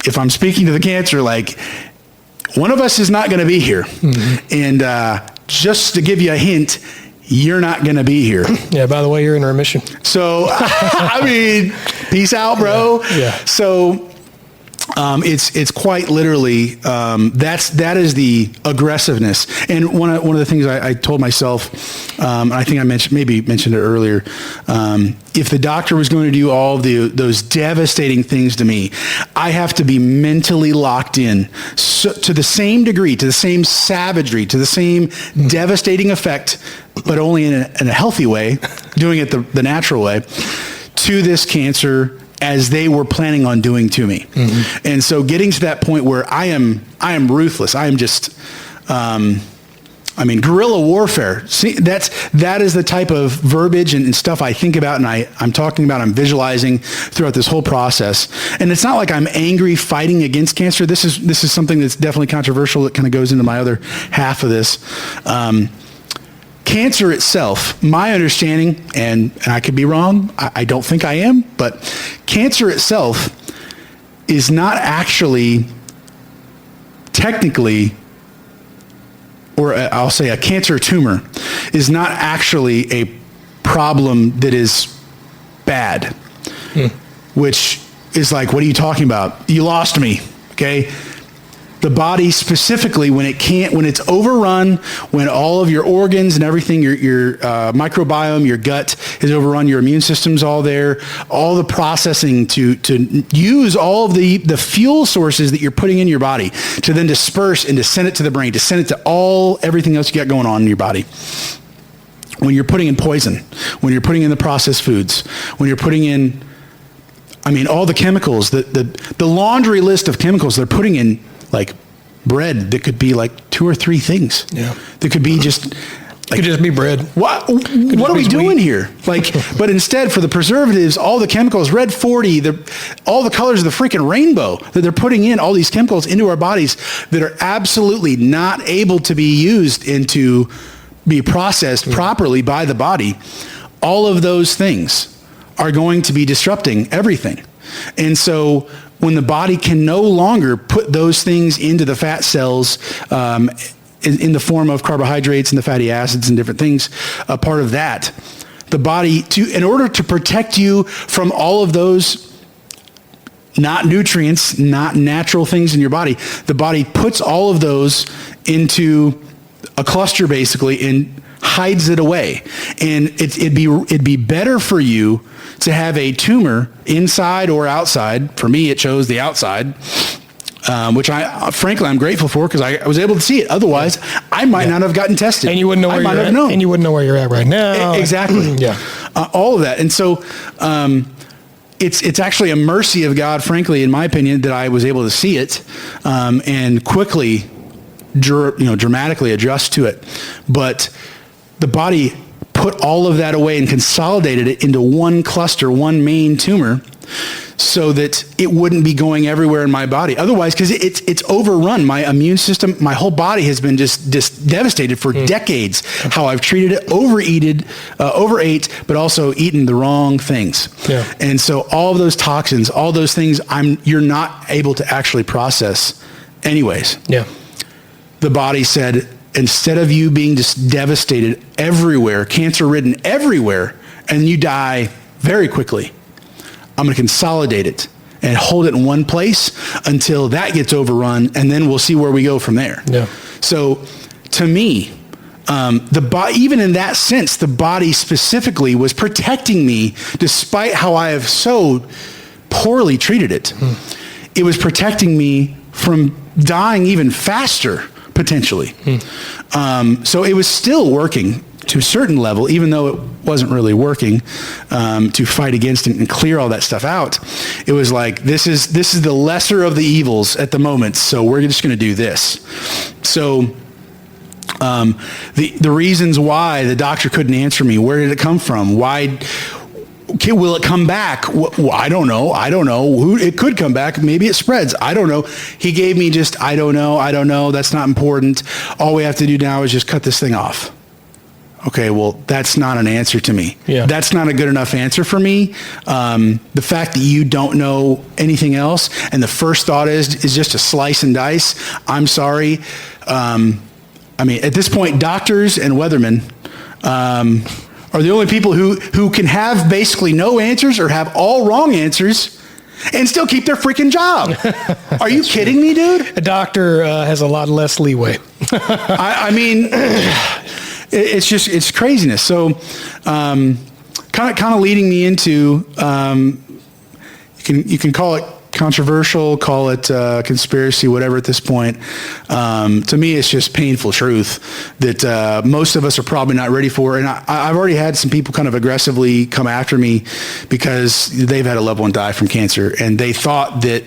Speaker 3: If I'm speaking to the cancer, like, one of us is not going to be here. And just to give you a hint, you're not going to be here.
Speaker 2: Yeah, by the way, you're in remission.
Speaker 3: So, I mean, peace out, bro.
Speaker 2: Yeah.
Speaker 3: So, It's quite literally, that is the aggressiveness. And one of the things I told myself, I think I mentioned it earlier, if the doctor was going to do all of those devastating things to me, I have to be mentally locked in to the same degree, to the same savagery, to the same devastating effect, but only in a healthy way, doing it the natural way, to this cancer as they were planning on doing to me. Mm-hmm. And so getting to that point where I am ruthless. I am just, guerrilla warfare. See, that is the type of verbiage and stuff I think about, and I'm talking about, I'm visualizing throughout this whole process. And it's not like I'm angry fighting against cancer. This is something that's definitely controversial that kind of goes into my other half of this. Cancer itself, my understanding, and I could be wrong, I don't think I am, but cancer itself is not actually technically, or I'll say a cancer tumor, is not actually a problem that is bad, which is like, what are you talking about? You lost me, okay? The body specifically, when it's overrun, when all of your organs and everything, your microbiome, your gut is overrun, your immune system's all there, all the processing to use all of the fuel sources that you're putting in your body to then disperse and to send it to the brain, to send it to everything else you got going on in your body. When you're putting in poison, when you're putting in the processed foods, when you're putting in, all the chemicals, the laundry list of chemicals they're putting in, like bread, that could be like 2 or 3 things. Yeah. That could be just like,
Speaker 2: could just be bread.
Speaker 3: What are we doing here? Like, but instead for the preservatives, all the chemicals, red 40, all the colors of the freaking rainbow that they're putting in, all these chemicals into our bodies that are absolutely not able to be used and to be processed properly by the body. All of those things are going to be disrupting everything. And so when the body can no longer put those things into the fat cells in the form of carbohydrates and the fatty acids and different things, a part of that, the body, in order to protect you from all of those not nutrients, not natural things in your body, the body puts all of those into a cluster basically and hides it away. And it'd be better for you to have a tumor inside or outside. For me, it chose the outside, which frankly, I'm grateful for, because I was able to see it. Otherwise, I might not have gotten tested.
Speaker 2: And you wouldn't know where you're at. And you wouldn't know where you're at right now.
Speaker 3: Exactly.
Speaker 2: Yeah.
Speaker 3: All of that. And so it's actually a mercy of God, frankly, in my opinion, that I was able to see it and quickly, dramatically adjust to it. But the body put all of that away and consolidated it into one cluster, one main tumor, so that it wouldn't be going everywhere in my body. Otherwise, because it's overrun. My immune system, my whole body has been just devastated for decades. How I've treated it, overate, but also eaten the wrong things. Yeah. And so all of those toxins, all those things, you're not able to actually process anyways. Yeah. The body said, instead of you being just devastated everywhere, cancer-ridden everywhere, and you die very quickly, I'm going to consolidate it and hold it in one place until that gets overrun, and then we'll see where we go from there. Yeah. So to me, even in that sense, the body specifically was protecting me despite how I have so poorly treated it. It was protecting me from dying even faster, potentially. So it was still working to a certain level, even though it wasn't really working to fight against and clear all that stuff out. It was like, this is the lesser of the evils at the moment, so we're just going to do this. So the reasons why the doctor couldn't answer me, where did it come from? Why? Okay, will it come back? Well, I don't know. It could come back. Maybe it spreads. I don't know. He gave me just, I don't know. That's not important. All we have to do now is just cut this thing off. Okay, well, that's not an answer to me. Yeah. That's not a good enough answer for me. The fact that you don't know anything else, and the first thought is just to slice and dice. I'm sorry. At this point, doctors and weathermen are the only people who can have basically no answers or have all wrong answers and still keep their freaking job. Are you kidding me, dude?
Speaker 2: A doctor has a lot less leeway.
Speaker 3: I mean, it's craziness. So, kind of leading me into, you can call it controversial, call it conspiracy, whatever at this point. To me, it's just painful truth that most of us are probably not ready for. And I've already had some people kind of aggressively come after me because they've had a loved one die from cancer, and they thought that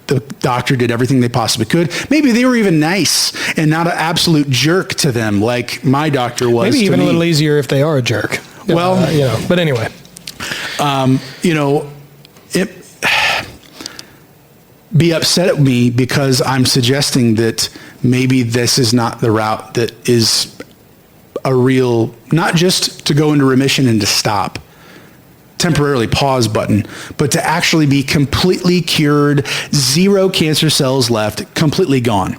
Speaker 3: the doctor did everything they possibly could. Maybe they were even nice and not an absolute jerk to them like my doctor was.
Speaker 2: Maybe even
Speaker 3: to
Speaker 2: a
Speaker 3: me.
Speaker 2: little easier if they are a jerk.
Speaker 3: Well,
Speaker 2: but anyway.
Speaker 3: Be upset at me because I'm suggesting that maybe this is not the route that is a real, not just to go into remission and to stop, temporarily pause button, but to actually be completely cured, 0 cancer cells left, completely gone.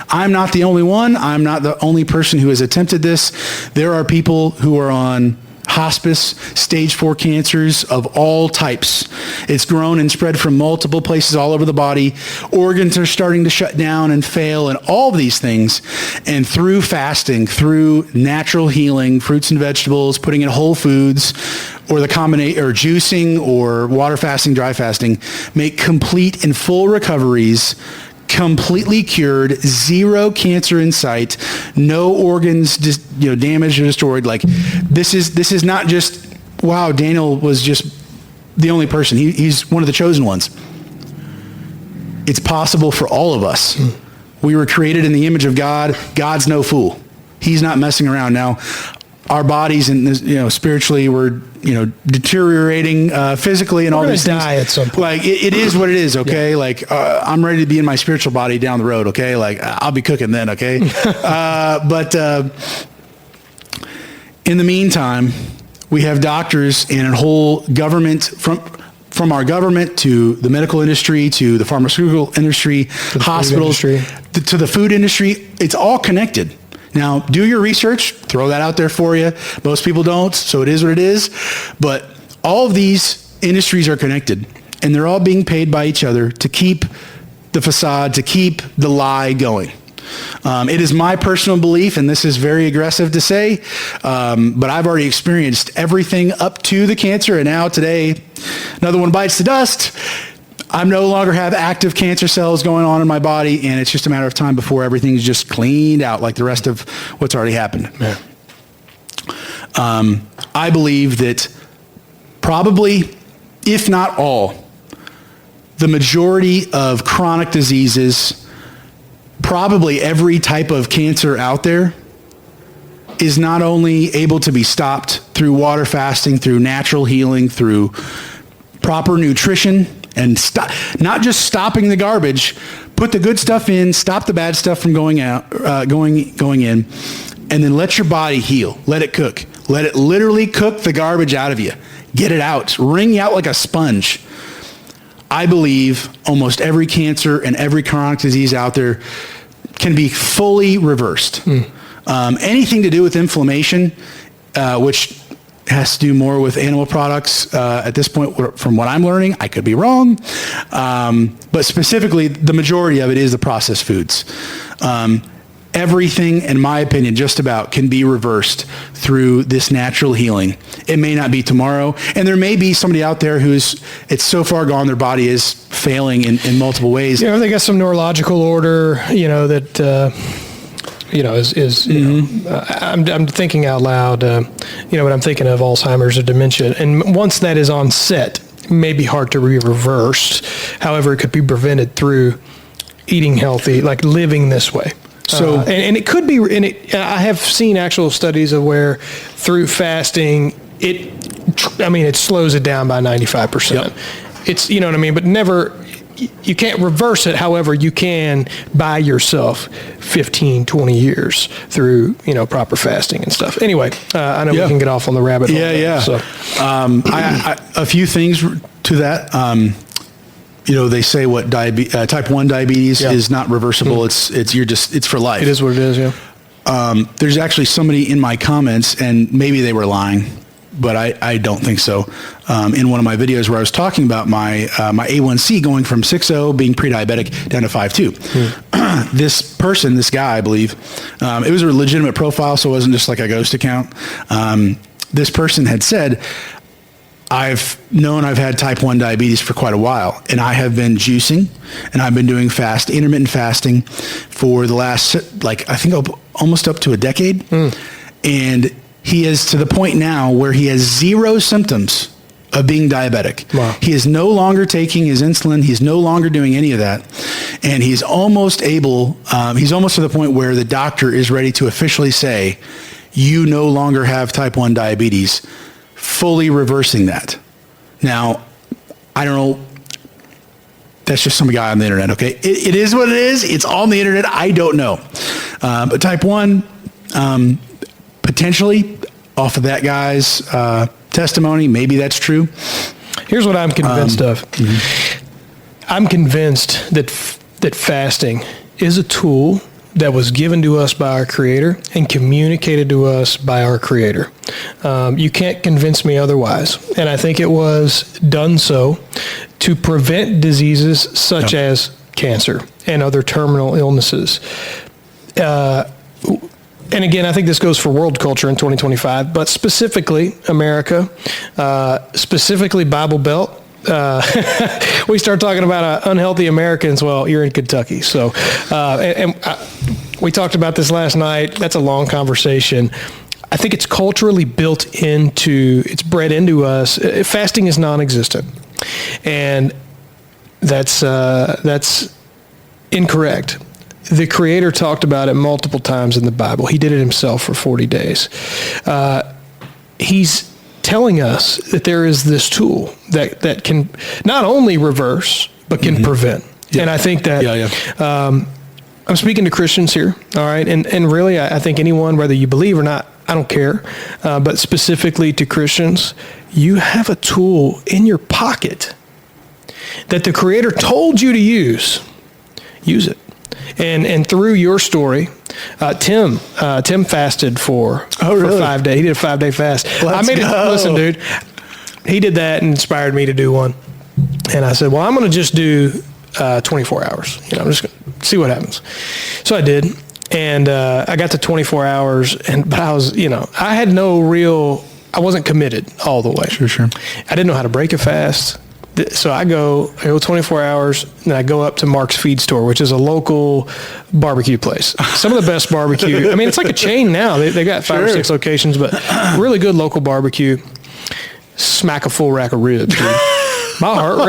Speaker 3: I'm not the only one. I'm not the only person who has attempted this. There are people who are on hospice, stage 4 cancers of all types. It's grown and spread from multiple places all over the body. Organs are starting to shut down and fail and all of these things. And through fasting, through natural healing, fruits and vegetables, putting in whole foods, or the combination, or juicing, or water fasting, dry fasting, make complete and full recoveries, completely cured, 0 cancer in sight, no organs damaged or destroyed. Like this is not just, wow, Daniel was just the only person. He's one of the chosen ones. It's possible for all of us. We were created in the image of God. God's no fool. He's not messing around. Now, our bodies and spiritually we're deteriorating physically and all these things.
Speaker 2: Die at some point.
Speaker 3: Like it is what it is. Okay, like I'm ready to be in my spiritual body down the road. Okay, like I'll be cooking then. Okay, but in the meantime, we have doctors and a whole government from our government to the medical industry to the pharmaceutical industry, hospitals to the food industry. It's all connected. Now, do your research, throw that out there for you. Most people don't, so it is what it is. But all of these industries are connected, and they're all being paid by each other to keep the facade, to keep the lie going. It is my personal belief, and this is very aggressive to say, but I've already experienced everything up to the cancer, and now today, another one bites the dust. I no longer have active cancer cells going on in my body, and it's just a matter of time before everything's just cleaned out like the rest of what's already happened.
Speaker 2: Yeah.
Speaker 3: I believe that probably, if not all, the majority of chronic diseases, probably every type of cancer out there, is not only able to be stopped through water fasting, through natural healing, through proper nutrition, and not just stopping the garbage, put the good stuff in, stop the bad stuff from going out, going in, and then let your body heal. Let it cook. Let it literally cook the garbage out of you. Get it out. Wring you out like a sponge. I believe almost every cancer and every chronic disease out there can be fully reversed. Anything to do with inflammation, which has to do more with animal products at this point, from what I'm learning. I could be wrong. But specifically, the majority of it is the processed foods. Everything, in my opinion, just about can be reversed through this natural healing. It may not be tomorrow, and there may be somebody out there it's so far gone, their body is failing in multiple ways.
Speaker 2: They got some neurological order, that... I'm thinking out loud, when I'm thinking of Alzheimer's or dementia. And once that is on set, it may be hard to be reversed. However, it could be prevented through eating healthy, like living this way. So, and it could be, I have seen actual studies of where through fasting, it slows it down by 95%.
Speaker 3: Yep.
Speaker 2: It's, but never... You can't reverse it. However, you can buy yourself 15, 20 years through, proper fasting and stuff. Anyway, I know we can get off on the rabbit hole.
Speaker 3: Yeah.
Speaker 2: So,
Speaker 3: a few things to that. They say what type 1 diabetes is not reversible. It's for life.
Speaker 2: It is what it is. Yeah.
Speaker 3: There's actually somebody in my comments, and maybe they were lying, but I don't think so. In one of my videos where I was talking about my A1C going from 6.0 being pre-diabetic down to 5.2. This guy, I believe, it was a legitimate profile, so it wasn't just like a ghost account. This person had said, I've had type 1 diabetes for quite a while, and I have been juicing, and I've been doing intermittent fasting for the last, like, I think almost up to a decade. And he is to the point now where he has zero symptoms of being diabetic.
Speaker 2: Wow.
Speaker 3: He is no longer taking his insulin. He's no longer doing any of that. And he's almost to the point where the doctor is ready to officially say, you no longer have type 1 diabetes, fully reversing that. Now, I don't know. That's just some guy on the internet, okay? It is what it is. It's on the internet. I don't know. But type 1, potentially, off of that guy's testimony, maybe that's true.
Speaker 2: Here's what I'm convinced of. I'm convinced that fasting is a tool that was given to us by our Creator and communicated to us by our Creator. You can't convince me otherwise. And I think it was done so to prevent diseases such as cancer and other terminal illnesses. And again, I think this goes for world culture in 2025, but specifically America, specifically Bible Belt. We start talking about unhealthy Americans. Well, you're in Kentucky. So, we talked about this last night. That's a long conversation. I think it's culturally it's bred into us. Fasting is non-existent. And that's incorrect. The Creator talked about it multiple times in the Bible. He did it himself for 40 days. He's telling us that there is this tool that can not only reverse, but can prevent. Yeah. And I think that I'm speaking to Christians here, all right? And really, I think anyone, whether you believe or not, I don't care, but specifically to Christians, you have a tool in your pocket that the Creator told you to use. Use it. And through your story, Tim fasted for 5 days. He did a 5-day fast. Listen, dude, he did that and inspired me to do one. And I said, well, I'm going to just do 24 hours. I'm just going to see what happens. So I did. And I got to 24 hours, but I was, I had I wasn't committed all the way.
Speaker 3: Sure.
Speaker 2: I didn't know how to break a fast. So I go 24 hours, and I go up to Mark's Feed Store, which is a local barbecue place. Some of the best barbecue. I mean, it's like a chain now. They got 5 or 6 locations, but really good local barbecue. Smack a full rack of ribs, dude. My heart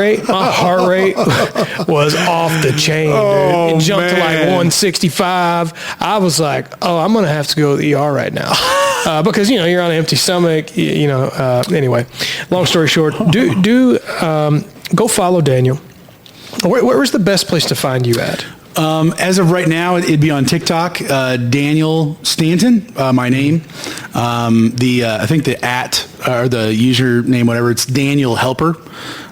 Speaker 2: rate was off the chain, dude. It jumped to like 165. I was like, I'm going to have to go to the ER right now. Because, you're on an empty stomach, anyway, long story short, go follow Daniel. Where's the best place to find you at?
Speaker 3: As of right now, it'd be on TikTok, Daniel Stanton, my name. I think the the username, whatever, it's Daniel Helper.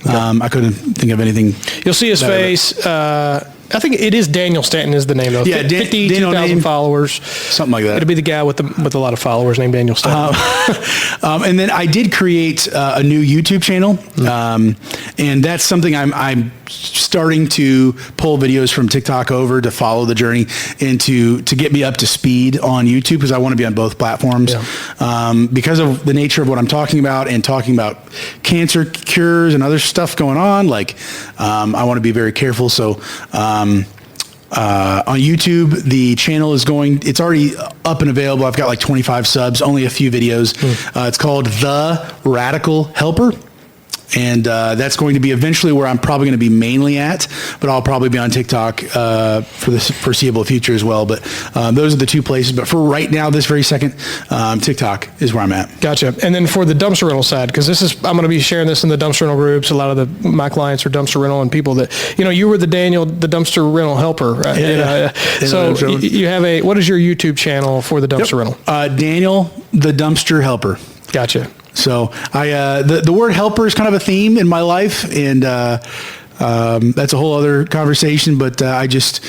Speaker 3: I couldn't think of anything.
Speaker 2: You'll see his face. I think it is Daniel Stanton is the name though.
Speaker 3: Yeah,
Speaker 2: 52,000 followers,
Speaker 3: something like that.
Speaker 2: It'll be the guy with a lot of followers named Daniel Stanton.
Speaker 3: And then I did create a new YouTube channel, and that's something I'm starting to pull videos from TikTok over to follow the journey and to get me up to speed on YouTube, because I want to be on both platforms. Because of the nature of what I'm talking about and talking about cancer cures and other stuff going on, I want to be very careful. So on YouTube, the channel it's already up and available. I've got like 25 subs, only a few videos. It's called The Radical Helper. And that's going to be eventually where I'm probably going to be mainly at, but I'll probably be on TikTok for the foreseeable future as well. But those are the two places. But for right now, this very second, TikTok is where I'm at.
Speaker 2: Gotcha. And then for the dumpster rental side, because I'm going to be sharing this in the dumpster rental groups. A lot of my clients are dumpster rental and people that, you were the dumpster rental helper. Right?
Speaker 3: Yeah.
Speaker 2: So you have what is your YouTube channel for the dumpster rental?
Speaker 3: Daniel, the Dumpster Helper.
Speaker 2: Gotcha.
Speaker 3: So the word helper is kind of a theme in my life, and that's a whole other conversation. But I just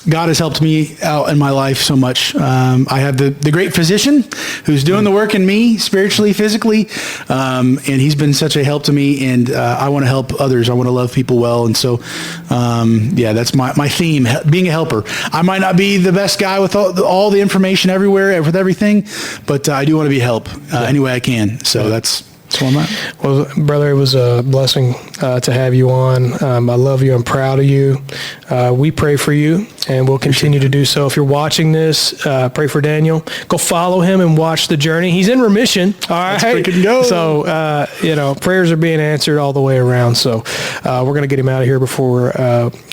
Speaker 3: God has helped me out in my life so much. I have the great physician who's doing the work in me spiritually, physically, and he's been such a help to me, and I want to help others. I want to love people well, and so, that's my theme, being a helper. I might not be the best guy with all the information everywhere, with everything, but I do want to be help any way I can, so that's where I'm at.
Speaker 2: Well, brother, it was a blessing to have you on. I love you. I'm proud of you. We pray for you, and we'll continue to do so. If you're watching this, pray for Daniel. Go follow him and watch the journey. He's in remission. All right.
Speaker 3: Let's freaking go.
Speaker 2: So, prayers are being answered all the way around. So we're going to get him out of here before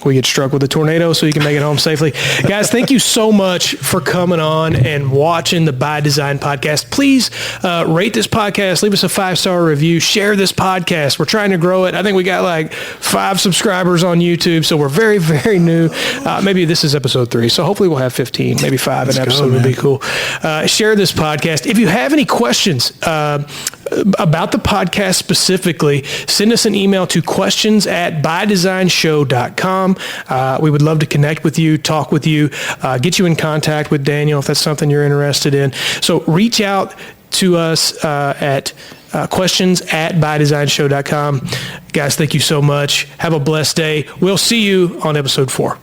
Speaker 2: we get struck with a tornado so he can make it home safely. Guys, thank you so much for coming on and watching the By Design podcast. Please rate this podcast. Leave us a 5-star review. Share this podcast. We're trying to grow it. I think we got like 5 subscribers on YouTube, so we're very, very new. Maybe this is episode 3, so hopefully we'll have 15, maybe 5 an episode would be cool. Share this podcast. If you have any questions about the podcast specifically, send us an email to questions@bydesignshow.com. We would love to connect with you, talk with you, get you in contact with Daniel if that's something you're interested in. So reach out to us at questions@bydesignshow.com. Guys, thank you so much. Have a blessed day. We'll see you on episode 4.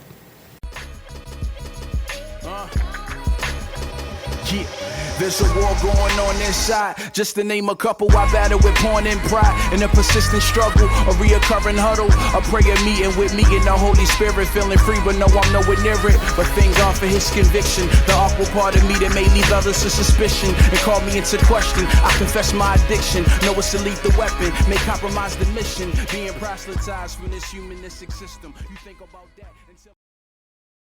Speaker 4: There's a war going on inside. Just to name a couple, I battle with porn and pride. In a persistent struggle, a reoccurring huddle. A prayer meeting with me and the Holy Spirit. Feeling free, but no, I'm nowhere near it. But thank God for his conviction. The awkward part of me that may leave others to suspicion and call me into question. I confess my addiction. Know it's a lethal weapon. May compromise the mission. Being proselytized from this humanistic system. You think about that until